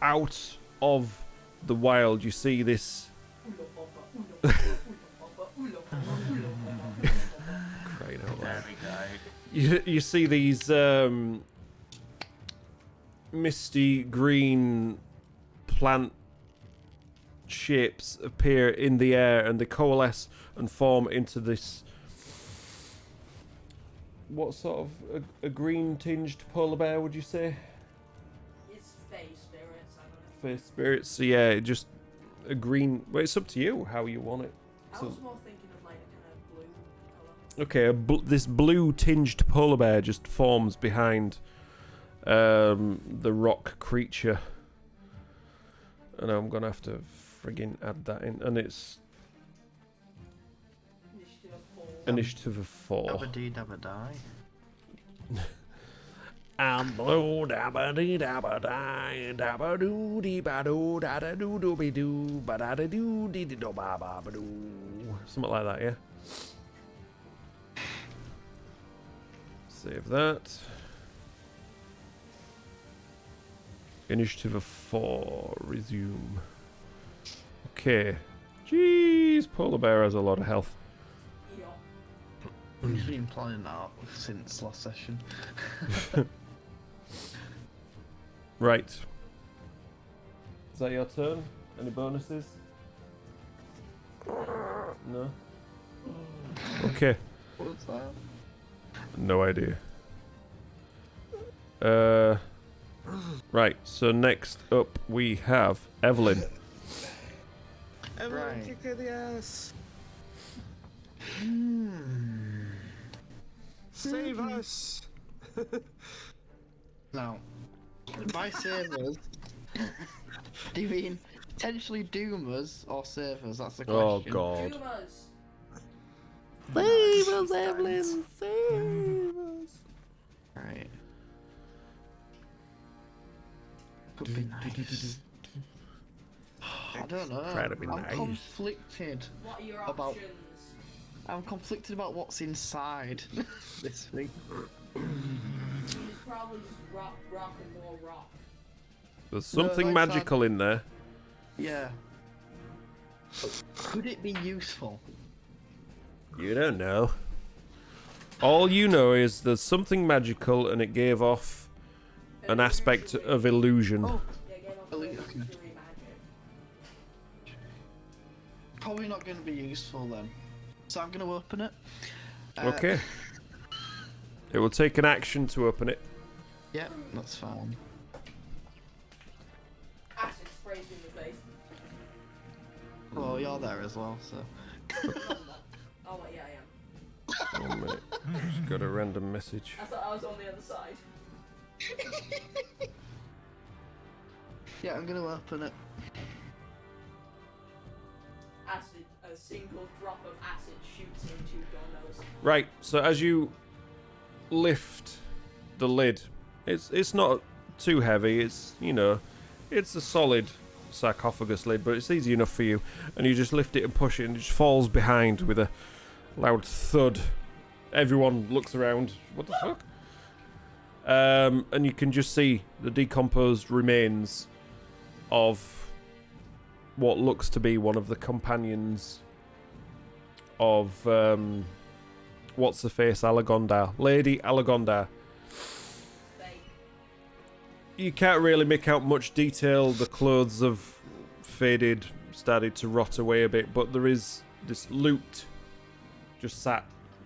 out of the wild you see this crying out There loud. we go. You see these misty green plant shapes appear in the air, and they coalesce and form into this, what sort of a green tinged polar bear would you say? It's Fey spirits, I don't know. Fair spirits. So yeah, just a green. Well, it's up to you how you want it. I So- was more thinking of like a kind of blue colour. Okay, this blue tinged polar bear just forms behind the rock creature, and I'm gonna have to friggin' add that in, and it's Initiative of 4. initiative of 4. Dabba dee dabba die. I'm blue dabba dee dabba die dabba doo dee ba doo da da doo doo be doo ba da da doo dee dee do ba ba ba doo. Something like that, yeah. Save that. Initiative of 4. Resume. Okay. Jeez, polar bear has a lot of health. Yeah. He's been planning that since last session. Right. Is that your turn? Any bonuses? No? Okay. What's that? No idea. Right, so next up we have Evelyn. Everyone Right. kick her in the ass. Save us. Now, by savers, do you mean potentially doom us or save us? That's the Oh question. god. Humans. Save us, Evelyn! Save us! Right. Could be nice. I don't know. Try to be I'm nice. conflicted. What are your About- options? I'm conflicted about what's inside this thing. It's probably just rock and more rock. There's something like magical in there. Yeah. Could it be useful? You don't know. All you know is there's something magical and it gave off an aspect of illusion. Oh, Yeah, game of Illusion. illusory magic. probably not going to be useful then. So I'm going to open it. Okay. It will take an action to open it. Yeah, that's fine. Acid sprays you in the face. Well, you're there as well, so. Oh wait, yeah, I am. Oh, mate. Just got a random message. I thought I was on the other side. Yeah, I'm going to open it. Acid, a single drop of acid shoots into your nose. Right, so as you lift the lid, it's not too heavy. It's, you know, it's a solid sarcophagus lid, but it's easy enough for you. And you just lift it and push it, and it just falls behind with a loud thud. Everyone looks around. What the fuck? And you can just see the decomposed remains of what looks to be one of the companions of what's her face, Alagondar, Lady Alagondar. Fake. You can't really make out much detail. The clothes have faded, started to rot away a bit, but there is this loot just sat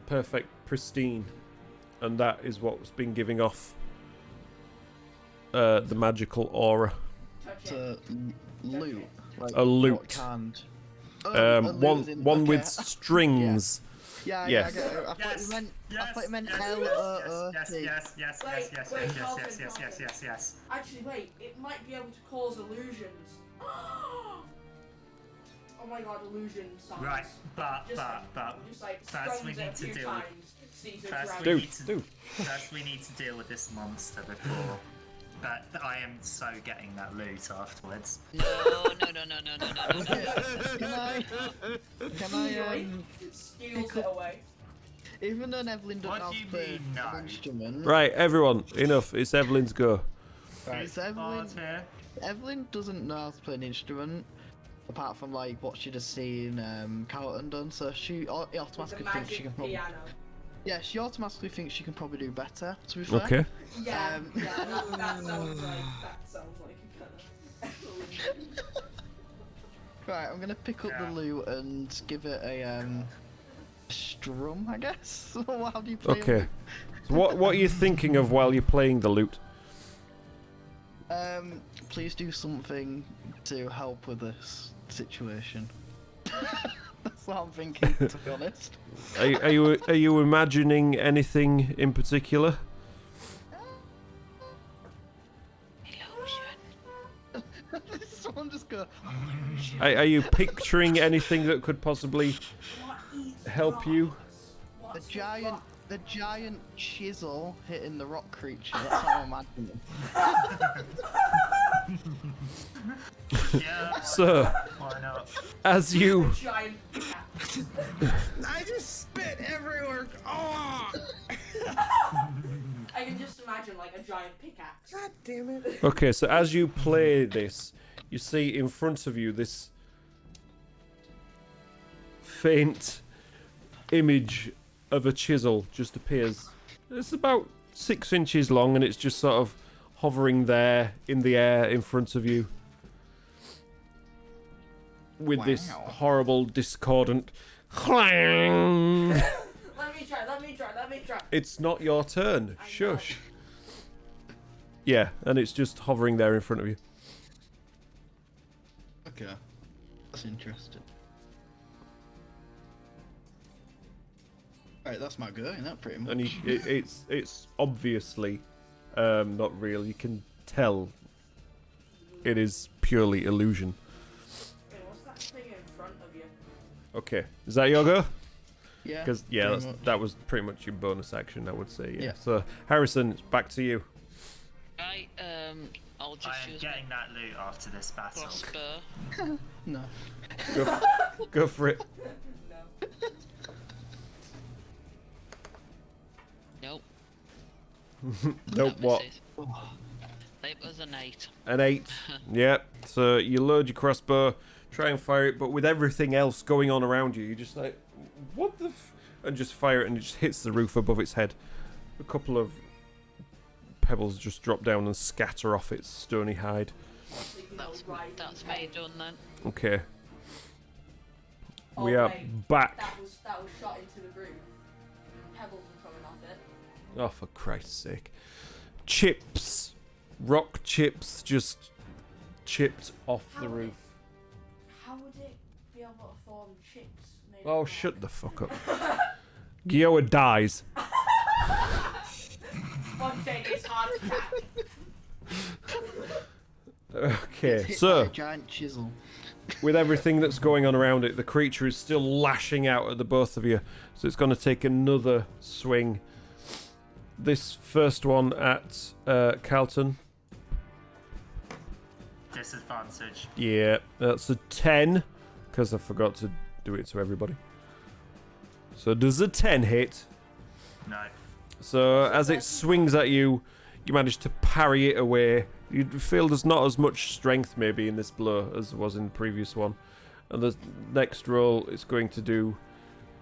perfect, pristine, and that is what's been giving off the magical aura. Touch It's it. a loot. Like, A loot. what kind? Oh, a loot as in- One okay. with strings. Yeah, Yes. yeah, I get it. I thought you meant, I thought you meant L-O-O-T. Yes. Actually, wait, it might be able to cause illusions. Oh my god, illusion signs. Right, but Just like first we stones need it a to few do- times. Caesar first dragon. Dude. first we need to deal with this monster before. But I am so getting that loot afterwards. No. Can I, It steals it away. even though Evelyn doesn't What have do you to play mean, no? an instrument, Right, everyone, enough. It's Evelyn's go. right, Who's so part here? Evelyn doesn't know how to play an instrument, apart from like what she'd have seen Carlton done, so she The automatically thinks she can magic probably... piano. Yeah, she automatically thinks she can probably do better, to be fair. Okay. Yeah, Um, yeah, that sounds like a kind of Right, I'm gonna pick up Yeah. the loot and give it a strum, I guess? How do you play Okay. So what are you thinking of while you're playing the lute? Please do something to help with this situation. That's what I'm thinking, to be honest. Are you imagining anything in particular? Someone just go. Are you picturing anything that could possibly help you? The giant chisel hitting the rock creature. That's how I'm imagining. Yeah. So, Why not? as you giant pickaxe. I just spit everywhere. Oh! I can just imagine like a giant pickaxe. God damn it. Okay, so as you play this, you see in front of you this faint image of a chisel just appears. It's about 6 inches long and it's just sort of hovering there in the air in front of you. with this Wow. horrible discordant clang. Let me try. It's not your turn. I know. Shush. Yeah, and it's just hovering there in front of you. Okay. That's interesting. Right, that's my go, isn't that pretty much? And it's obviously not real. You can tell it is purely illusion. Hey, what's that thing in front of you? Okay, is that your go? Yeah. Because pretty much. that was pretty much your bonus action, I would say. Yeah. Yeah. So Harrison, it's back to you. Right, I'll just I am use getting that loot after this my battle. crossbow. No. Go for it. No. Nope. Nope. that What? misses. It was an 8. An 8. Yep. So you load your crossbow, try and fire it, but with everything else going on around you, you're just like, what the and just fire it, and it just hits the roof above its head. A couple of pebbles just drop down and scatter off its stony hide. That's me done then. Okay. Oh, We are wait. back. That was shot into the roof. Pebbles were coming off it. Oh, for Christ's sake. Chips. Rock chips just chipped off the roof. How would it be able to form chips? Made Oh, of shut the fuck up. Guilla dies. Spontaneous heart attack. Okay, Hit by so a giant chisel. with everything that's going on around it, the creature is still lashing out at the both of you. So it's going to take another swing. This first one at Carlton. Disadvantage. Yeah, that's a 10, because I forgot to do it to everybody. So does a 10 hit? No. So as it swings at you, you manage to parry it away. You feel there's not as much strength maybe in this blow as there was in the previous one. And the next roll it's going to do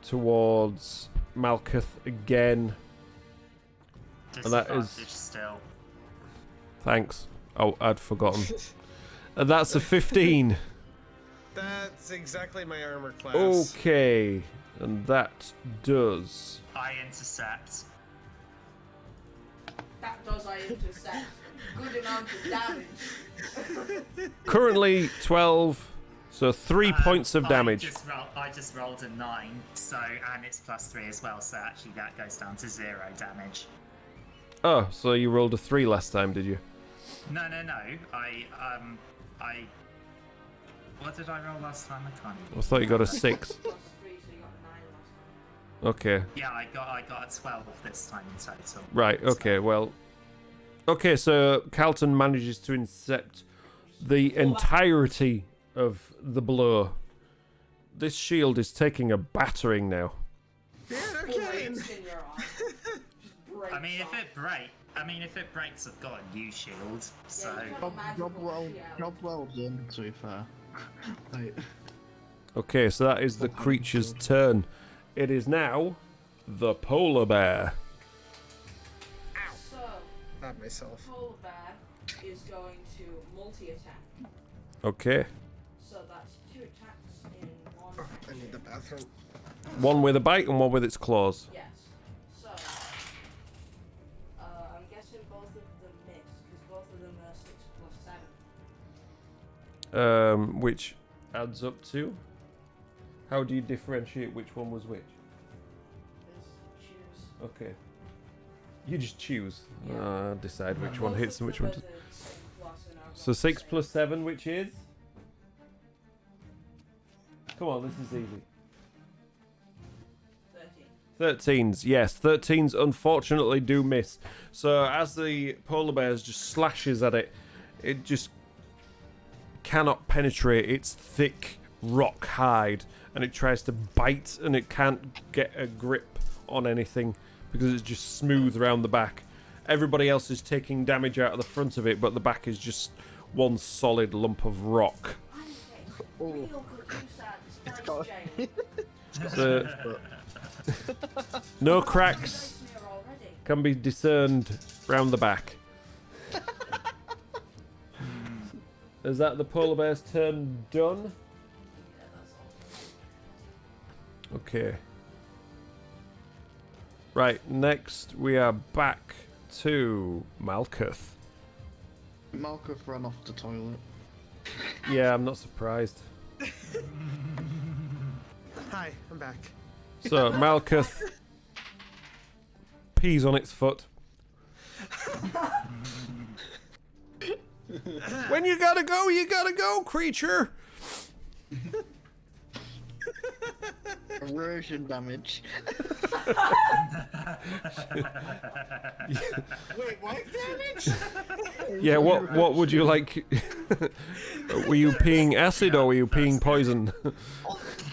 towards Malkuth again. And that is- Disadvantage still. Thanks. Oh, I'd forgotten. And that's a 15. That's exactly my armor class. Okay. And that does. I intercept. That does I intercept. Good amount of damage. Currently 12. So 3 points of damage. I just rolled a 9, so and it's +3 as well, so actually that goes down to 0 damage. Oh, so you rolled a 3 last time, did you? No. I. What did I roll last time? I can't even. I thought you got a 6. +3, so you got 9 last time. Okay. Yeah, I got a 12 this time in total. Right, okay, well. Okay, so Carlton manages to intercept the entirety of the blow. This shield is taking a battering now. Yeah, no kidding. Breaks in your arm. Just breaks I mean, off. if it breaks, I've got a new shield. So you can- Job well done, to be fair. Right. Okay, so that is the creature's turn. It is now the polar bear. So, Not myself. polar bear is going to multi-attack. Okay. So that's 2 attacks in 1 Oh, I action. need the bathroom. One with a bite and one with its claws. Yes. So, I'm guessing both of them miss, because both of them are 6 plus 7. Which adds up to? How do you differentiate which one was which? Just choose. Okay. You just choose. Yeah. Decide which Both one of hits and which them one are doesn't. the 6 plus, and I've So got 6 the plus same. 7, which is? Come on, this is easy. 13. 13s, yes. 13s unfortunately do miss. So as the polar bears just slashes at it, it just cannot penetrate its thick rock hide. And it tries to bite and it can't get a grip on anything because it's just smooth around the back. Everybody else is taking damage out of the front of it, but the back is just one solid lump of rock. I'm getting real good use out of got- Spice So, no cracks can be discerned round the back. Is that the polar bear's turn done? Okay. Right, next we are back to Malkuth. Malkuth ran off the toilet. Yeah, I'm not surprised. Hi, I'm back. So, Malkuth pees on its foot. When you gotta go, creature! Erosion damage. Wait, what damage? Yeah, what would you like? Were you peeing acid or were you peeing poison?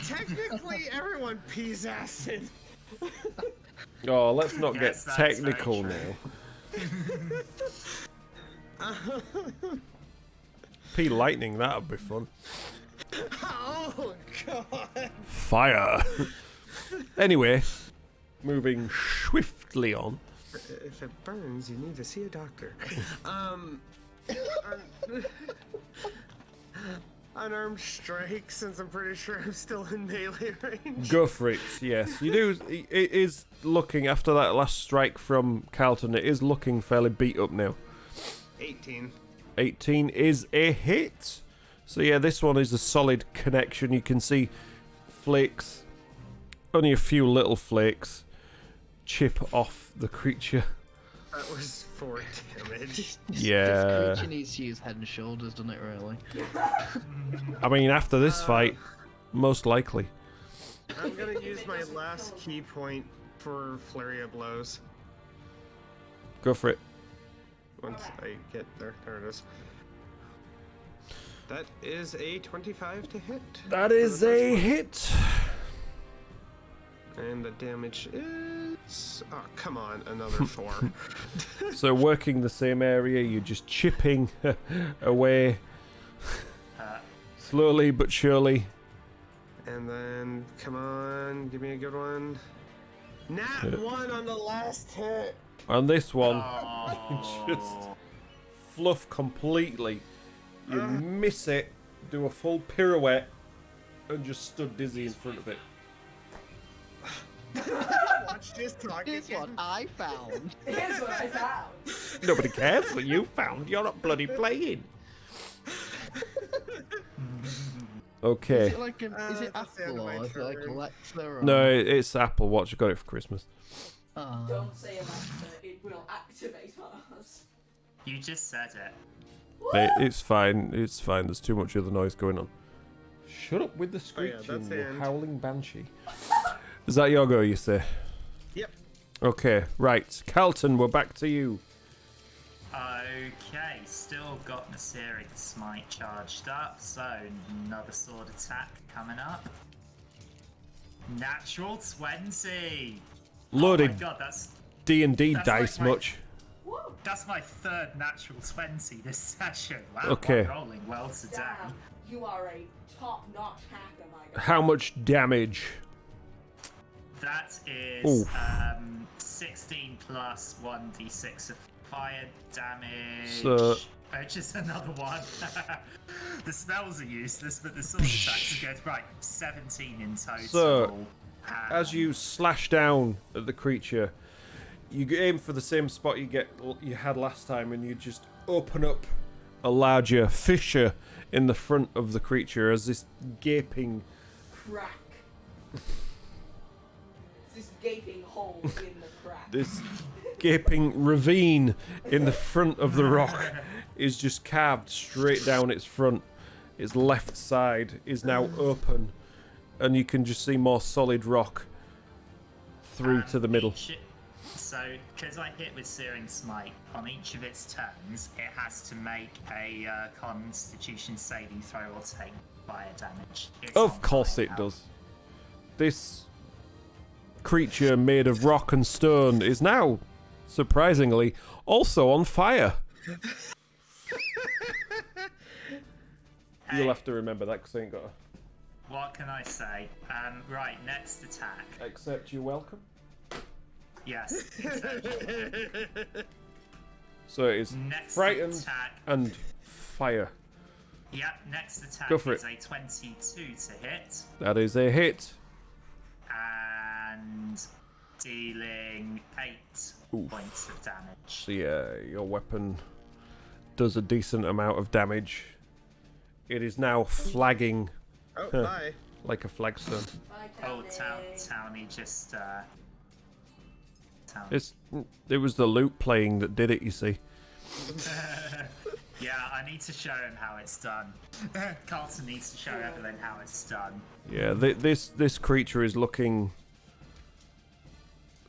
Technically, everyone pees acid. Oh, let's not get Yes, that's very technical true. now. Pee lightning, that'd be fun. Oh god. Fire. Anyway, moving swiftly on. If it burns, you need to see a doctor. Unarmed Strike, since I'm pretty sure I'm still in melee range. Go for it, yes. You do. It is looking, after that last strike from Carlton, it is looking fairly beat up now. 18. 18 is a hit. So yeah, this one is a solid connection. You can see flakes, only a few little flakes, chip off the creature. That was 4 damage. Yeah. This creature needs to use head and shoulders, doesn't it, really? I mean, after this fight, most likely. I'm gonna use my last key point for Flurry of Blows. Go for it. Once I get there. There it is. That is a 25 to hit. That is a hit. And the damage is... Oh, come on, another 4. So working the same area, you're just chipping away. Slowly but surely. And then, come on, give me a good one. Nat 1 on the last hit. And this one, Oh. just fluff completely. You miss it, do a full pirouette, and just stood dizzy in front of it. Watch this talk Here's what I found. Here's what I found. Nobody cares what you found. You're not bloody playing. Okay. Is it like is it that's the end Apple of my or is it like turn. Alexa? Or... No, it's Apple Watch. I got it for Christmas. Don't say Alexa, it will activate us. You just said it. It's fine. It's fine. There's too much other noise going on. Shut up with the screeching, that's the you end. howling banshee. Is that your go, you say? Yep. Okay, right. Carlton, we're back to you. Okay, still got my Searing Smite charged up, so another sword attack coming up. Natural 20! Oh Loaded my god, that's D&D That's dice like my- much. that's my third natural 20 this session. Wow, Okay. I'm rolling well today. Damn, you are a top-notch hacker, my god. How much damage? That is Oof. 16 plus 1d6 of fire damage. So- Which is another one. The spells are useless, but the sword attacks are good. Right, 17 in total. So, as you slash down at the creature, you aim for the same spot you had last time, and you just open up a larger fissure in the front of the creature as this gaping. Crack. This gaping hole in the crack. This gaping ravine in the front of the rock is just carved straight down its front. Its left side is now open, and you can just see more solid rock through to the middle. So, because I hit with Searing Smite, on each of its turns, it has to make a Constitution saving throw or take fire damage. It's Of on course fire it now. does. This creature made of rock and stone is now, surprisingly, also on fire. You'll have to remember that because I ain't got a... What can I say? Right, next attack. Accept you're welcome. Yes. So it is Next frightened attack. and fire. Yep, next attack Go for is it. a 22 to hit. That is a hit. and dealing 8 points of damage. So yeah, your weapon does a decent amount of damage. It is now flagging Oh, bye. like a flagstone. Bye, Oh, Townie. Townie just It was the loop playing that did it, you see. Yeah, I need to show him how it's done. Carlton needs to show Evelyn how it's done. Yeah, this creature is looking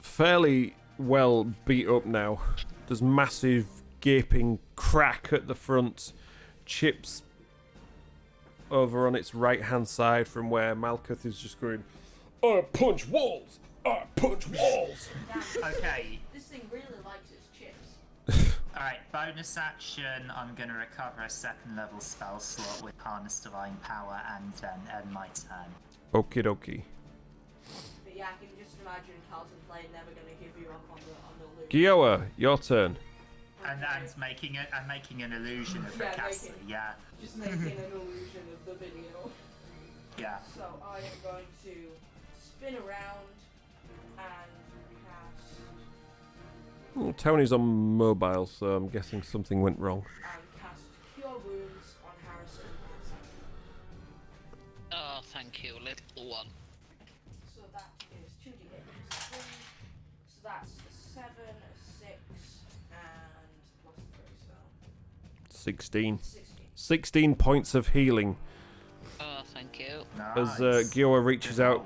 fairly well beat up now. There's massive gaping crack at the front, chips over on its right hand side from where Malkuth is just going, I punch walls! I punch walls! Okay. This thing really likes its chips. Alright, bonus action, I'm going to recover a 2nd level spell slot with Harness Divine Power and then end my turn. Okie dokie. But yeah, I can just imagine Carlton playing never going to give you up on the loop. Gioa, your turn. And making an illusion of the Yeah, castle, yeah. Just making an illusion of the video. Yeah. So I am going to spin around and cast Tony's on mobile, so I'm guessing something went wrong. Cure Wounds on Harrison. Oh, thank you, little one. So that is 2d8 plus 3. So that's 7, 6, and plus 3, so 16. 16. 16 points of healing Oh, thank you. as Nice. Gioa reaches out,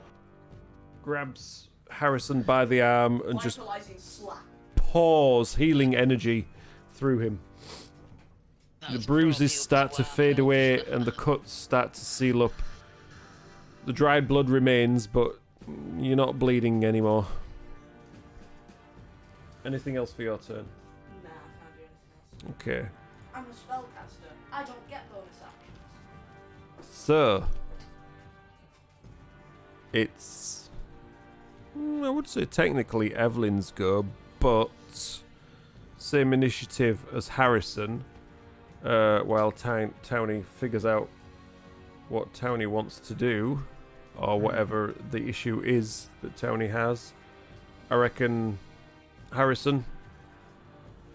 grabs Harrison by the arm and just Vitalizing slap. pours healing energy through him. The That's bruises probably start to well fade done. away and the cuts start to seal up. The dried blood remains, but you're not bleeding anymore. Anything else for your turn? Nah, I can't do anything else. Okay. I'm a spellcaster. I don't get bonus actions. So, it's, I would say technically Evelyn's go, but same initiative as Harrison, while Townie figures out what Townie wants to do, or whatever the issue is that Townie has. I reckon, Harrison,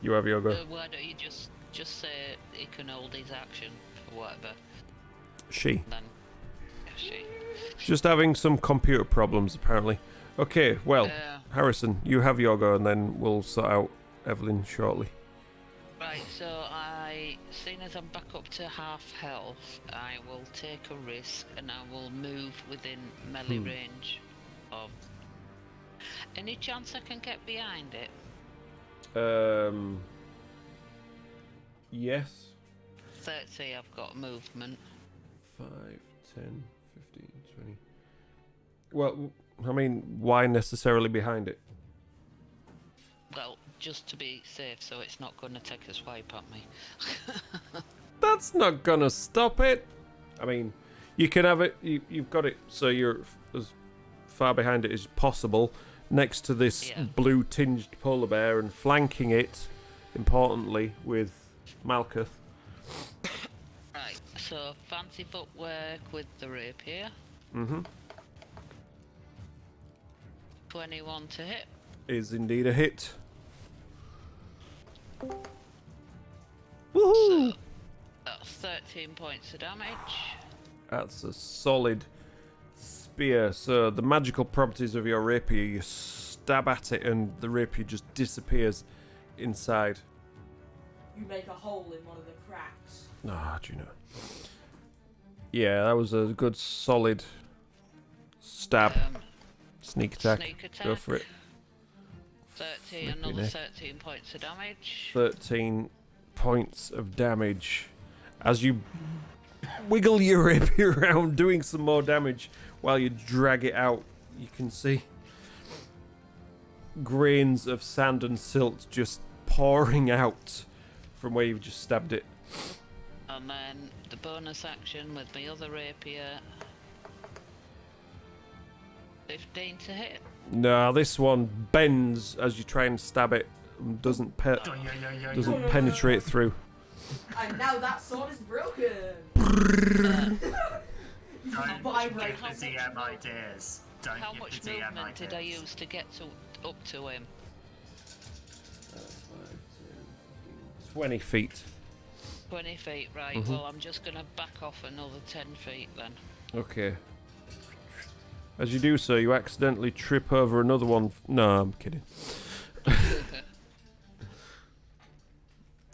you have your go. Why don't you just say he can hold his action or whatever? She. Then, yeah, she. Just having some computer problems, apparently. Okay, well, Harrison, you have your go, and then we'll sort out Evelyn shortly. Right, so seeing as I'm back up to half health, I will take a risk and I will move within melee range of. Any chance I can get behind it? Yes. 30, I've got movement. 5, 10, 15, 20. Well, I mean, why necessarily behind it? Well, just to be safe, so it's not going to take a swipe at me. That's not gonna stop it. I mean, you can have it. You've got it, so you're as far behind it as possible, next to this blue tinged polar bear, and flanking it, importantly, with Malkuth. Right, so fancy footwork with the rapier. 21 to hit. Is indeed a hit. Woohoo! So, that's 13 points of damage. That's a solid spear. So the magical properties of your rapier, you stab at it and the rapier just disappears inside. You make a hole in one of the cracks. Ah, do you know? Yeah, that was a good solid stab. Sneak attack. Go for it. 13, another 13 points of damage. 13 points of damage. As you wiggle your rapier around, doing some more damage while you drag it out, you can see grains of sand and silt just pouring out from where you've just stabbed it. And then the bonus action with my other rapier. 15 to hit. No, this one bends as you try and stab it. And doesn't penetrate through. And now that sword is broken. Don't give the DM ideas. don't How give much the DM movement did I ideas. use to get up to him? 20 feet. 20 feet, right. Mhm. Well, I'm just going to back off another 10 feet then. Okay. As you do so, you accidentally trip over another one. No, I'm kidding.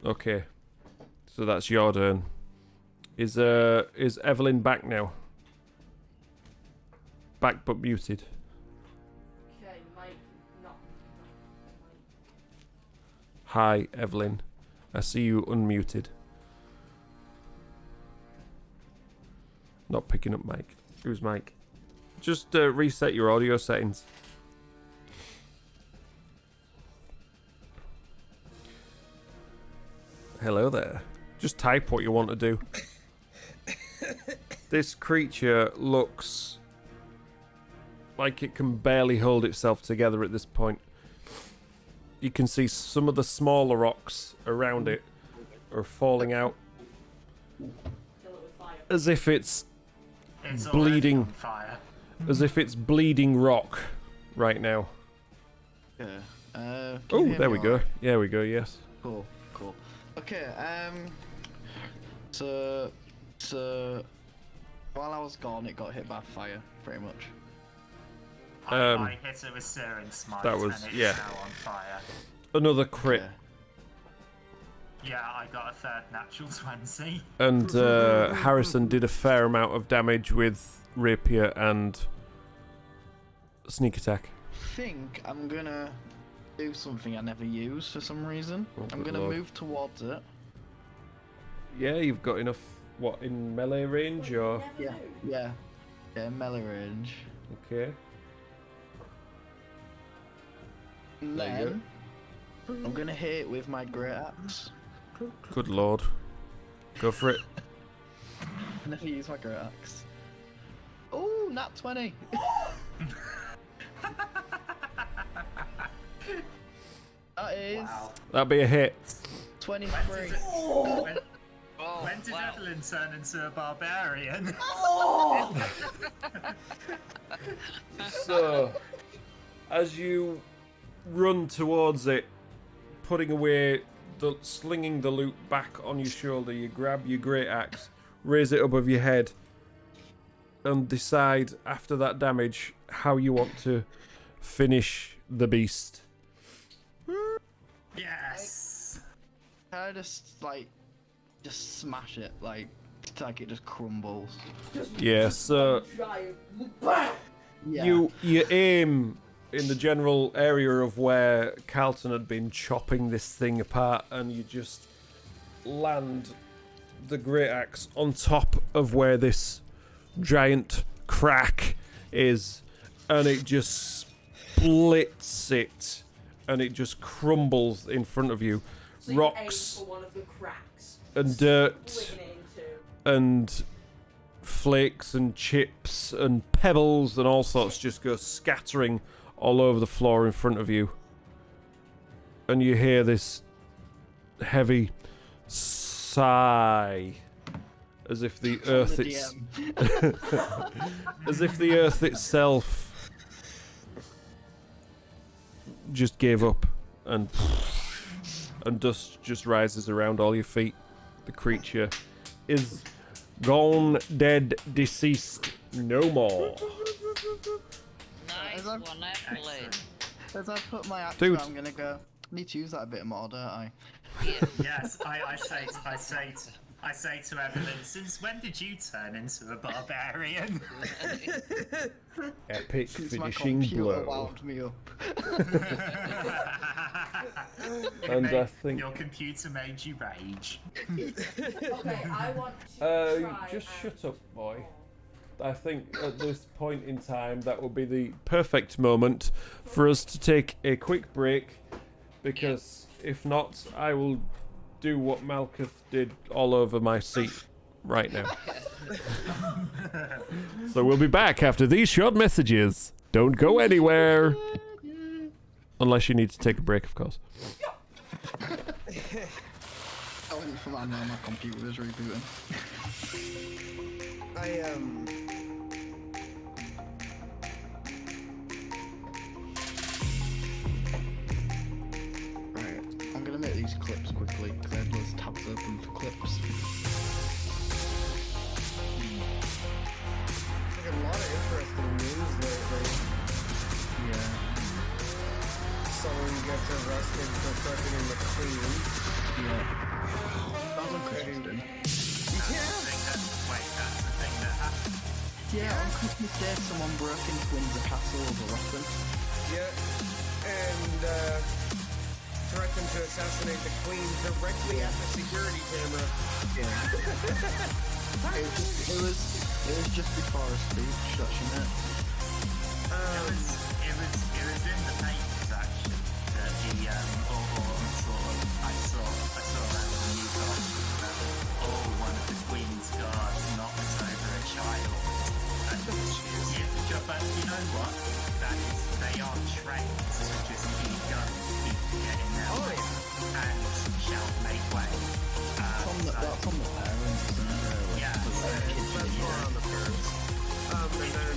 Okay. So that's your turn. Is Evelyn back now? Back but muted. Okay, Mike, not. Hi, Evelyn. I see you unmuted. Not picking up Mike. Who's Mike? Just reset your audio settings. Hello there. Just type what you want to do. This creature looks like it can barely hold itself together at this point. You can see some of the smaller rocks around it are falling out Kill it with fire. as if it's It's already bleeding. on fire. As if it's bleeding rock right now. Yeah. Can you Oh, hear there me we go. alright? Yeah, we go. Yes. Cool. Okay. So while I was gone, it got hit by fire, pretty much. I hit it with Searing Smite, that was- and it's yeah. now on fire. Another crit. Yeah, I got a third natural 20. And Harrison did a fair amount of damage with rapier and sneak attack. I think I'm gonna do something I never use for some reason. Oh, I'm good gonna lord. move towards it. Yeah, you've got enough. What, in melee range or? Yeah. Yeah, melee range. Okay. And There you then I'm gonna hit it with my great axe. Good lord. Go for it. Never use my great axe. Oh, nat 20. That is Wow. That'd be a hit. 23. When Oh, when did wow. Evelyn turn into a barbarian? So, as you run towards it, putting away, slinging the loot back on your shoulder, you grab your great axe, raise it above your head, and decide after that damage how you want to finish the beast. Yes. Can I just smash it, like it just crumbles? Yeah, so Giant. Bam! Yeah. you aim in the general area of where Carlton had been chopping this thing apart, and you just land the great axe on top of where this giant crack is, and it just splits it, and it just crumbles in front of you. So you aim Rocks for one of the cracks. and dirt Splitting it into. and flakes and chips and pebbles and all sorts just go scattering all over the floor in front of you. And you hear this heavy sigh, as if the earth The it's DM. as if the earth itself just gave up, and dust just rises around all your feet. The creature is gone, dead, deceased, no more. Nice As I've- one, Evelyn. As I put my axe Dude. down, I'm gonna go. Need to use that a bit more, don't I? Yeah. Yes, I say to Evelyn, since when did you turn into a barbarian? Epic Since my finishing computer blow. wound me up. And I think Your computer made you rage. Okay, I want to try just and- shut up, boy. I think at this point in time that would be the perfect moment for us to take a quick break, because if not, I will do what Malkuth did all over my seat right now. So we'll be back after these short messages. Don't go anywhere. Unless you need to take a break, of course. I went for that now, my computer was rebooting. these clips quickly because I had those tabs open for clips. Like a lot of interesting news lately. Yeah. Someone gets arrested for threatening the Queen. Yeah. That looks interesting. Wait, that's the thing that happened. Yeah, on Christmas Day, someone broke into Windsor Castle with a weapon. Yeah, and threatened to assassinate the Queen directly at the security camera. Yeah. it was just before a speech, actually, it? It was in the papers actually. That he I saw around the news article that one of the Queen's guards knocked over a child. And yeah, but you know what? They are trained to just keep going, keep getting their way, and shall make way. That's on the parents, isn't it, really? Yeah, That's more on the parents. And then,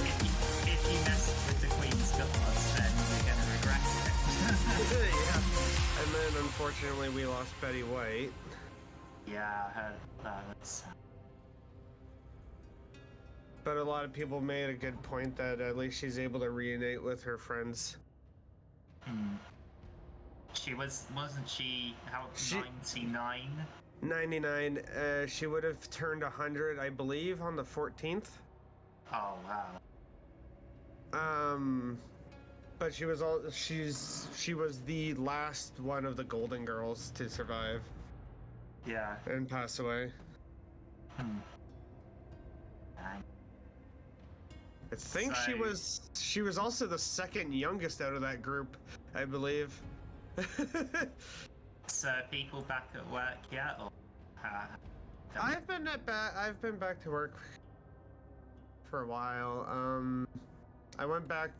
if you mess with the Queen's guards, then you're going to regret it. yeah. And then unfortunately we lost Betty White. Yeah, I heard that. That's... But a lot of people made a good point that at least she's able to reunite with her friends. She wasn't she, 99? 99. She would have turned 100, I believe, on the 14th. Oh, wow. But she was the last one of the Golden Girls to survive Yeah. and pass away. Dang. I think she was also the second youngest out of that group, I believe. So people back at work yet, or? I've been back to work for a while. I went back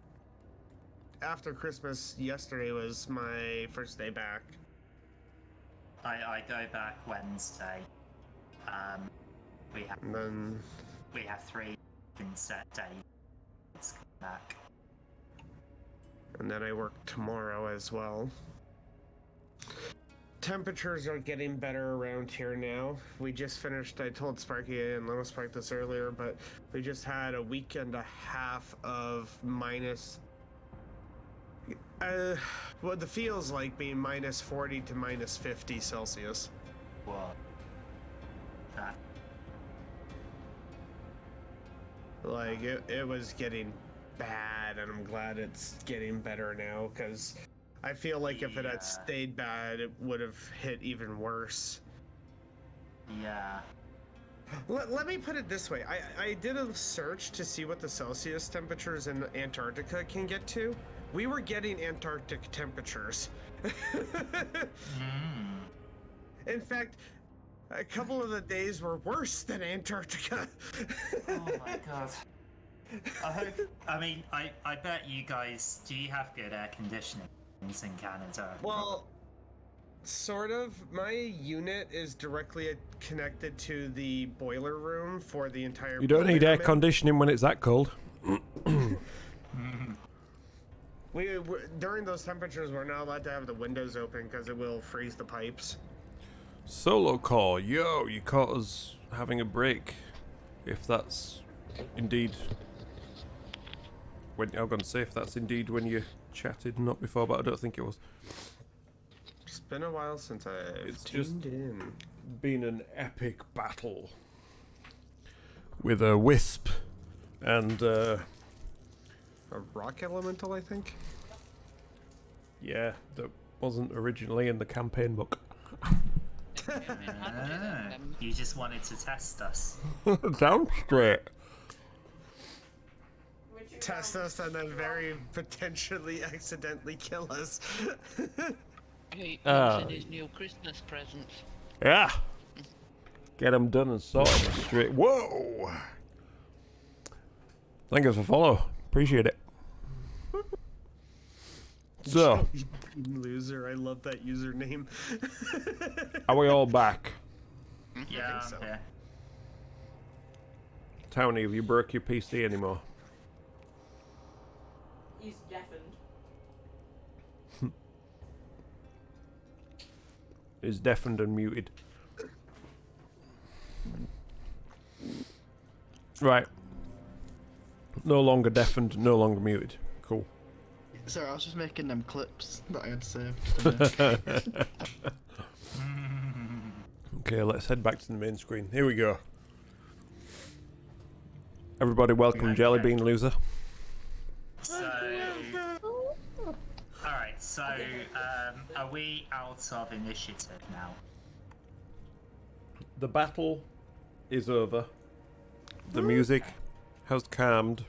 after Christmas. Yesterday was my first day back. I go back Wednesday. We have 3 set days. Let's come back. And then I work tomorrow as well. Temperatures are getting better around here now. We just finished, I told Sparky and Little Spark this earlier, but we just had a week and a half of minus... what the feels like being minus 40 to minus 50 Celsius. What? That. Like, it was getting bad, and I'm glad it's getting better now, because I feel like if it had stayed bad, it would have hit even worse. Yeah. Let me put it this way. I did a search to see what the Celsius temperatures in Antarctica can get to. We were getting Antarctic temperatures. In fact, a couple of the days were worse than Antarctica. Oh my god. I bet you guys, do you have good air conditioning in Canada? Well, sort of. My unit is directly connected to the boiler room for the entire... You don't need air conditioning when it's that cold. We during those temperatures, we're not allowed to have the windows open because it will freeze the pipes. Solo call, yo, you caught us having a break. If that's indeed... I'm going to say if that's indeed when you chatted, not before, but I don't think it was. It's been a while since I've just tuned in. Been an epic battle with a wisp and A rock elemental, I think? yeah, that wasn't originally in the campaign book. You just wanted to test us. Down straight. Test us and then very potentially accidentally kill us. He in his new Christmas present. Yeah. Get them done and sorted straight. Whoa. Thank us for follow. Appreciate it. So, Loser, I love that username. are we all back? Yeah, so. yeah. Tony, have you broke your PC anymore? He's deafened. is deafened and muted. Right. No longer deafened, no longer muted. Cool. Sorry, I was just making them clips that I had saved. Okay, let's head back to the main screen. Here we go. Everybody welcome Jellybean Loser. So, alright, so, are we out of initiative now? The battle is over. The music has calmed.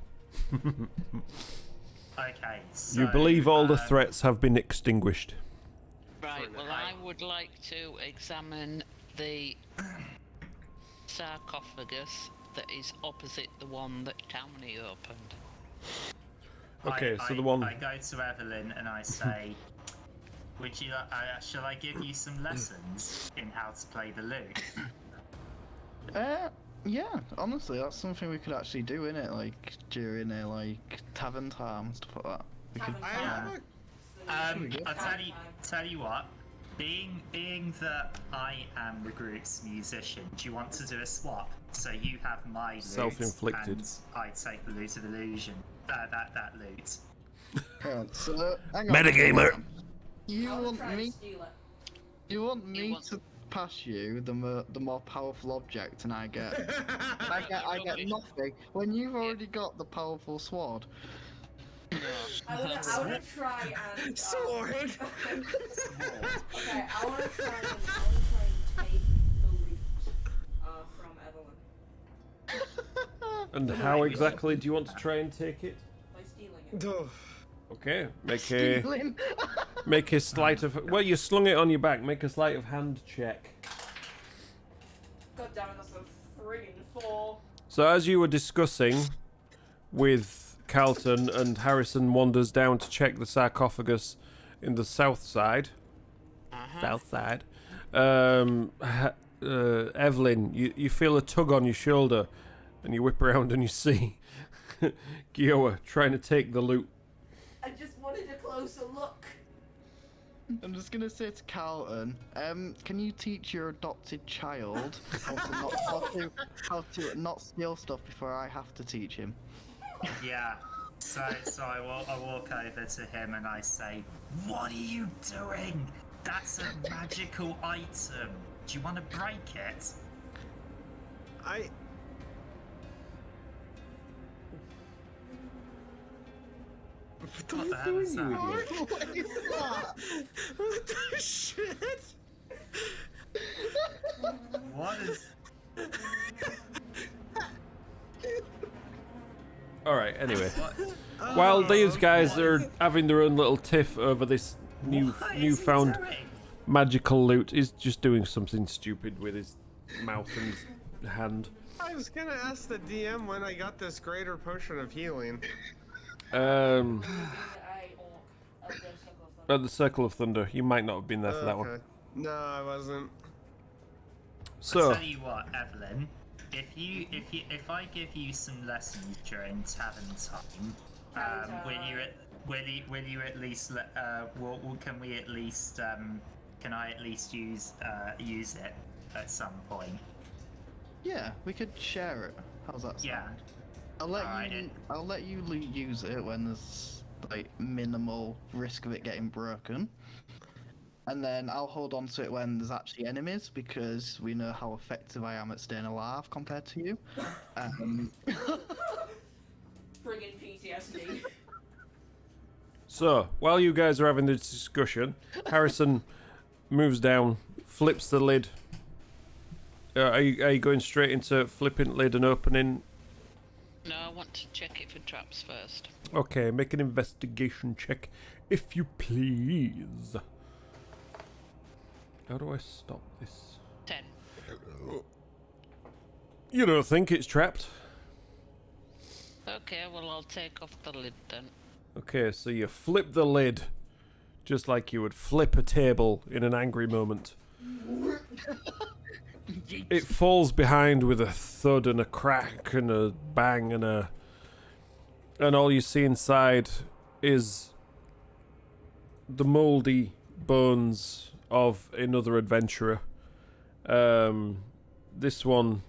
Okay, so... You believe all the threats have been extinguished. Right, well, I would like to examine the sarcophagus that is opposite the one that Tammany opened. Okay, so the one... I go to Evelyn and I say, would you, shall I give you some lessons in how to play the lute? Yeah, honestly, that's something we could actually do, innit? Like, during a, like, tavern time and stuff like that. We could... I'll tell you what, being that I am the group's musician, do you want to do a swap? So you have my lute, Self-inflicted. and I take the lute of illusion. That lute. So, hang on. Metagamer! You I'll want try and me? steal it. You want me to pass you the more powerful object, and I get I get nothing when you've already got the powerful sword. I wanna try and Sword. Okay, I wanna try and take the loot from Evelyn. And how exactly do you want to try and take it? By stealing it. Duh. Okay, Stealing. make a sleight of... Well, you slung it on your back. Make a sleight of hand check. God damn it, that's a friggin' 4. So as you were discussing with Carlton, and Harrison wanders down to check the sarcophagus in the south side. South side. Evelyn, you feel a tug on your shoulder, and you whip around and you see Guilla trying to take the loot. I just wanted a closer look. I'm just gonna say to Carlton, can you teach your adopted child how to not steal stuff before I have to teach him? Yeah. So I walk over to him and I say, "What are you doing? That's a magical item. Do you want to break it?" What the hell is that? What is that? What the shit? What is... Alright, anyway. What? While these guys are having their own little tiff over this What is he newfound doing? magical loot, he's just doing something stupid with his mouth and his hand. I was gonna ask the DM when I got this greater potion of healing. At the Circle of Thunder. You might not have been there for that one. Okay. No, I wasn't. So, I'll tell you what, Evelyn. If I give you some lessons during tavern time, will you at least let can we at least can I at least use it at some point? Yeah, we could share it. How's that sound? Yeah. I'll let you use it when there's like minimal risk of it getting broken, and then I'll hold on to it when there's actually enemies, because we know how effective I am at staying alive compared to you. Friggin' PTSD. so while you guys are having this discussion, Harrison moves down, flips the lid. Are you going straight into flipping lid and opening? No, I want to check it for traps first. Okay, make an investigation check, if you please. How do I stop this? 10. You don't think it's trapped? Okay, well, I'll take off the lid then. Okay, so you flip the lid, just like you would flip a table in an angry moment. It falls behind with a thud and a crack and a bang and all you see inside is the mouldy bones of another adventurer. This one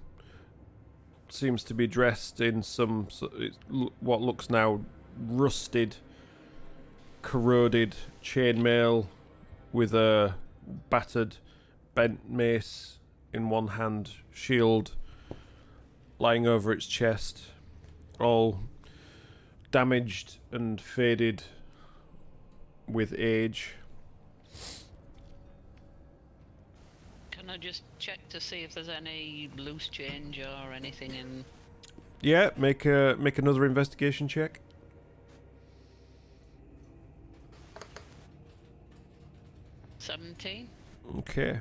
seems to be dressed in some what looks now rusted, corroded chainmail with a battered, bent mace in one hand, shield lying over its chest, all damaged and faded with age. Can I just check to see if there's any loose change or anything in? Yeah, make another investigation check. 17. Okay.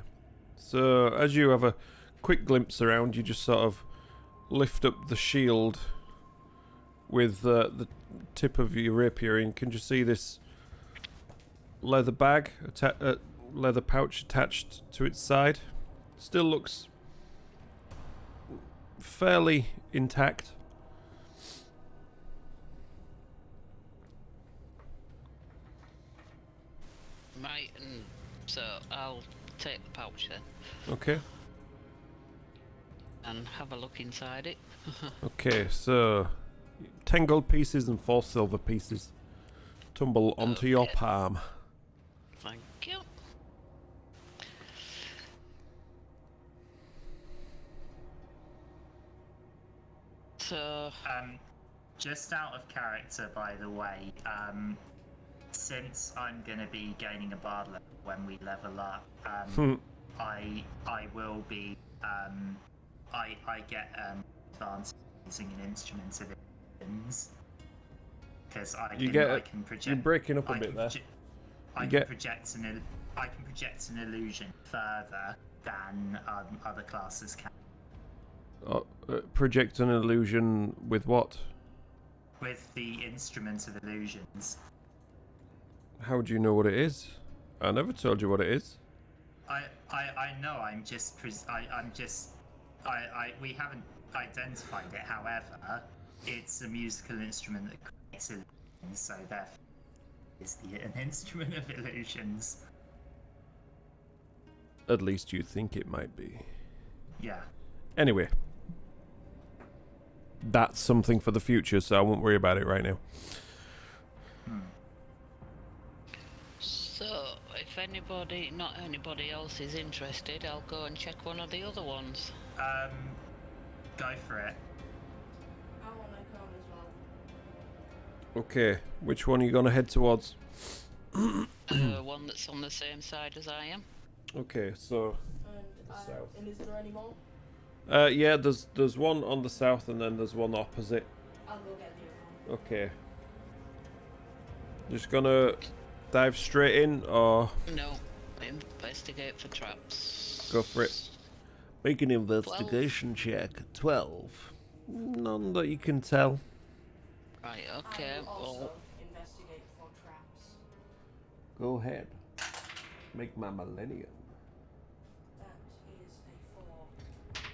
So as you have a quick glimpse around, you just sort of lift up the shield with the tip of your rapier, and you can just see this leather bag, leather pouch attached to its side. Still looks fairly intact. Right, and so I'll take the pouch then Okay. and have a look inside it. Okay, so 10 gold pieces and 4 silver pieces tumble onto your Okay. palm. Thank you. So, Just out of character, by the way, since I'm going to be gaining a bard level when we level up, I will be I get advanced using an instrument of illusions because I can project. You're breaking up a bit there. I can project an illusion further than other classes can. Project an illusion with what? With the instrument of illusions. How do you know what it is? I never told you what it is. I know. We haven't identified it. However, it's a musical instrument that creates illusions, so therefore it's an instrument of illusions. At least you think it might be. Yeah. Anyway. That's something for the future, so I won't worry about it right now. So, if not anybody else is interested, I'll go and check one of the other ones. Go for it. I want to come as well. Okay, which one are you going to head towards? One that's on the same side as I am. Okay, so... And, and is there any more? Yeah, there's one on the south and then there's one opposite. I'll go get the other one. Okay. Just gonna dive straight in, or No, investigate for traps. go for it. Make an investigation check. 12. None that you can tell. Right, okay, I will also well, investigate for traps. Go ahead. Make my millennium. That is a 4.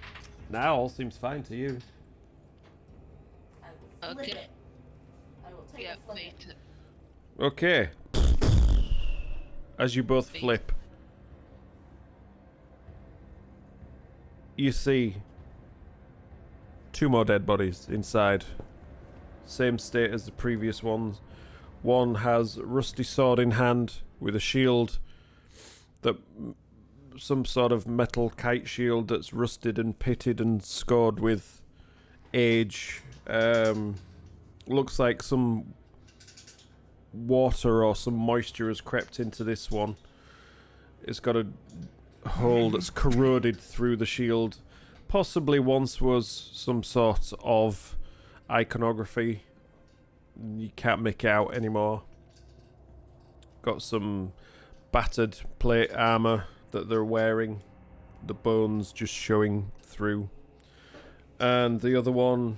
Now all seems fine to you. I will flip Okay. it. I will take yeah, a flip me it. too. Okay. As you both flip, you see 2 more dead bodies inside. Same state as the previous ones. One has a rusty sword in hand with a shield, that some sort of metal kite shield that's rusted and pitted and scored with age. Looks like some water or some moisture has crept into this one. It's got a hole that's corroded through the shield. Possibly once was some sort of iconography. You can't make it out anymore. Got some battered plate armor that they're wearing. The bones just showing through. And the other one,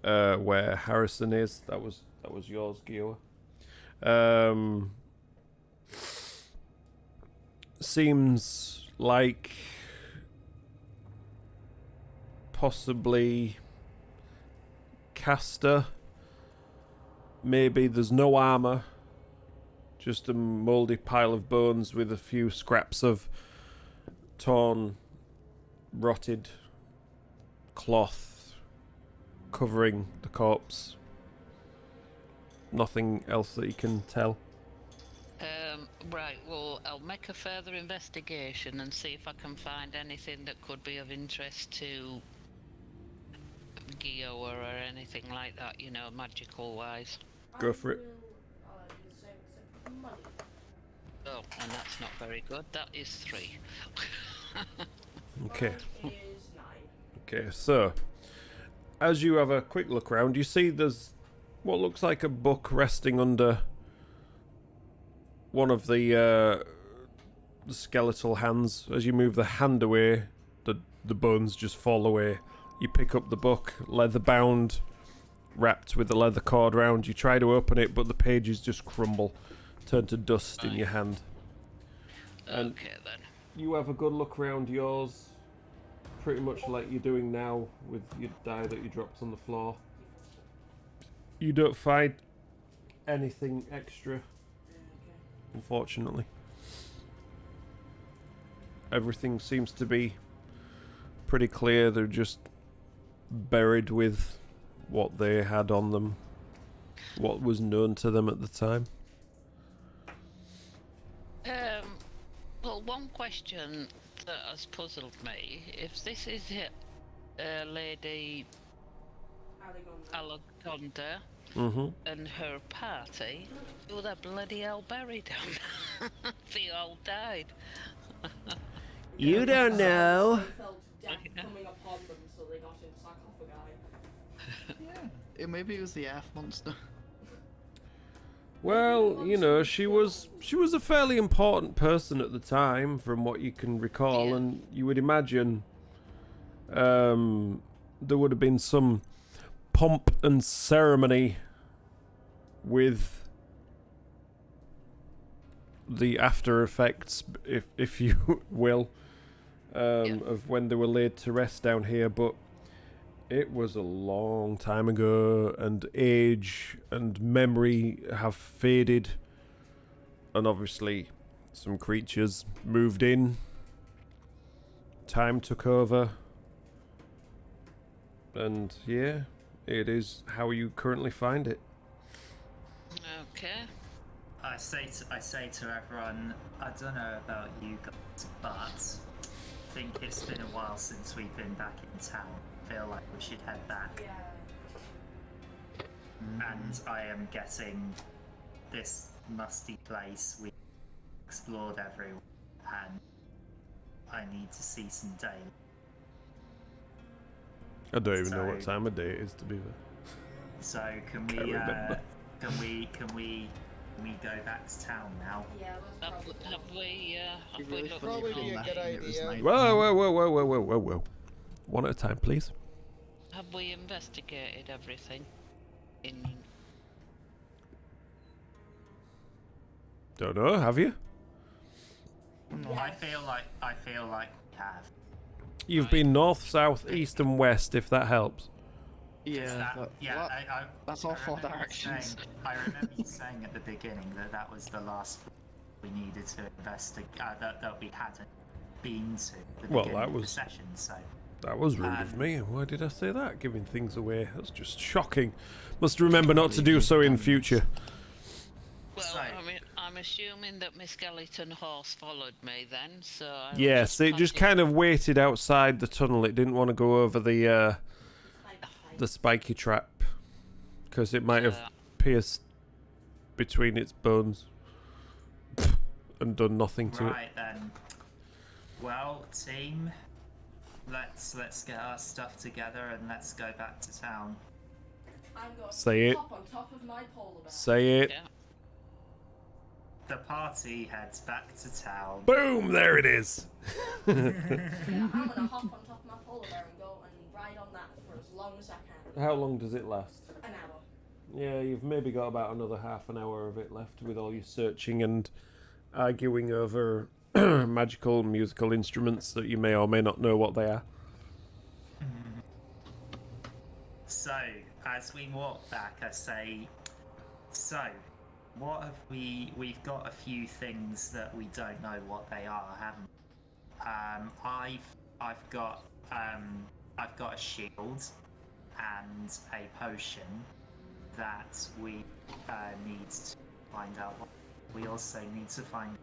where Harrison is, that was yours, Guilla. Seems like possibly caster. Maybe there's no armor. Just a mouldy pile of bones with a few scraps of torn, rotted cloth covering the corpse. Nothing else that you can tell. Right, well, I'll make a further investigation and see if I can find anything that could be of interest to Guilla or anything like that, you know, magical wise. Go for it. Do the same except for money. Oh, and that's not very good. That is 3. Okay. Mine is 9. Okay, so as you have a quick look around, you see there's what looks like a book resting under one of the skeletal hands. As you move the hand away, the bones just fall away. You pick up the book, leather bound, wrapped with a leather cord round. You try to open it, but the pages just crumble, turn to dust in your hand. And Okay then. you have a good look around yours, pretty much like you're doing now with your die that you dropped on the floor. You don't find anything extra, unfortunately. Everything seems to be pretty clear. They're just buried with what they had on them, what was known to them at the time. Well, one question that has puzzled me: if this is Lady Alagonda and her party, who the bloody hell buried them? They all died. You don't know. They felt death coming upon them, so they got into sarcophagi. Yeah, maybe it was the earth monster. Well, you know, she was a fairly important person at the time, from what you can recall, Yeah. and you would imagine there would have been some pomp and ceremony with the after effects, if you will, of when they were laid to rest down here, but it was a long time ago, and age and memory have faded, and obviously some creatures moved in. Time took over, and yeah, it is how you currently find it. Okay. I say to everyone, I don't know about you guys, but I think it's been a while since we've been back in town. I feel like we should head back. Yeah. And I am getting this musty place. We explored everywhere, and I need to see some daylight. I don't even know So- what time of day it is, to be fair. So can Can't we remember. can we go back to town now? Yeah, that's Have probably. we looked Probably be a good idea. Whoa. One at a time, please. Have we investigated everything? Don't know, have you? I feel like we have. You've Right. been north, south, east, and west, if that helps. Is that, that- that's all 4 remember you directions. saying- I remember you saying at the beginning that was the last we needed to investigate, that we hadn't been to at the Well, beginning that of the was- session, so... That was rude of me. Why did I say that? Giving things away. That's just shocking. Must remember not to do so in future. Well, So- I'm assuming that Miss Skeleton Horse followed me then, so... I will Yes, it just pass kind of waited outside the tunnel. It didn't want to go over the spiky trap, because it might have pierced between its bones and done nothing to it. Right then. Well, team, let's get our stuff together and let's go back to town. I'm going Say to it. hop on top of my polar bear. Say it. Yeah. The party heads back to town. Boom! There it is. Yeah, I'm gonna hop on top of my polar bear and go and ride on that for as long as I can. How long does it last? An hour. Yeah, you've maybe got about another half an hour of it left with all your searching and arguing over magical musical instruments that you may or may not know what they are. So, as we walk back, I say, so, what have we? We've got a few things that we don't know what they are, haven't we? I've got a shield and a potion that we need to find out. We also need to find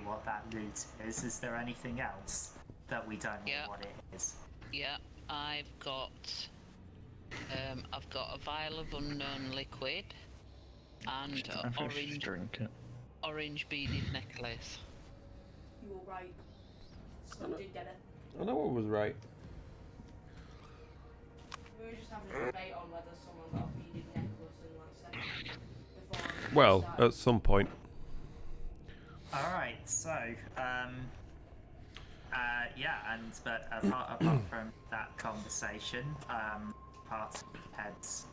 what that loot is. Is there anything else that we don't know what it is? Yeah, I've got a vial of unknown liquid and orange beaded necklace. You were right. Scott did get it. I know what was right. We were just having a debate on whether someone got a beaded necklace in like seconds before. Well, at some point. Alright, so, but apart from that conversation, party heads.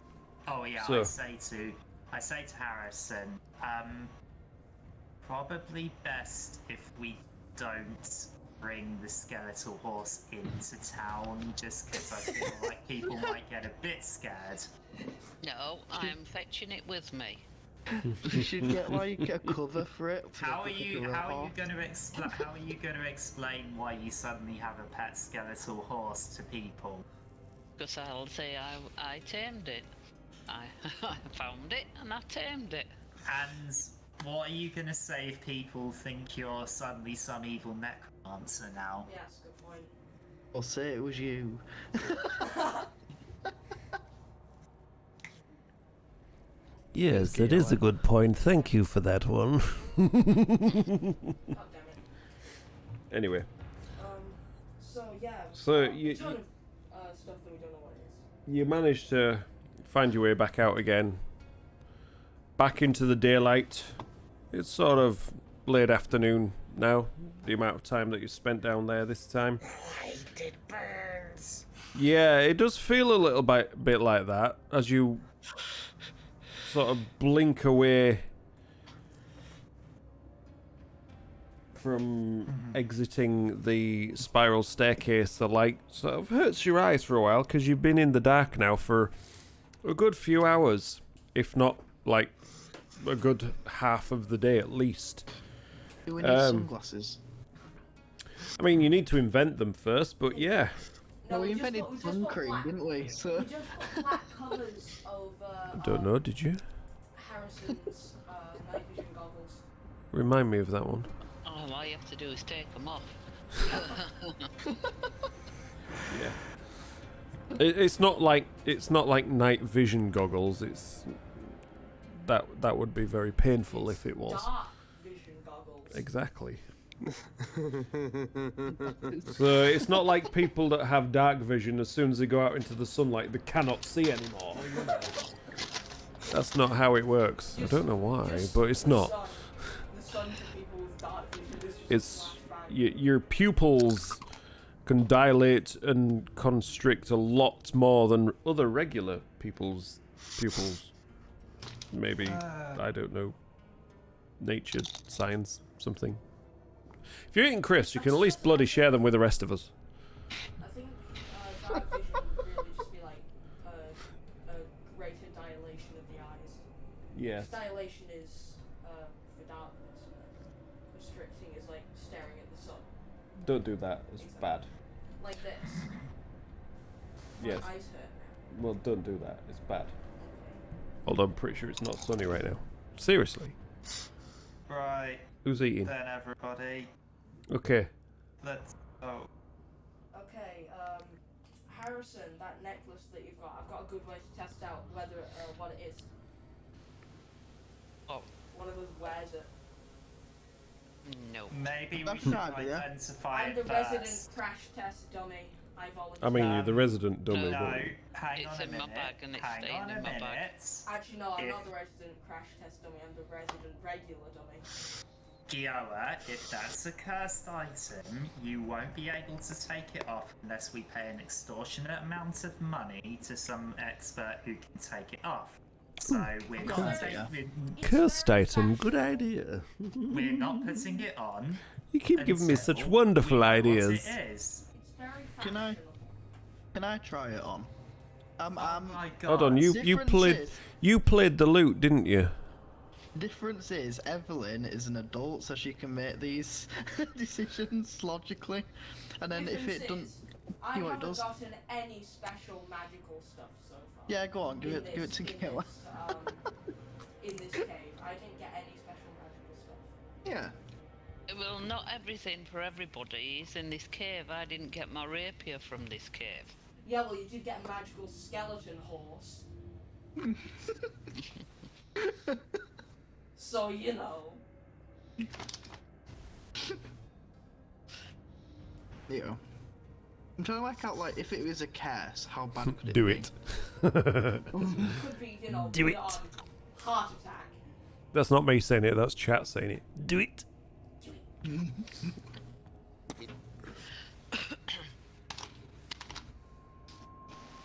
Oh yeah, So. I say to Harrison, probably best if we don't bring the skeletal horse into town, just because I feel like people might get a bit scared. No, I'm fetching it with me. You should get like a cover for it. How are you going to explain why you suddenly have a pet skeletal horse to people? Because I'll say I tamed it. I found it and I tamed it. And what are you going to say if people think you're suddenly some evil necromancer now? Yeah, that's a good point. I'll say it was you. Yes, it is a good point. Thank you for that one. God damn it. Anyway, So yeah. So a you- ton of stuff that we don't know what it is. you managed to find your way back out again. Back into the daylight. It's sort of late afternoon now. The amount of time that you spent down there this time. It burns. Yeah, it does feel a little bit like that as you sort of blink away from exiting the spiral staircase. The light sort of hurts your eyes for a while because you've been in the dark now for a good few hours, if not like a good half of the day at least. Do we need sunglasses? I mean, you need to invent them first, but yeah. No, we just invented got sun cream, black- didn't we? So We just got black covers over Don't know, did you? Harrison's night vision goggles. Remind me of that one. All I have to do is take them off. Yeah. It's not like night vision goggles. It's that would be very painful if it was. Dark vision goggles. Exactly. So it's not like people that have dark vision, as soon as they go out into the sunlight they cannot see anymore. That's not how it works. I don't know why, but it's not. The sun to people with dark vision is just It's a flashbang. your pupils can dilate and constrict a lot more than other regular people's pupils. Maybe, I don't know, nature, science, something. If you're eating crisps, you can at least bloody share them with the rest of us. I think dark vision would really just be like a greater dilation of the eyes. Yes. Dilation is for darkness. Restricting is like staring at the sun. Don't do that. It's bad. Like this. Yes. My eyes hurt. Well, don't do that. It's bad. Although I'm pretty sure it's not sunny right now. Seriously. Right, Who's eating? then everybody, Okay. let's go. Okay, Harrison, that necklace that you've got, I've got a good way to test out whether what it is. Oh, One of us wears it. no. Maybe we That's should an idea. identify I'm it the first. resident crash test dummy. I volunteer. I mean, you're the resident dummy, No, but hang It's on a in my minute. bag and it's hang staying on in a my bag. minute. Actually, no, I'm If- not the resident crash test dummy. I'm the resident regular dummy. Guilla, if that's a cursed item, you won't be able to take it off unless we pay an extortionate amount of money to some expert who can take it off. So we're good not idea. cursed item. Good idea. we're not putting it on. You keep giving me such until wonderful we know ideas. What it is. It's very Can I- functional. can I try it on? Oh my god. Hold on, you Difference played is- you played the loot, didn't you? Difference is Evelyn is an adult, so she can make these decisions logically, and then if it doesn't, I you know what it haven't does. gotten any special magical stuff so far. Yeah, go on, give it to Guilla. In this cave, I didn't get any special magical stuff. Yeah. Well, not everything for everybody is in this cave. I didn't get my rapier from this cave. Yeah, well, you did get a magical skeleton horse. So, you know. Yeah. I'm trying to work out, like, if it was a curse, how bad could it Do be? it. Could be, you know, Do put it. on heart attack. That's not me saying it, that's chat saying it. Do it.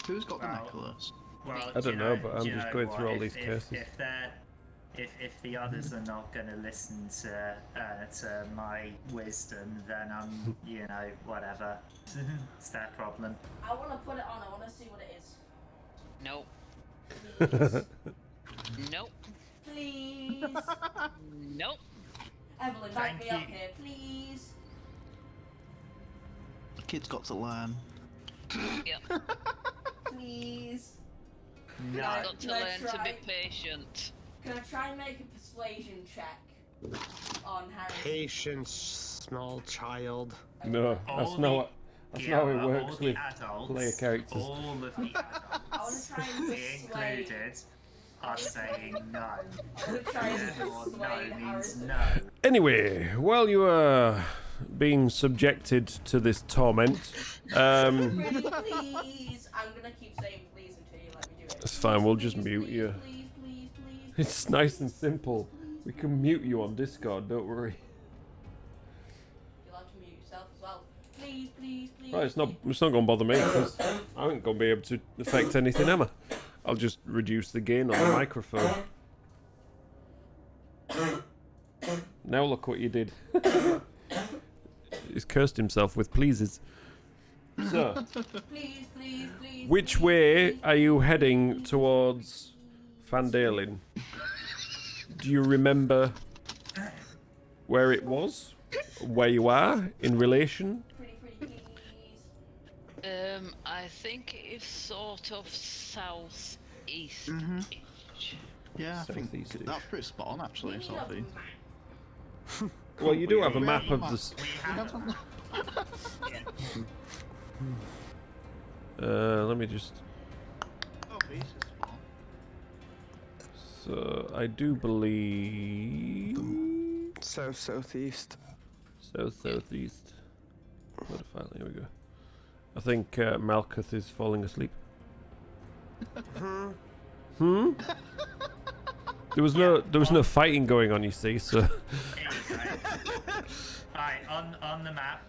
Who's got the Well, necklace? Well, I don't know, but I'm do you just know going what? through all If- these if- curses. If the others are not going to listen to my wisdom, then I'm, you know, whatever. It's their problem. I want to put it on. I want to see what it is. Nope. Please. Nope. Please. Nope. Evelyn, back Thank me up you. here, please. The kid's got to learn. Yep. Please. No. Got to Can I learn to be try? patient. Can I try and make a persuasion check on Harry? Patience, small child. No, that's not how it works with player characters. All of the I want adults, to try and me persuade. included, are saying no. I want to try and Therefore, no persuade means Harrison. no. Anyway, while you are being subjected to this torment, Pretty please. I'm gonna keep saying please until you let me do it. It's fine, we'll Please, just mute please, you. Please, please, please. It's nice and simple. We can mute you on Discord, don't worry. You'll have to mute yourself as well. Please, please, please. Right, it's not going to bother me, because I ain't going to be able to affect anything, am I? I'll just reduce the gain on the microphone. Now look what you did. He's cursed himself with pleases. So, Please, please, please. which please, way please, are you please, heading please, towards Fandalin? Do you remember where it was? Where you are in relation? Pretty, pretty please. I think it's sort of southeast. Yeah, I think Southeast-ish. that's pretty spot on actually. We need Sort a of. map. Well, you do have a We map have a of map. the. S- We We have have some- Let me just. Oh, Jesus, spot on. So I do believe Southeast. southeast. What a file. Here we go. I think Malkuth is falling asleep. Hmm. There was no fighting going on, you see. So. Right, on the map,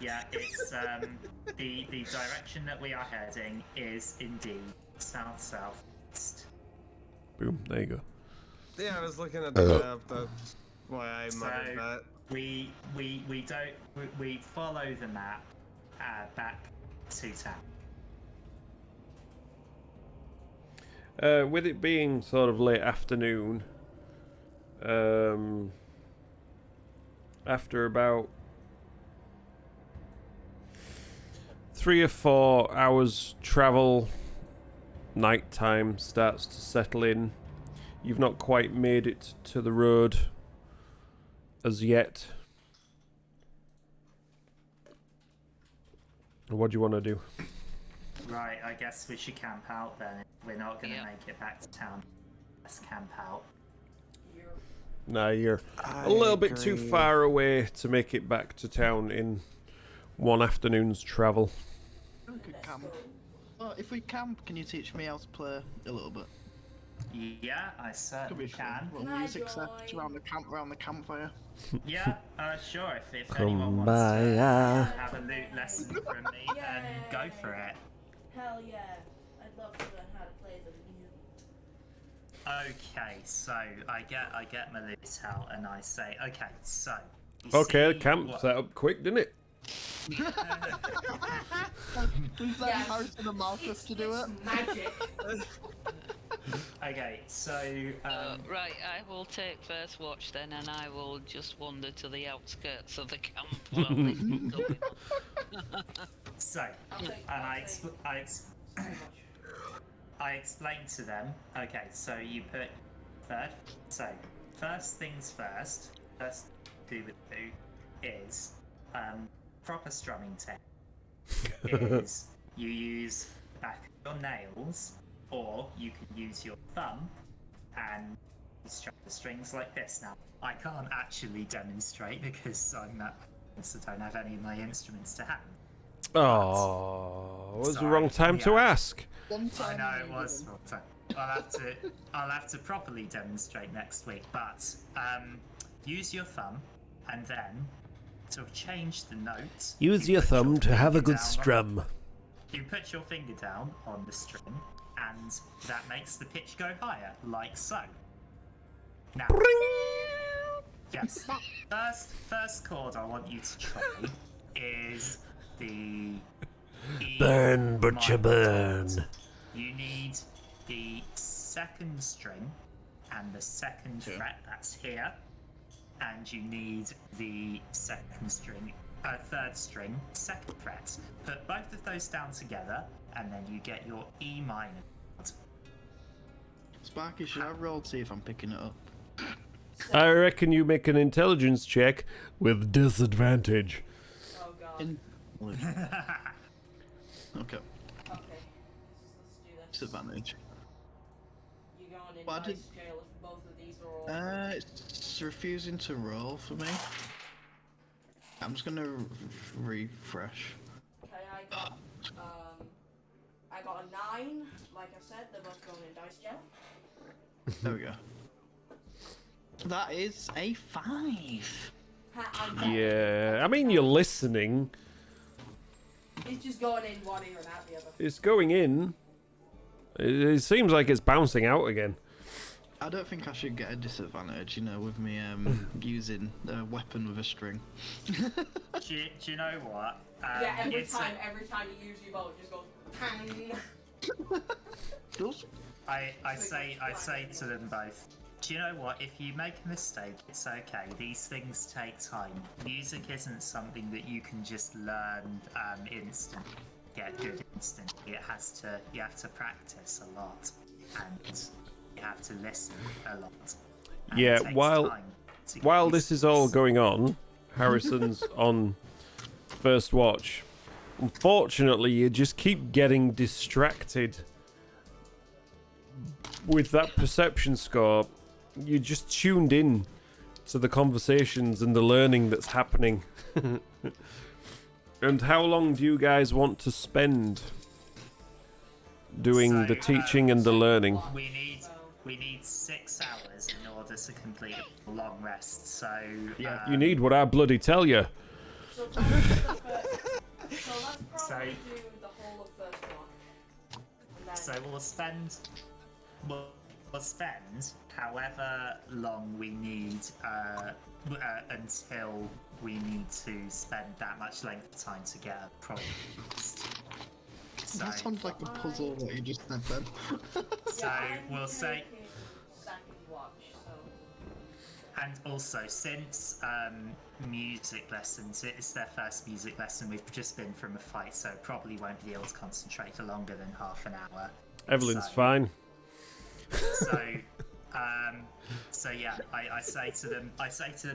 yeah, it's the direction that we are heading is indeed southeast. Boom. There you go. Yeah, I was looking at the map. That's why I muttered that. We follow the map back to town. With it being sort of late afternoon, after about 3 or 4 hours travel, night time starts to settle in. You've not quite made it to the road as yet. What do you want to do? Right, I guess we should camp out then. If we're not going to Yeah. make it back to town. Let's camp out. Nah, you're I a little bit too agree. far away to make it back to town in one afternoon's travel. We could camp. Well, if we camp, can you teach me how to play a little bit? Yeah, I Could certainly be fun. can. Little Can I music sets join? around the campfire. Yeah, sure. If Come anyone wants by, to ah. have a loot lesson from me, then go for it. Hell yeah. I'd love to learn how to play the music. Okay, so I get my loot out and I say, okay, so. you Okay, see camp what- set up quick, didn't it? We've let Yes. Harrison and Marcus to do it. It's magic. Okay, so Right, I will take first watch then, and I will just wander to the outskirts of the camp while this is going on. so, and I explained to them. Okay, so you put third. So first things first. First thing you do is proper strumming technique. Is you use back your nails, or you can use your thumb and strum the strings like this. Now, I can't actually demonstrate because I don't have any of my instruments to hand. Oh, it was the Sorry, wrong time to yeah. ask. I know it was wrong time. I'll have to properly demonstrate next week. But use your thumb, and then to change the notes. Use your thumb to have a good strum. You put your finger down on the string, and that makes the pitch go higher, like so. Now, yes, first chord I want you to try is the E Burn, butcher, minor burn. chord. You need the second string and the second fret, that's here, and you need the third string, second fret. Put both of those down together, and then you get your E minor chord. Sparky, should I roll to see if I'm picking it up? I reckon you make an intelligence check with disadvantage. Oh god. Okay. Okay. Let's do this. Disadvantage. You going in Well, I dice did- jail if both of these are all. It's refusing to roll for me. I'm just gonna refresh. Okay, I got a 9. Like I said, they're both going in dice jail. There we go. That is a 5. I'm dead. Yeah, I mean, you're listening. It's just going in one ear and out the other. It's going in. It seems like it's bouncing out again. I don't think I should get a disadvantage, you know, with me using a weapon with a string. do you know what? Yeah, every it's time you use your bow, it just goes pang. I say to them both, do you know what? If you make a mistake, it's okay. These things take time. Music isn't something that you can just learn instantly. Get good instantly. You have to practice a lot, and you have to listen a lot. And Yeah, it takes while time to get while used this to is all this. going on, Harrison's on first watch. Unfortunately, you just keep getting distracted with that perception score. You're just tuned in to the conversations and the learning that's happening. And how long do you guys want to spend doing the teaching and the learning? We need 6 hours in order to complete a long rest. So Yeah. You need what I bloody tell you. So let's probably do the whole of first watch. And then So we'll spend however long we need until we need to spend that much length of time to get a product. So, That sounds like a puzzle that you just said then. so we'll say, taking second watch, so and also since music lessons, it's their first music lesson, we've just been from a fight, so probably won't be able to concentrate for longer than half an hour. Evelyn's So- fine. So yeah, I say to them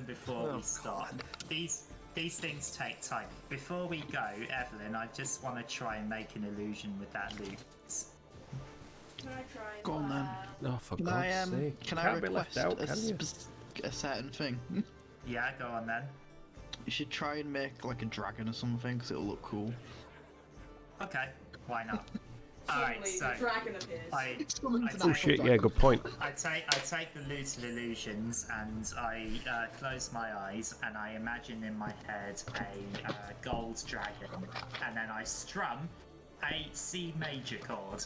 before we start. These things take time. Before we go, Evelyn, I just want to try and make an illusion with that loot. can I try and Go on then. Oh, for Can God's I sake. can I Can't be left request out, can you? a certain thing? Yeah, go on then. You should try and make like a dragon or something, because it'll look cool. Okay, why not? Alright, suddenly so the dragon appears. Oh shit, yeah, good point. I take the looted illusions and I close my eyes and I imagine in my head a gold dragon, and then I strum a C major chord.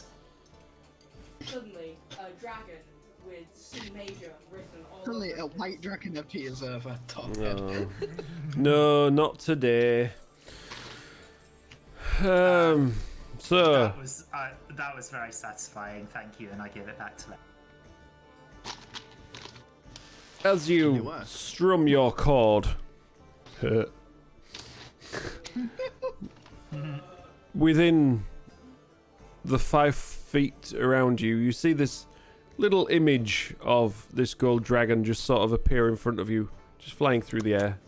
Suddenly, a dragon with C major written all Suddenly over a it. white dragon appears over top head. No. No, not today. So, that was very satisfying. Thank you, and I give it back to them. as you strum your chord, within the 5 feet around you, you see this little image of this gold dragon just sort of appear in front of you, just flying through the air.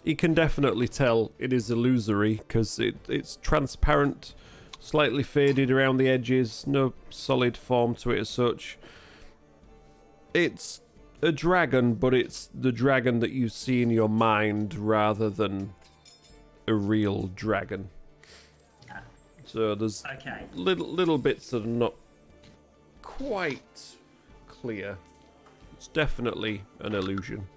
You can definitely tell it is illusory because it's transparent, slightly faded around the edges, no solid form to it as such. It's a dragon, but it's the dragon that you see in your mind rather than a real dragon. So there's little bits that are not quite clear. It's definitely an illusion.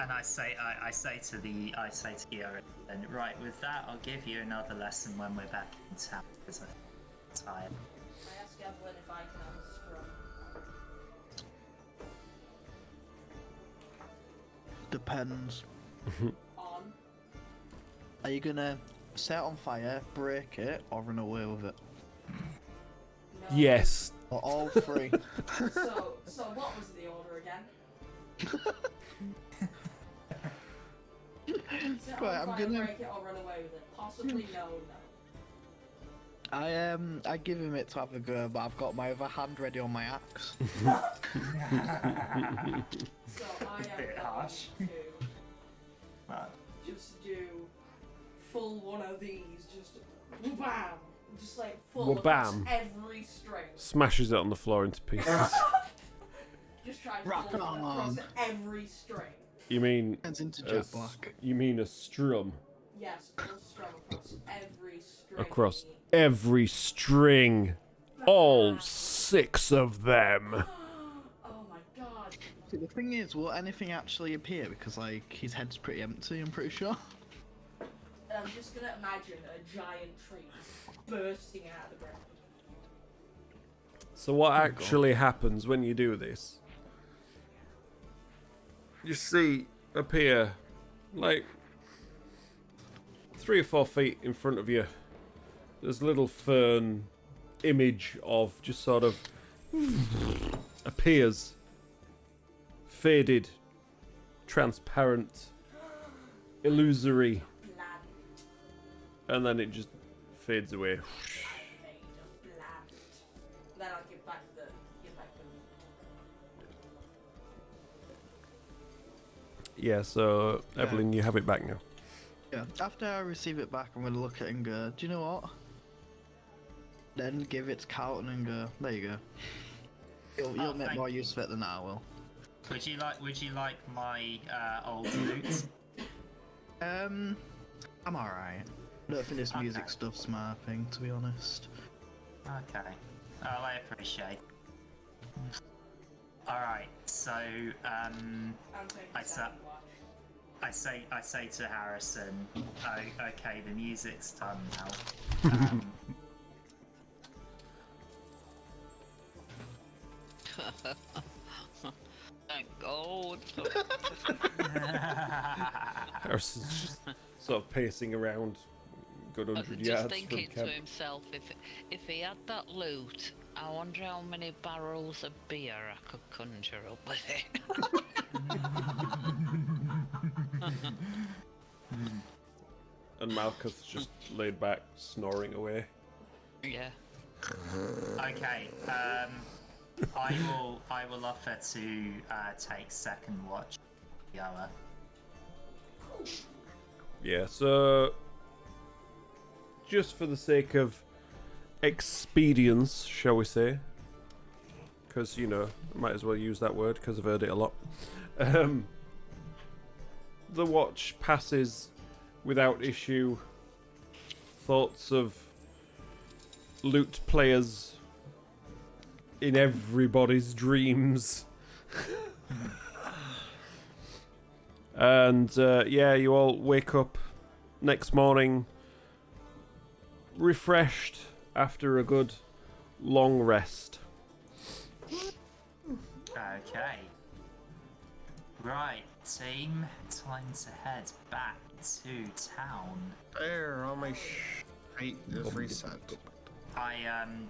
And I say to Guilla, and right, with that, I'll give you another lesson when we're back in town because I'm tired. I ask Evelyn if I can have a scrum. Depends. On. Are you gonna set it on fire, break it, or run away with it? No. Yes. Or all three? So what was the order again? Set Right, on I'm fire, gonna- break it or run away with it. Possibly no. I give him it to have a go, but I've got my other hand ready on my axe. So I am Bit harsh. going to just do full one of these, just wham, just like full across Wha-bam. every string. Smashes it on the floor into pieces. Just try and Rock full one across on. every string. You mean Turns into a Jet s- Black. You mean a strum Yes, full strum across every string. across every string, all 6 of them. Oh my god. See, the thing is, will anything actually appear? Because, like, his head's pretty empty, I'm pretty sure. I'm just gonna imagine a giant tree bursting out of the ground. So what actually happens when you do this? You see appear like 3 or 4 feet in front of you. There's a little fern image of just sort of appears, faded, transparent, illusory, Bland, and then it just fades away. made of bland. Then I'll give back the Yeah, so Evelyn, you have it back now. Yeah. After I receive it back, I'm gonna look at it and go, do you know what? Then give it to Carlton and go, there you go. You'll make thank more you. use of it than I will. Would you like my old loot? I'm alright. I don't think this music Okay. stuff's my thing, to be honest. Okay. Oh, I appreciate. All right. So I'm taking I the sa- second watch. I say to Harrison, oh, okay, the music's done now. Thank God. Harrison's just sort of pacing around, good 100 Just yards from thinking to camp. himself, if he had that loot, I wonder how many barrels of beer I could conjure up with it. And Malkuth's just laid back, snoring away. Yeah. Okay. I will offer to take second watch. Yoa. Yeah, so just for the sake of expedience, shall we say, because, you know, I might as well use that word because I've heard it a lot. The watch passes without issue. Thoughts of loot players in everybody's dreams. And yeah, you all wake up next morning refreshed after a good long rest. Okay. Right, team. Time to head back to town. There, all my height is reset. I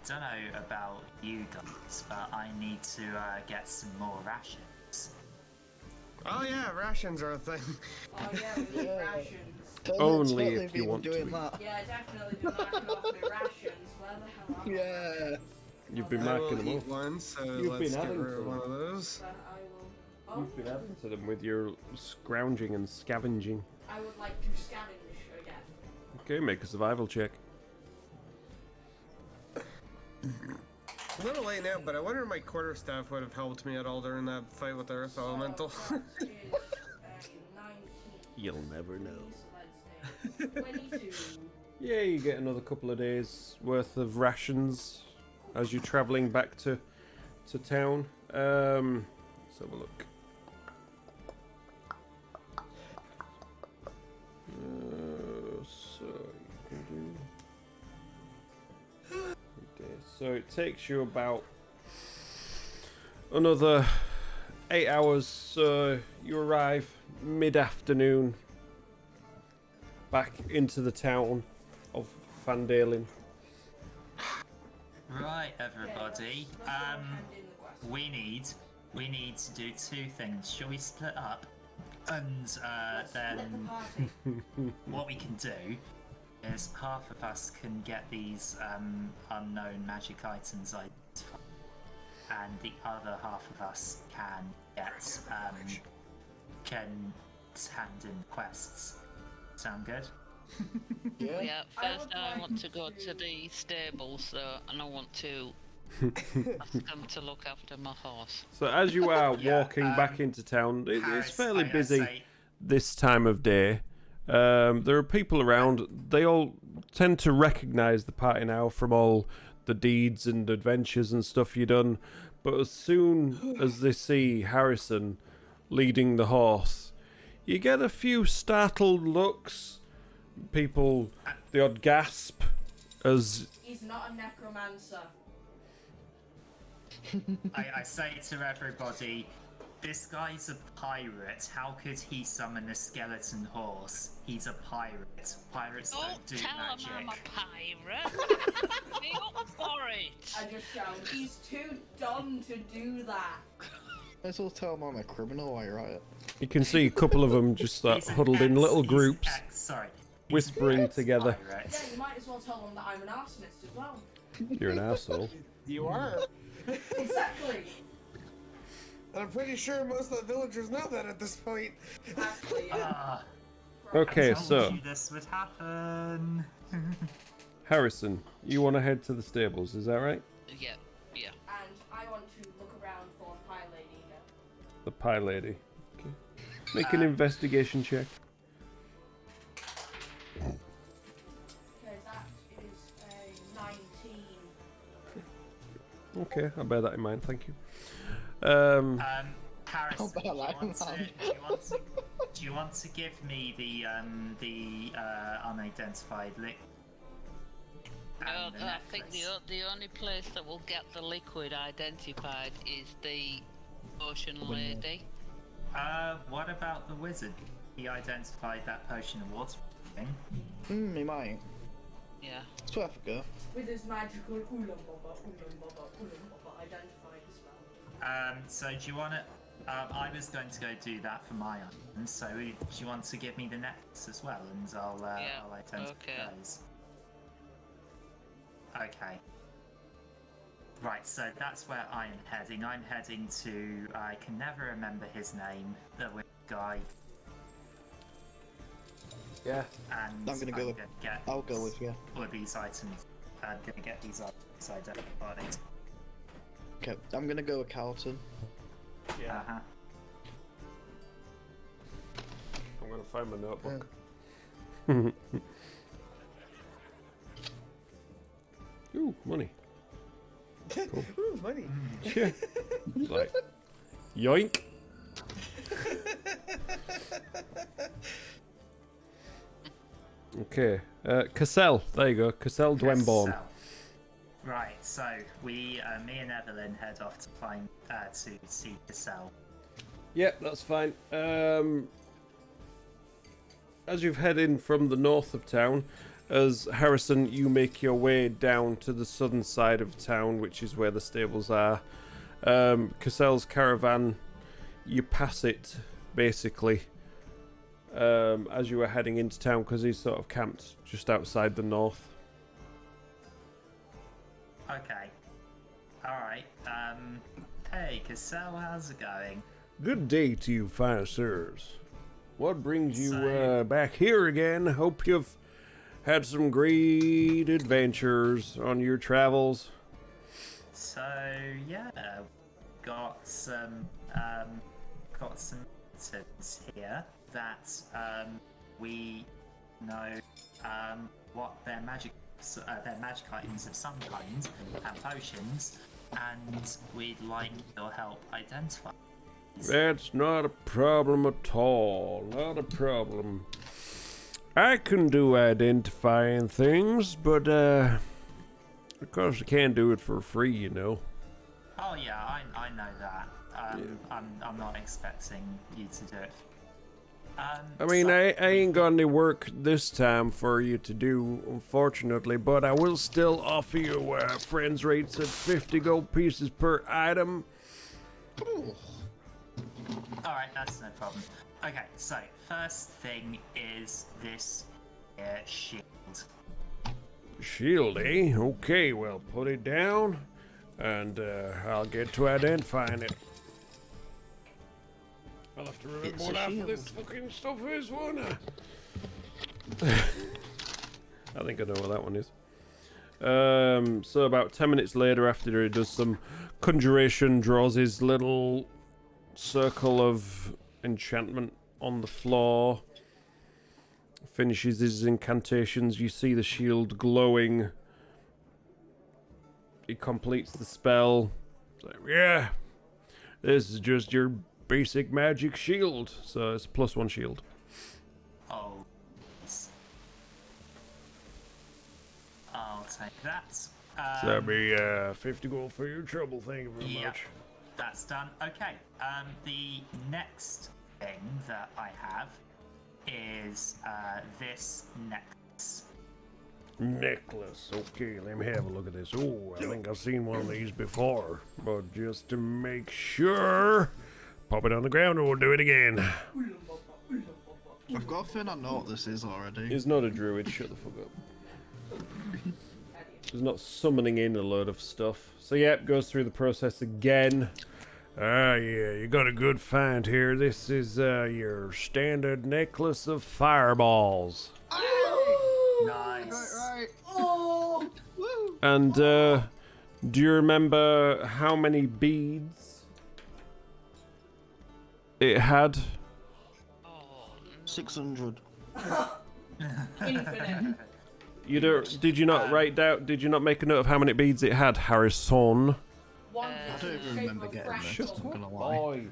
don't know about you guys, but I need to get some more rations. Oh yeah, rations are a thing. Oh yeah, we need rations. Only Totally if you been want to doing eat. that. Yeah, definitely been marking off my rations. Where the hell are Yeah. You've been I marking will them eat off. one, so You've let's been get adding rid to of one them. of those. But I will. You've been adding to them with your scrounging and scavenging. I would like to scavenge again. Okay, make a survival check. A little late now, but I wonder if my quarterstaff would have helped me at all during that fight with the Earth So Elemental. that is a 19. You'll never know. So that's a 22. Yeah, you get another couple of days worth of rations as you're travelling back to town. Let's have a look. So you can do. Okay, so it takes you about another 8 hours. So you arrive mid-afternoon back into the town of Fandalen. Right, everybody. We need to do two things. Shall we split up? And then what we can do is half of us can get these unknown magic items identified, and the other half of us can get can hand in quests. Sound good? Yeah. Yeah, I first would I like want to go to to- the stables, and I want to ask them to look after my horse. So as you are Yeah, walking back into town, it's Harris, fairly I busy say- this time of day. There are people around. They all tend to recognise the party now from all the deeds and adventures and stuff you've done. But as soon as they see Harrison leading the horse, you get a few startled looks. People, the odd gasp as He's not a necromancer. I say to everybody, this guy's a pirate. How could he summon a skeleton horse? He's a pirate. Pirates don't do tell magic. them I'm a pirate. Be up for it. I just shout, he's too dumb to do that. Might as well tell them I'm a criminal while you're at it. you can see a couple of them just He's an huddled in little he's an groups, sorry. He's an whispering together. pirate. Yeah, you might as well tell them that I'm an arsonist as well. You're an asshole. You are. Exactly. And I'm pretty sure most of the villagers know that at this point. Actually, yeah. Ah, Okay, I told so you this would happen. Harrison, you want to head to the stables, is that right? Yeah, yeah. And I want to look around for a pie lady now. The pie lady. Okay. Make an investigation check. Okay, that is a 19. Okay, I'll bear that in mind, thank you. Harrison, Oh, but I like that. do you want to give me the unidentified liquid? I think the only place that will get the liquid identified is the ocean lady. What about the wizard? He identified that potion of water thing. He might. Yeah. It's worth a go. With his magical oolam baba identifying spell. So do you want to? I was going to go do that for my island. So do you want to give me the necklace as well, and I'll identify okay. those. Okay. Right, so that's where I'm heading. I'm heading to. I can never remember his name. The weird guy. Yeah. And I'm gonna go with- get I'll go with you. all of these items. I'm gonna get these items identified. Okay, I'm gonna go with Carlton. Yeah. Uh-huh. I'm going to find my notebook. Ooh, money. Cool. Ooh, money. Yeah. It's like, yoink. Okay. Cassell. There you go. Cassell Dwenborn. So, right, so me and Evelyn head off to find to see Cassell. Yep, that's fine. As you've headed in from the north of town, as Harrison, you make your way down to the southern side of town, which is where the stables are. Cassell's caravan, you pass it basically as you were heading into town, because he's sort of camped just outside the north. Okay. Alright. Hey, Cassell, how's it going? Good day to you, fine sirs. What brings you So- back here again? Hope you've had some great adventures on your travels. So, yeah, got some items here that we know what their magic items of some kind and potions, and we'd like your help identify. That's not a problem at all. Not a problem. I can do identifying things, but of course I can't do it for free, you know. Oh yeah, I know that. I'm not expecting you to do it. I mean, so- I ain't got any work this time for you to do, unfortunately, but I will still offer you friends rates at 50 gold pieces per item. Alright, that's no problem. Okay, so first thing is this shield. Shield, eh? Okay, well, put it down, and I'll get to identifying it. I'll have to remember It's what a half of shield. this fucking stuff is, won't I? I think I know what that one is. So about 10 minutes later, after he does some conjuration, draws his little circle of enchantment on the floor, finishes his incantations, you see the shield glowing. He completes the spell. It's like, yeah, this is just your basic magic shield, so it's a +1 shield. Oh, yes. I'll take that. So that'd be 50 gold for your trouble. Thank you very Yeah. much. That's done. Okay. The next thing that I have is this necklace. Necklace. Okay, let me have a look at this. Oh, I think I've seen one of these before, but just to make sure, pop it on the ground and we'll do it again. I've got a feeling I know what this is already. He's not a druid. Shut the fuck up. He's not summoning in a load of stuff. So yep, goes through the process again. Ah, yeah, you got a good find here. This is your standard necklace of fireballs. Nice. Right. Oh! Woo! And do you remember how many beads it had? Oh, 600. Infinite. You don't? Did you not write down? Did you not make a note of how many beads it had, Harrison? One I is don't in even the shape remember of a getting fractal. this. I'm gonna lie.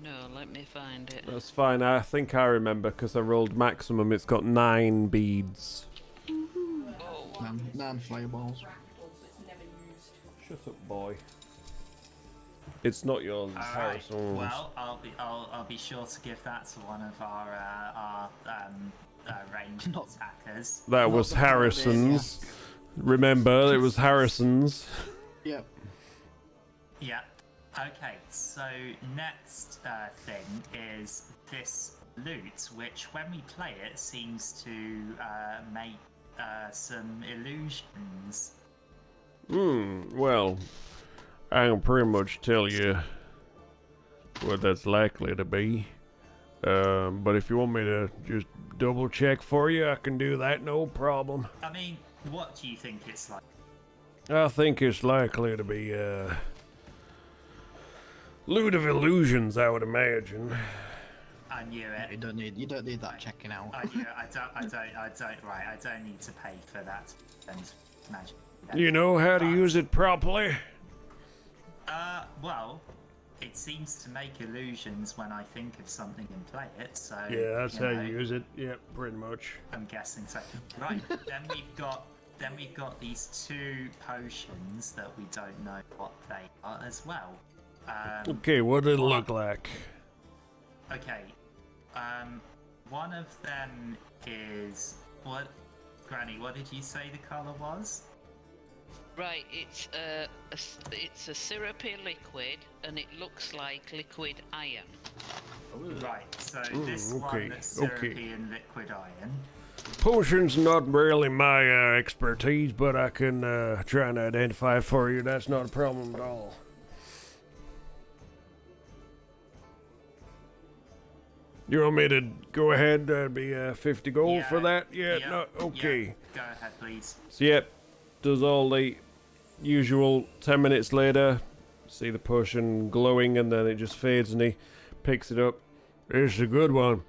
no, let me find it. That's fine. I think I remember because I rolled maximum. It's got 9 beads. Oh, Nine fireballs. Fractals, it's never used. Shut up, boy. It's not yours. It's All right. Harrison's. Well, I'll be sure to give that to one of our ranged Not- attackers. That Not was the paladin, Harrison's. Remember, it was Harrison's. Yep. Yeah. Okay. So next thing is this loot, which when we play it seems to make some illusions. Well, I can pretty much tell you what that's likely to be. But if you want me to just double check for you, I can do that, no problem. I mean, what do you think it's like? I think it's likely to be loot of illusions, I would imagine. I knew You it. don't need that checking out. I knew it. I don't. Right. I don't need to pay for that. And magic. You know how to use it properly? Well, it seems to make illusions when I think of something and play it. So Yeah, that's how know, you use it. Yep, pretty much. I'm guessing so. Right. then we've got these 2 potions that we don't know what they are as well. Okay, what did it look like? Okay. one of them is what? Granny, what did you say the color was? Right, it's a syrupy liquid, and it looks like liquid iron. Right, so Ooh, this okay, one that's syrupy okay. and liquid iron. Potion's not really my expertise, but I can try and identify for you. That's not a problem at all. You want me to go ahead? That'd be 50 gold for that? Yeah, no, okay. Yeah. Go ahead, please. So, yep, does all the usual 10 minutes later. See the potion glowing, and then it just fades, and he picks it up. This is a good one.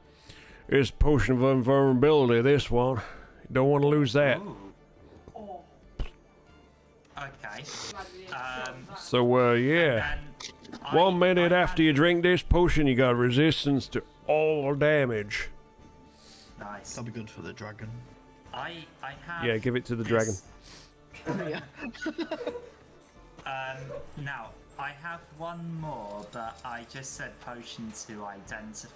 It's potion of invulnerability, this one. You don't want to lose that. Ooh. Oh, Okay. So, yeah. And 1 minute I after you drink this potion, you got resistance to all damage. Nice. That'll be good for the dragon. I have. Yeah, give it to the dragon. Yeah. Now I have one more, but I just said potion to identify,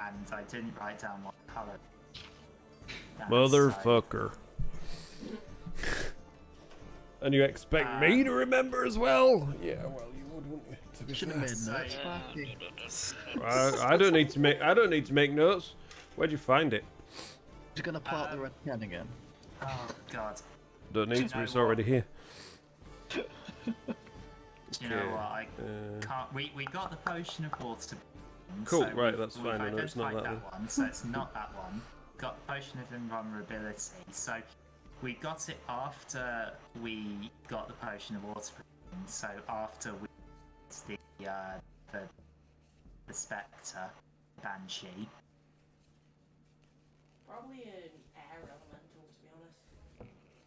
and I didn't write down what color. Motherfucker. And you expect me to remember as well? Yeah, well, you would, wouldn't you? To be Should have fair. made notes, Sparky. I don't need to make notes. Where'd you find it? Just gonna pull out the red pen again. Oh God. Don't need to. know It's what? already here. You know Okay, what? I can't. We got the potion of water. Cool, so right, we've- that's we've fine, I know it's not identified that one, so it's not that one. Got the potion of invulnerability. So we got it after we got the potion of water. So after we the spectre banshee. probably an air elemental, to be honest.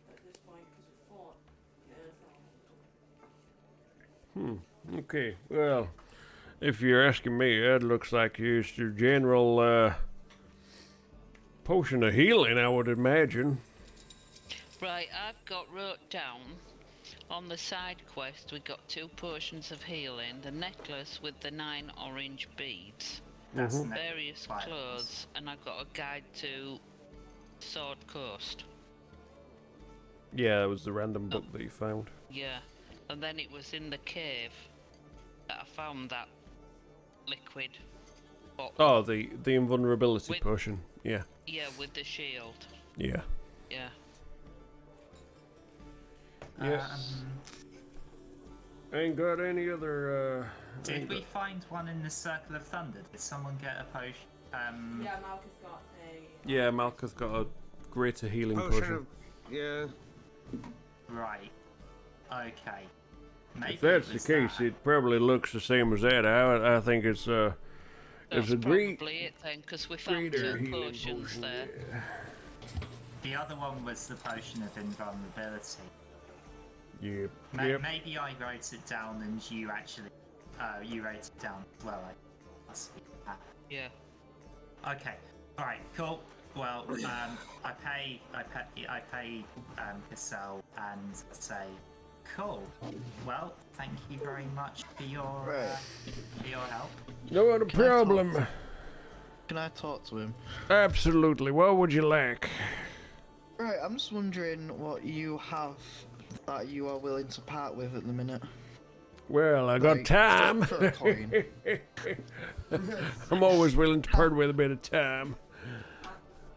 At this point, because it fought. Okay, well, if you're asking me, that looks like just your general potion of healing, I would imagine. Right, I've got wrote down on the side quest we got 2 potions of healing, the necklace with the 9 orange beads, That's the various next clothes, and I've got a guide to Sword Coast. Yeah, it was the random book that you found. Yeah, and then it was in the cave that I found that liquid bottle. Oh, the invulnerability With- potion. Yeah, Yeah, with the shield. yeah. Yeah. Yes. Ain't got any other. Did we find one in the Circle of Thunder? Did someone get a potion? Yeah, Malka's got a. Yeah, Malka's got a greater healing Potion potion. of, yeah. Right. Okay. Maybe If that's it the was case, that. it probably looks the same as that. I think it's That's a great probably it then, because we found greater 2 healing potions potion. there. Yeah. The other one was the potion of invulnerability. Yep. Maybe I wrote it down and you actually, you wrote it down as well. I must be that. Yeah. Okay. All right. Cool. Well, I pay Cassell and say, cool. Well, thank you very much for your help. No other Can I talk- problem. Can I talk to him? Absolutely. What would you like? Right, I'm just wondering what you have that you are willing to part with at the minute. Well, I got Like, time. for a coin. I'm always willing to part with a bit of time.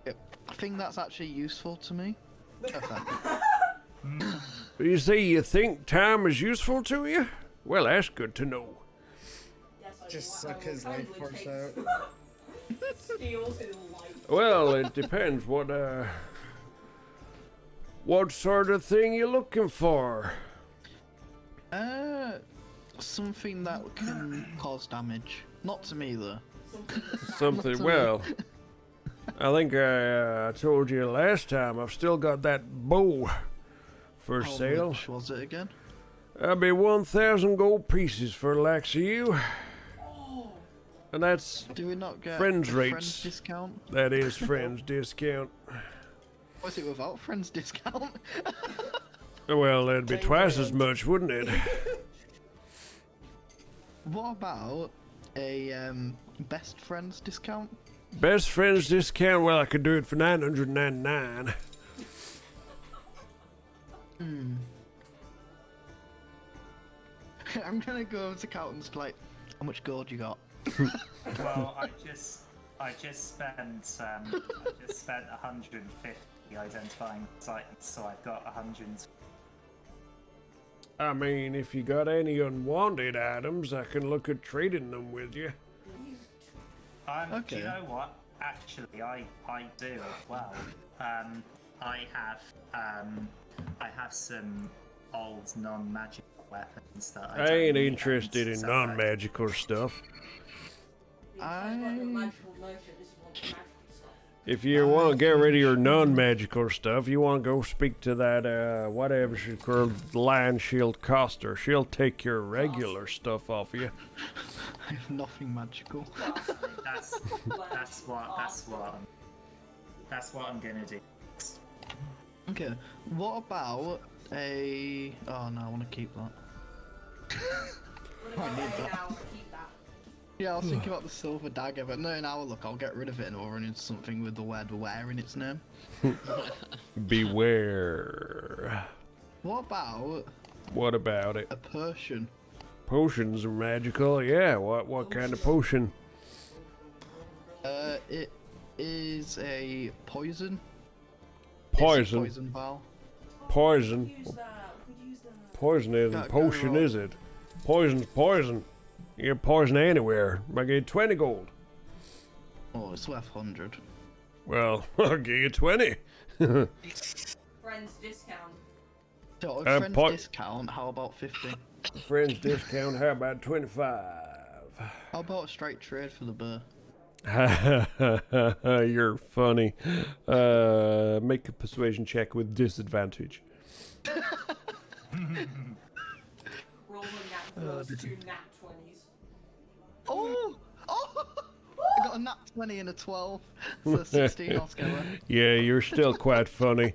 Yep. I think that's actually useful to me. Okay. You see, you think time is useful to you? Well, that's good to know. Yes, I Just will- I suck will his life totally force take out. Steals his life. Well, it depends what sort of thing you're looking for. Something that can cause damage. Not to me though. Something, well, I think I told you last time, I've still got that bow for How sale. much was it again? That'll be 1,000 gold pieces for the likes of you. And that's, Do we not get Friends a rates. friends discount? that is friends discount. Was it without friends discount? Well, that'd be twice as much, wouldn't it? What about a best friends discount? Best friends discount. Well, I could do it for $999. I'm gonna go over to Carlton's like, how much gold you got? Well, I just spent 150 identifying sites, so I've got 100. I mean, if you got any unwanted items, I can look at trading them with you. Do Okay. you know what? Actually, I do as well. I have some old non-magic weapons that I I don't ain't need, interested in so non-magical stuff. If you want to get rid of your non-magical stuff, you want to go speak to that, whatever she's called, Lion Shield Coster. She'll take your regular stuff off you. I have nothing magical. That's what I'm gonna do. Okay, what about a... Oh no, I want to keep that. I need that. Yeah, I was thinking about the silver dagger, but no, now look, I'll get rid of it and I'll run into something with the word "ware" in its name. Beware. What about What about it? a Persian? Potions are magical. Yeah, what kind of potion? It is a poison. Poison. It's a poison vial. Poison. Poison isn't Gotta go potion, wrong. is it? Poison's poison. You get poison anywhere. I get 20 gold. Oh, it's worth 100. Well, I'll give you 20. Friends discount. So, a friend's po- discount, how about 50? Friends discount, how about 25? How about a straight trade for the bear? You're funny. Make a persuasion check with disadvantage. Roll a nat plus 2 nat 20s. Oh! Oh! I got a nat 20 and a 12, so 16 altogether. Yeah, you're still quite funny.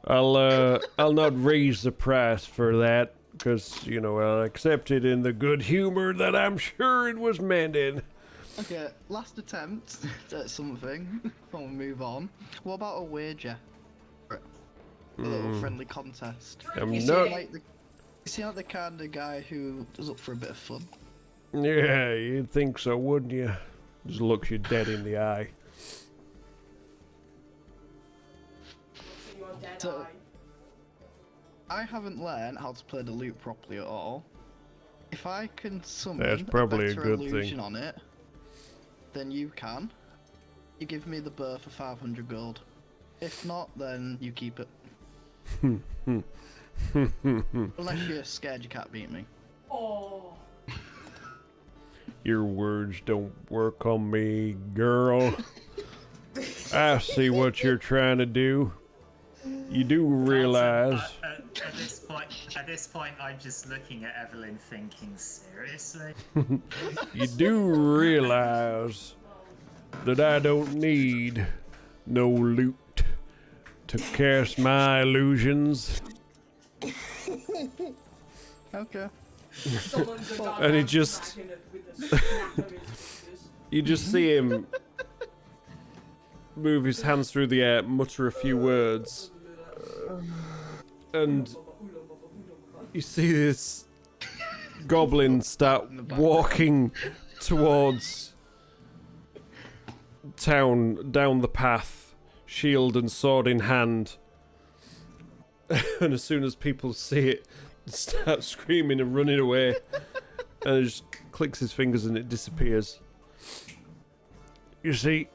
I'll not raise the price for that, because, you know, I'll accept it in the good humor that I'm sure it was meant in. Okay, last attempt at something before we move on. What about a wager? A little friendly contest. I'm You not... see- You seem like the kind of guy who is up for a bit of fun. Yeah, you'd think so, wouldn't you? Just looks you dead in the eye. So you're dead So- eye. I haven't learned how to play the loop properly at all. If I can summon That's probably a better good illusion thing. on it, then you can. You give me the burr for 500 gold. If not, then you keep it. Unless you're scared you can't beat me. Oh. Your words don't work on me, girl. I see what you're trying to do. You do realize... At this point, I'm just looking at Evelyn, thinking, seriously? You do realize that I don't need no loot to cast my illusions. Okay. Someone's a And he goddamn just- smacking it with a snap of his fingers. You just see him move his hands through the air, mutter a few words, and you see this goblin start walking towards town, down the path, shield and sword in hand. And as soon as people see it, they start screaming and running away. And he just clicks his fingers and it disappears. You see,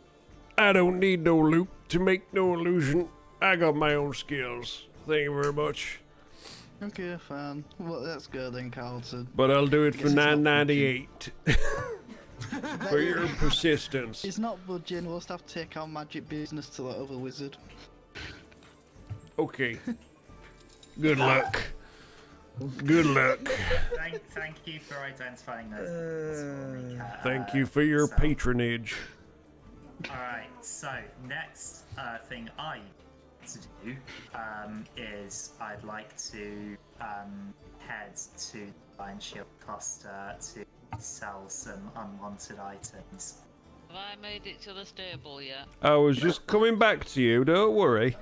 I don't need no loot to make no illusion. I got my own skills. Thank you very much. Okay, fine. Well, let's go then, Carlton. But I'll do it for Guess it's not $9.98 for your persistence. It's not budging, we'll just have to take our magic business to that other wizard. Okay. Good luck. Good luck. Thank you for identifying those for me, Kat. Thank you for your So- patronage. Alright, so next thing I want to do is I'd like to head to Airshield Shield to sell some unwanted items. Have I made it to the stable yet? I was just coming back to you, don't worry.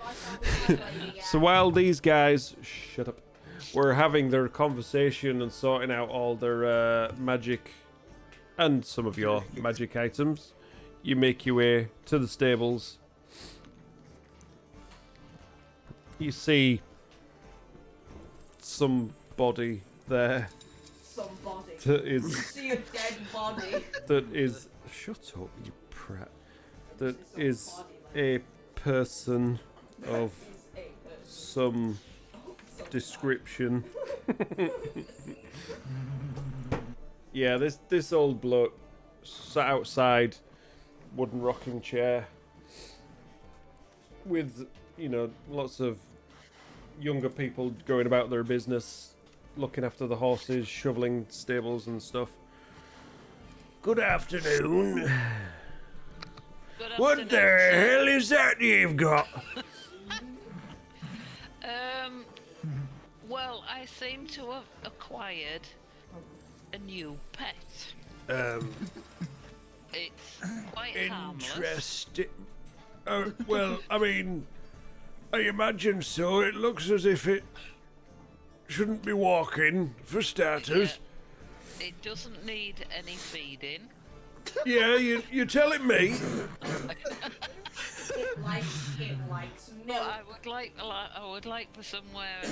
So while these guys, shut up, were having their conversation and sorting out all their magic and some of your magic items, you make your way to the stables. You see somebody there. Somebody. That You is, see a dead body. that is, shut up, you prat. That is a person of some description. Yeah, this old bloke sat outside, wooden rocking chair, with, you know, lots of younger people going about their business, looking after the horses, shoveling stables and stuff. Good afternoon. Good What afternoon, the sir. hell is that you've got? Well, I seem to have acquired a new pet. It's quite harmless. Interesting. Well, I mean, I imagine so. It looks as if it shouldn't be walking, for starters. Yeah, it doesn't need any feeding. Yeah, you're telling me. It likes But milk. I would like for somewhere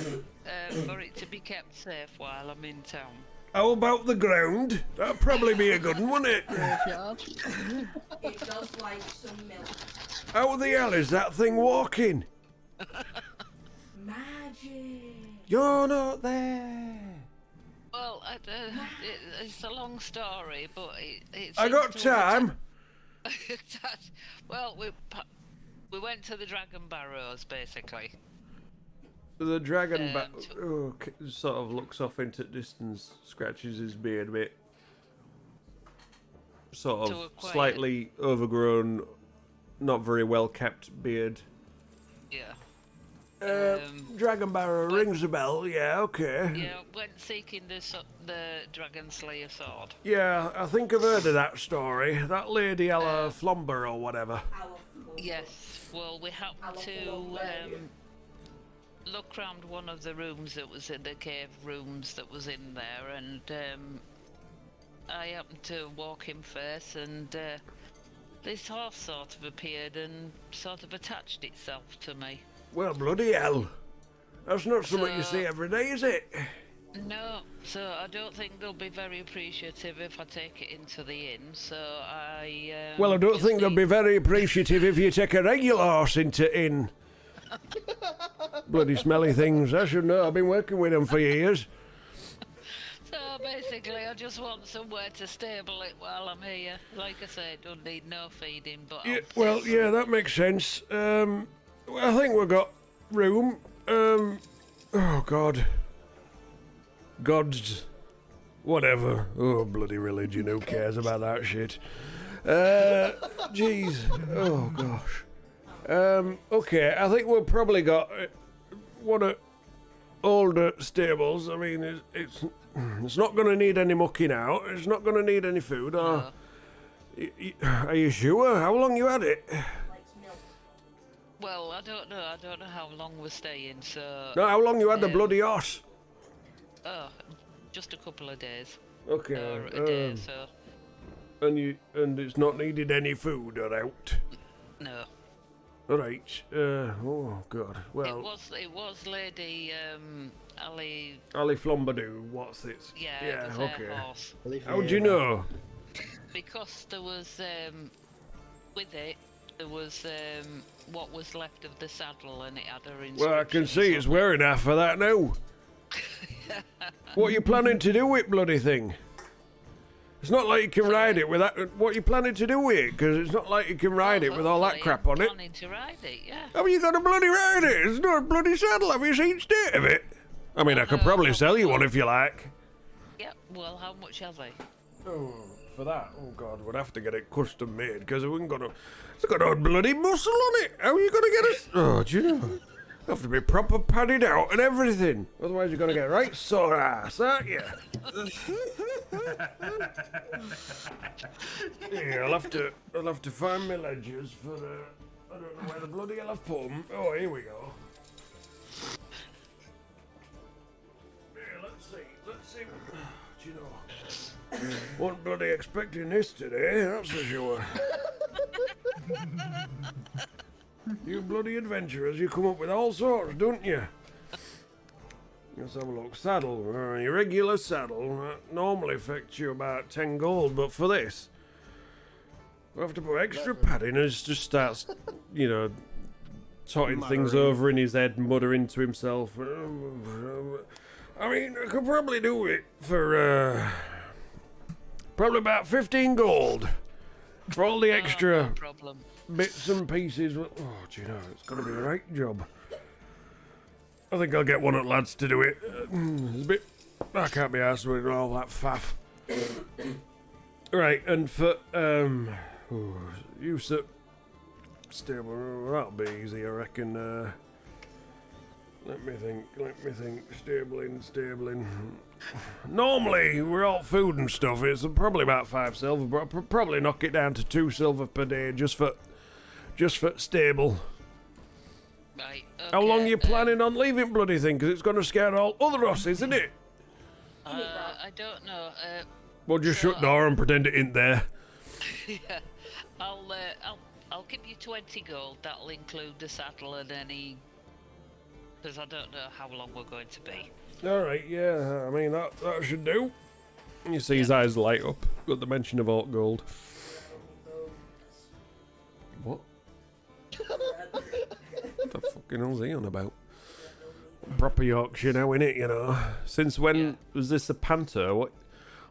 for it to be kept safe while I'm in town. How about the ground? That'd probably be a good one, wouldn't it? It does like some milk. How the hell is that thing walking? Magic. You're not there. Well, it's a long story, but it I seems got to have- time. Well, we went to the Dragon Barrows, basically. The dragon Um, sort of looks off into distance, scratches his beard a bit. Sort To of acquire- slightly overgrown, not very well kept beard. Yeah. Dragon Barrow rings a bell, yeah, okay. Yeah, went seeking the Dragon Slayer sword. Yeah, I think I've heard of that story. That lady Ella Flomber or whatever. Yes. Well, we happened to look round one of the rooms that was in the cave rooms that was in there, and I happened to walk in first, and this horse sort of appeared and sort of attached itself to me. Well, bloody hell. That's not something you see every day, is it? No, so I don't think they'll be very appreciative if I take it into the inn, so I... Well, I don't just think they'll be very appreciative if you take a regular horse into inn. Bloody smelly things. I should know. I've been working with them for years. So basically, I just want somewhere to stable it while I'm here. Like I said, don't need no feeding, but Yeah, well, yeah, that makes sense. I think we've got room. Oh, God. Gods. Whatever. Oh, bloody religion. Who cares about that shit? Jeez. Oh, gosh. Okay, I think we've probably got one of older stables. I mean, it's not going to need any mucking out. It's not going to need any food. Or, are you sure? How long you had it? well, I don't know. I don't know how long we're staying, so... No, how long you had the bloody horse? Oh, just a couple of days. Okay. Or a day, so... And it's not needed any food or out. No. All right. Oh God. Well. It was Lady Ali. Ali Flombadoo. What's it? Yeah, Yeah. it was Okay. her horse. How'd you know? Because there was with it there was what was left of the saddle, and it had her inscription. Well, I can see it's wearing half of that now. What are you planning to do with bloody thing? It's not like you can ride it with that. What are you planning to do with it? Because it's not like you can ride it with all that crap on it. Planning to ride it, yeah. How are you going to bloody ride it? It's not a bloody saddle. Have you seen state of it? I mean, I could probably sell you one if you like. Yep. Well, how much are they? Oh, for that? Oh God, we'd have to get it custom made because it wouldn't got a. It's got a bloody muscle on it. How are you going to get it? Oh, do you know? Have to be proper padded out and everything. Otherwise, you're going to get right sore ass, aren't you? Yeah, I'll have to find my ledgers for I don't know where the bloody hell I've put 'em. Oh, here we go. Yeah, let's see. Do you know? Wasn't bloody expecting this today, that's for sure. You bloody adventurers, you come up with all sorts, don't you? Let's have a look. Saddle. Your regular saddle. That normally fetch you about 10 gold, but for this, we'll have to put extra padding and it just starts, you know, totting things over in his head, muttering to himself. I mean, I could probably do it for, probably about 15 gold. For all the extra No problem. bits and pieces. Oh, do you know, it's got to be the right job. I think I'll get one of the lads to do it. It's a bit... I can't be arsed with all that faff. Right, and for, use of stable, that'll be easy, I reckon. Let me think. Stabling. Normally, we're all food and stuff. It's probably about 5 silver, but I'll probably knock it down to 2 silver per day just for stable. Right. Okay, How long are you planning on leaving bloody thing? Because it's going to scare all other horses, isn't it? I don't know. Well, just so shut door and pretend it ain't there. Yeah, I'll give you 20 gold. That'll include the saddle and any. Because I don't know how long we're going to be. All right, yeah. I mean that should do. You see his eyes light up at the mention of alt gold. What? What the fucking hell's he on about? Proper Yorkshire now, innit, you know? Since when was this a panto?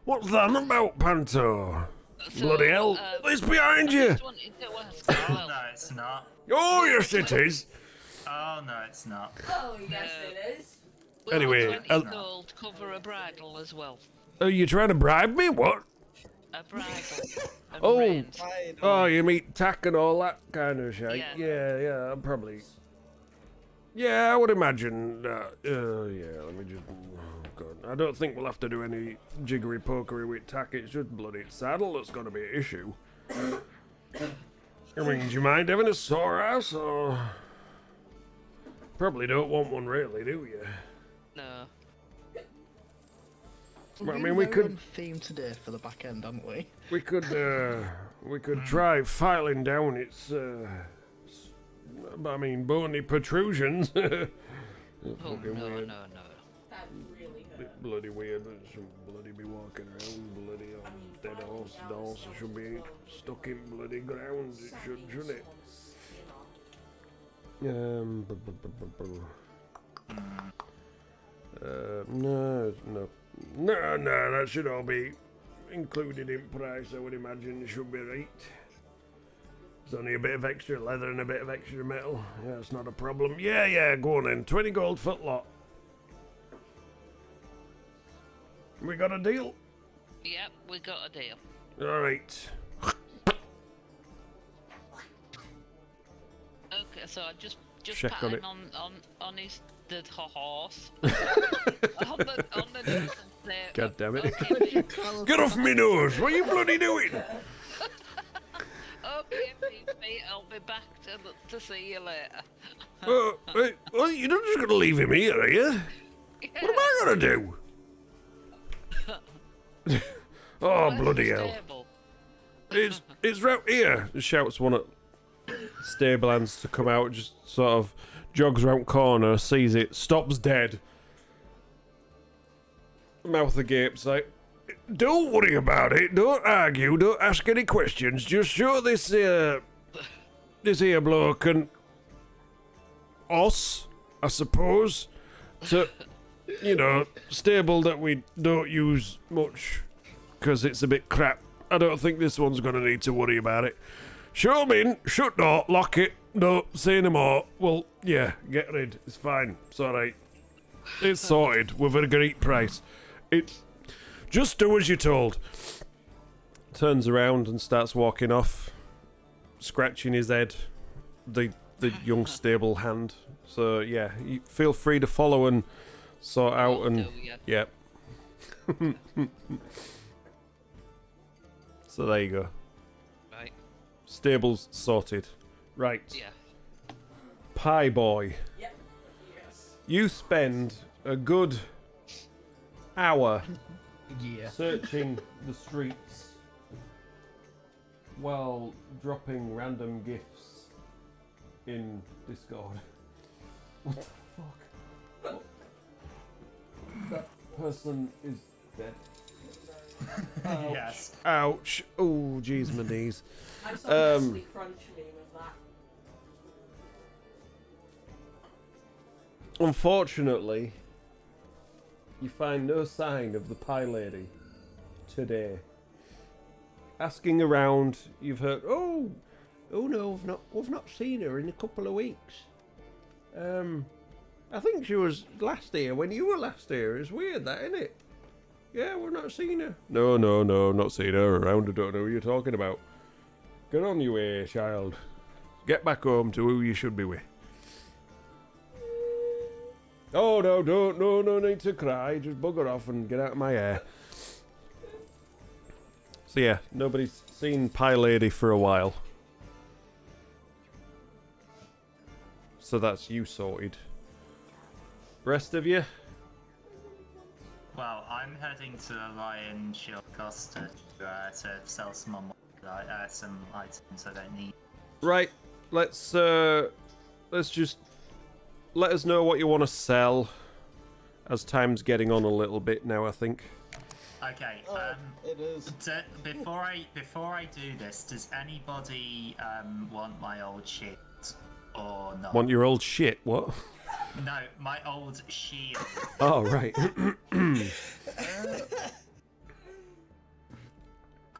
What's that about, panto? So, Bloody hell! It's behind you! just wanted to ask, Oh, no, it's not. Oh, yes it is! Oh, no, it's not. Oh, yes, it is. will Anyway, 20 gold cover a bridle as well? Are you trying to bribe me? What? A bridle. And Oh. reins. Oh, you meet tack and all that kind of shit. Yeah. Yeah, I'm probably. Yeah, I would imagine. Yeah, let me just. Oh God, I don't think we'll have to do any jiggery pokery with tack. It's just bloody saddle that's going to be an issue. I mean, do you mind having a sore ass or? Probably don't want one, really, do you? No. Well, I mean, we could. on theme today for the back end, haven't we? We could try filing down its, I mean, bony protrusions. Oh, Fucking no, weird. no. That really hurt. Bit bloody weird. It shouldn't bloody be walking around bloody on dead horse. The horse should be stuck in bloody ground. It shouldn't it? No, that should all be included in price, I would imagine. It should be right. There's only a bit of extra leather and a bit of extra metal. Yeah, it's not a problem. Yeah, go on then. 20 gold foot lot. We got a deal? Yep, we got a deal. Alright. Okay, so I just Check pat on him it. on his the horse on the nose and say, God damn it. Okay, Get off me nose! What are you bloody doing? okay, Fifi, I'll be back to see you later. Wait, well, you're not just gonna leave him here, are you? What am I gonna do? Oh, Where's bloody the hell. stable? It's right here. Shouts one at stable hands to come out, just sort of jogs round corner, sees it, stops dead. Mouth agape, like, don't worry about it, don't argue, don't ask any questions, just show this here bloke and us, I suppose, to, you know, stable that we don't use much, because it's a bit crap. I don't think this one's going to need to worry about it. Show him in, shut door, lock it, no, say no more. Well, yeah, get rid, it's fine, it's alright. It's sorted, with a great price. It's just do as you're told. Turns around and starts walking off, scratching his head, the young stable hand. So yeah, you feel free to follow and sort out and Do ya? yeah. So there you go. Right. Stables sorted. Right. Yeah. Pie boy. Yep. Yes. You spend a good hour Yeah. searching the streets while dropping random gifts in Discord. What the fuck? That person is dead. Ouch. Yes. Ouch. Oh, jeez, my knees. I saw a Nestle Crunch meme of that. Unfortunately, you find no sign of the pie lady today. Asking around, you've heard, oh no, we've not seen her in a couple of weeks. I think she was last here when you were last here. It's weird that, isn't it? Yeah, we've not seen her. No, not seen her around. I don't know who you're talking about. Get on your way, child. Get back home to who you should be with. Oh, no need to cry. Just bugger off and get out of my hair. So yeah, nobody's seen Pie Lady for a while. So that's you sorted. Rest of you? Well, I'm heading to the Lion Shield Costa to sell some items I don't need. Right, let's just let us know what you want to sell as time's getting on a little bit now, I think. Okay. It is. Before I do this, does anybody want my old shit or not? Want your old shit? What? No, my old shield. Oh, right.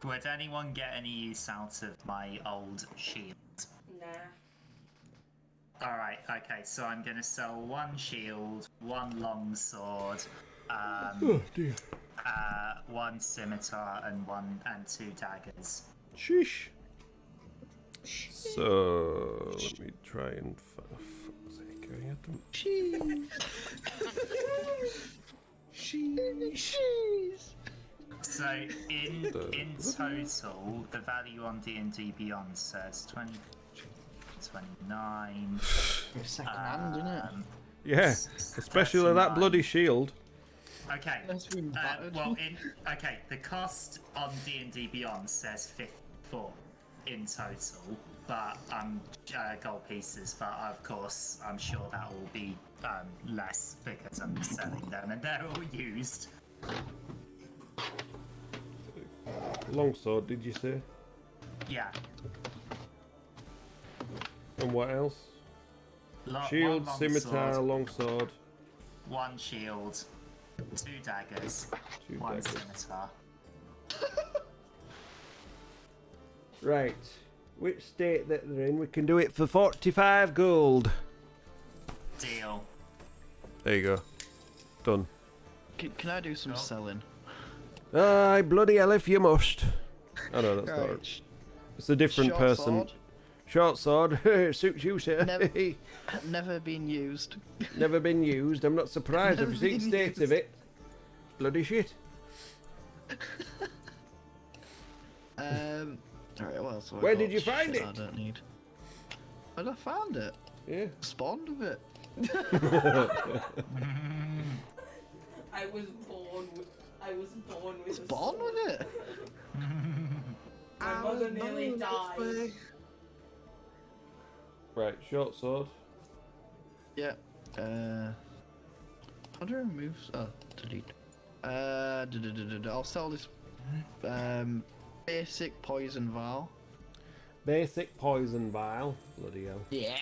Would anyone get any use out of my old shield? Nah. Alright, okay, so I'm gonna sell one shield, one longsword, Oh, dear. one scimitar, and two daggers. Sheesh. So, let me try and... fuck's sake, I had them. So in total, the value on D&D Beyond says 20, 29. It's second hand, isn't it? Yeah, especially that 39. bloody shield. Okay. That's been battered. The cost on D&D Beyond says 54 in total, but gold pieces. But of course, I'm sure that will be less because I'm selling them, and they're all used. Longsword, did you say? Yeah. And what else? Shield, scimitar, longsword. One shield, two daggers, one scimitar. Right. Which state that they're in, we can do it for 45 gold. Deal. There you go. Done. Can I do some selling? Aye, bloody hell if you must. Oh no, that's not Right. it. It's a different Short person. sword. Short sword. Suits you, sir. Never been used. Never been used. I'm not surprised if you see the state of it. Bloody shit. Alright, what else have I Where got? did you find Shit it? I don't need. Where did I find it? Yeah. Spawned with it. I was born with a Spawned sword. with it? My mother nearly died. Right, short sword. Yeah. How do I remove? Oh, delete. I'll sell this. Basic poison vial. Basic poison vial. Bloody hell. Yeah.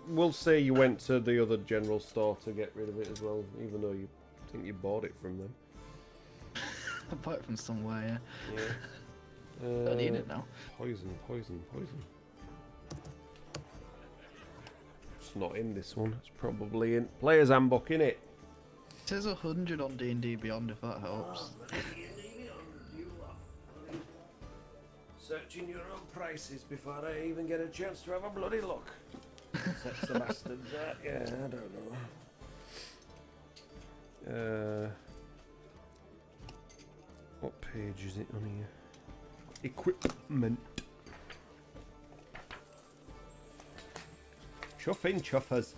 We'll say you went to the other general store to get rid of it as well, even though you think you bought it from them. I bought it from somewhere, yeah. Yeah. I need it now. Poison. It's not in this one. It's probably in Player's Handbook, innit? It says 100 on D&D Beyond, if that helps. Searching your own prices before I even get a chance to have a bloody look. Sets the bastards out. Yeah, I don't know. What page is it on here? Equipment. Chuffing chuffers.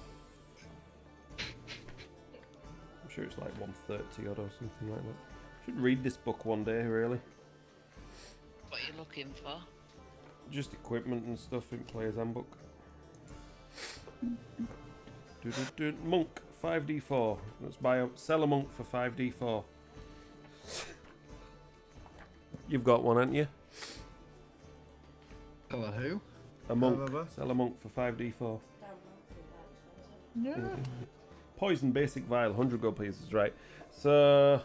I'm sure it's like 130 odd or something like that. Should read this book one day, really. What are you looking for? Just equipment and stuff in Player's Handbook. Monk, 5d4. Let's sell a monk for 5d4. You've got one, haven't you? Hello, who? A monk. Sell a monk for 5d4. Yeah. Poison basic vial, 100 gold pieces, right. So,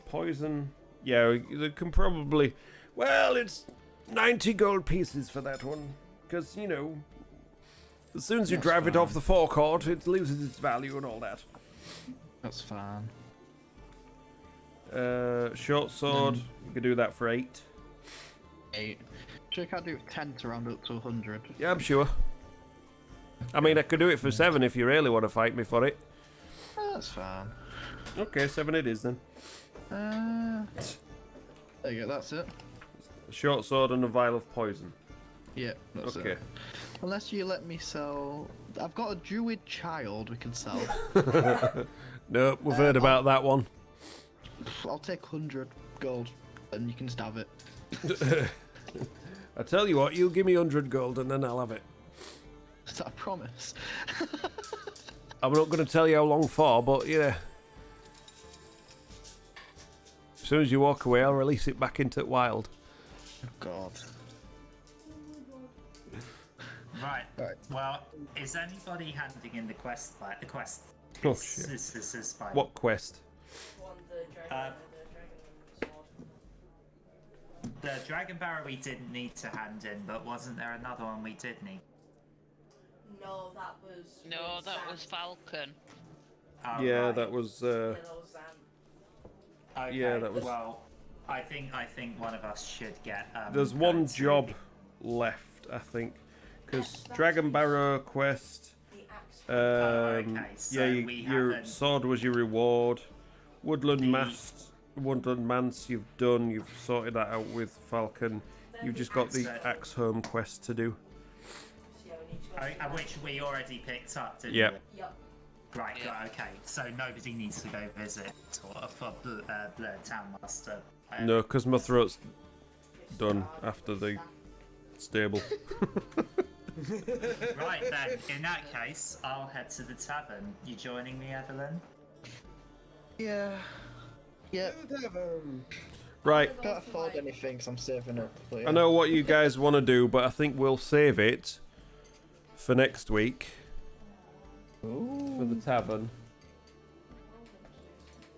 poison. Yeah, they can probably. Well, it's 90 gold pieces for that one. Because, you know, as soon as you drive it off the forecourt, it loses its value and all that. That's fine. Short sword, you could do that for 8. 8. Sure, I can't do 10 to round up to 100. Yeah, I'm sure. I mean, I could do it for 7 if you really want to fight me for it. That's fine. Okay, 7 it is then. There you go, that's it. A short sword and a vial of poison. Yeah, that's Okay. it. Unless you let me sell... I've got a druid child we can sell. No, we've heard about that one. I'll take 100 gold and you can just have it. I tell you what, you give me 100 gold and then I'll have it. Is that a promise? I'm not going to tell you how long for, but yeah. As soon as you walk away, I'll release it back into the wild. Oh, God. Right. Right. Well, is anybody handing in the quest? Like the quest? Oh, shit. This is fine. What quest? The Dragon Barrow we didn't need to hand in, but wasn't there another one we did need? No, that was. No, with that Sam. was Falcon. Oh, Yeah, right. that was. Yeah, that was Sam. Okay, yeah, that was- Well, I think one of us should get. There's go one to job the- left, I think. Because That's Dragon Barrow quest. The axe. okay, so Yeah, we your haven't- sword was your reward. Woodland The- Woodland Manse you've done. You've sorted that out with Falcon. Then You've the just got the axe- Axe Home quest to do. Yeah, we need to go to which we already picked up, didn't Yep. we? Yep. Right, Yeah. okay. So nobody needs to go visit for Blurred Town Master. No, because my throat's done after the stable. Right then, in that case, I'll head to the tavern. You joining me, Evelyn? Yeah. Yeah. Right. Can't afford anything, so I'm saving up. But yeah. I know what you guys want to do, but I think we'll save it for next week for the tavern.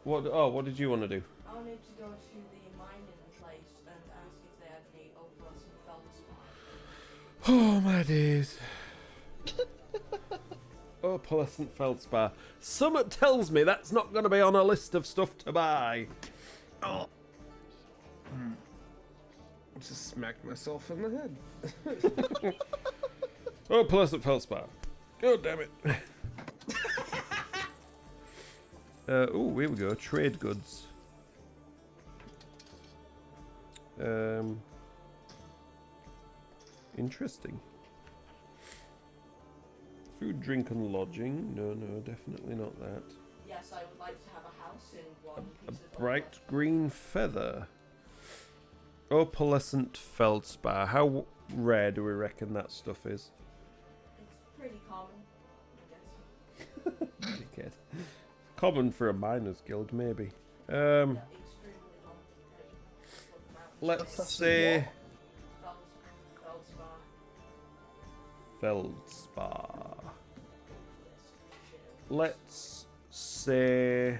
What? Oh, what did you want to do? I wanted to go to the mining place and ask if they had any opals and feldspar. Oh my days. Oh, Pearlescent Feldspar. Summit tells me that's not going to be on a list of stuff to buy. I just smacked myself in the head. Oh, Pearlescent Feldspar. God damn it. Oh, here we go. Trade goods. Interesting. Food, drink, and lodging. No, definitely not that. Yes, I would like to have a house in one A piece of bright green feather. Opalescent feldspar. How rare do we reckon that stuff is? It's pretty common, I guess. Dickhead. Common for a miners guild, maybe. Yeah, extremely common. Let's say Feldspar. feldspar. Let's say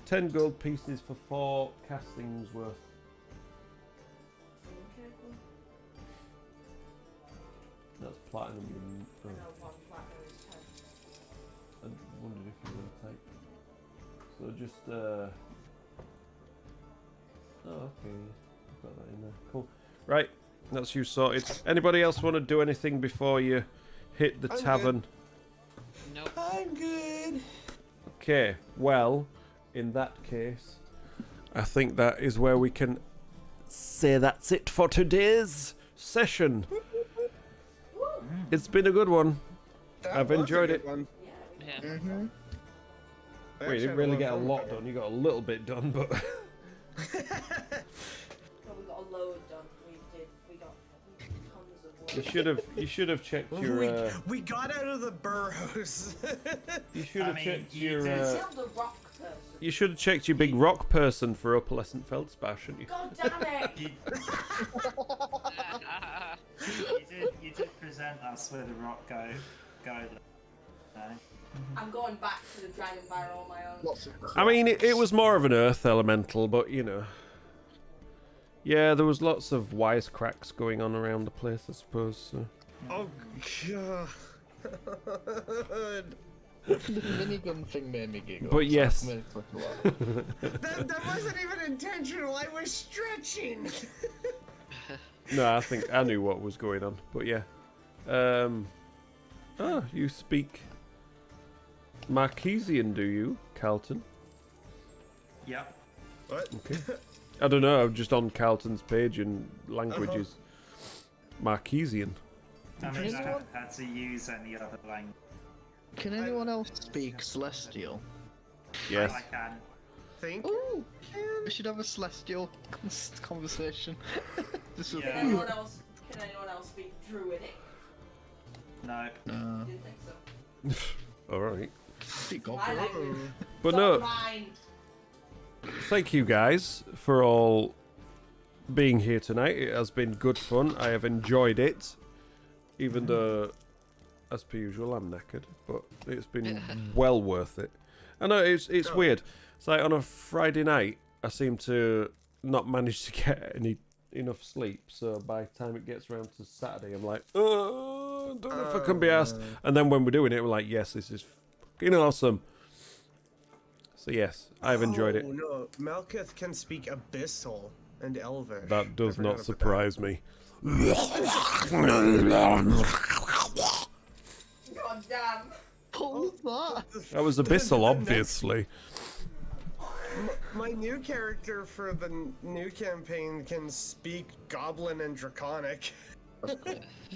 10 gold pieces for 4 castings worth. Okay, cool. That's platinum. I know one platinum is 10. I wondered if you were going to take. So just, oh, okay. I've got that in there. Cool. Right, that's you sorted. Anybody else want to do anything before you hit the I'm tavern? Nope. I'm good. Okay, well, in that case, I think that is where we can say that's it for today's session. It's been a good one. I've enjoyed it. One. Yeah. Mm-hmm. Well, you didn't really get a lot done. You got a little bit done, but No, we got a load done. We got tons of work. you should have checked your. We got out of the burrows. You should have checked your. Tell the rock person. You should have checked your big rock person for opalescent feldspar, shouldn't you? God damn it! You did present us with a rock go there. I'm going back to the Dragon Barrow on my own. Lots of I mean, it was more of an earth elemental, but you know. Yeah, there was lots of wisecracks going on around the place, I suppose. So. Oh god. The minigun thing made me giggle. But yes. So I made it click a lot. That wasn't even intentional. I was stretching. No, I think I knew what was going on, but yeah. You speak Marquesian, do you, Carlton? Yep. What? Okay. I don't know, I'm just on Carlton's page and languages. Marquesian. I mean, Can I anyone- haven't had to use any other language. Can anyone else speak Celestial? Yes. I can. Think. Ooh, we should have a Celestial conversation. This was Yeah. Can anyone else speak Druidic? No. Didn't think so. Alright. Speak My Goblin. language. But It's no, not mine. thank you guys for all being here tonight. It has been good fun. I have enjoyed it. Even though, as per usual, I'm knackered. But it's been well worth it. I know, it's weird. It's like on a Friday night, I seem to not manage to get enough sleep. So by the time it gets around to Saturday, I'm like, oh, I don't know if I can be asked. And then when we're doing it, we're like, yes, this is fucking awesome. So yes, I've enjoyed it. Oh no, Malkuth can speak Abyssal and Elvish. That does I not forgot about surprise me. God damn. What was that? That was Abyssal, obviously. My new character for the new campaign can speak Goblin and Draconic.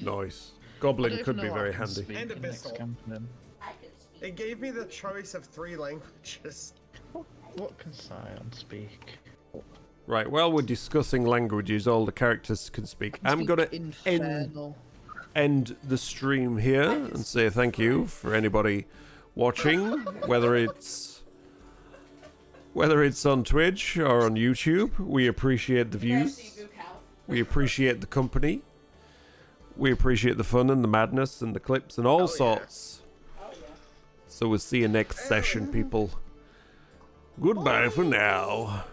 Nice. I Goblin don't could know be how very I can handy. speak And in next Abyssal. campaign. I can speak. It gave me the choice of 3 languages. What can Scion speak? Right, while we're discussing languages all the characters can speak, I'm going to Infernal. end the stream here and say thank you for anybody watching, whether it's on Twitch or on YouTube. We appreciate the Mercy, views. Bukal. We appreciate the company. We appreciate the fun and the madness and the clips and all yeah. sorts. Oh yeah. So we'll see you next session, people. Goodbye for now.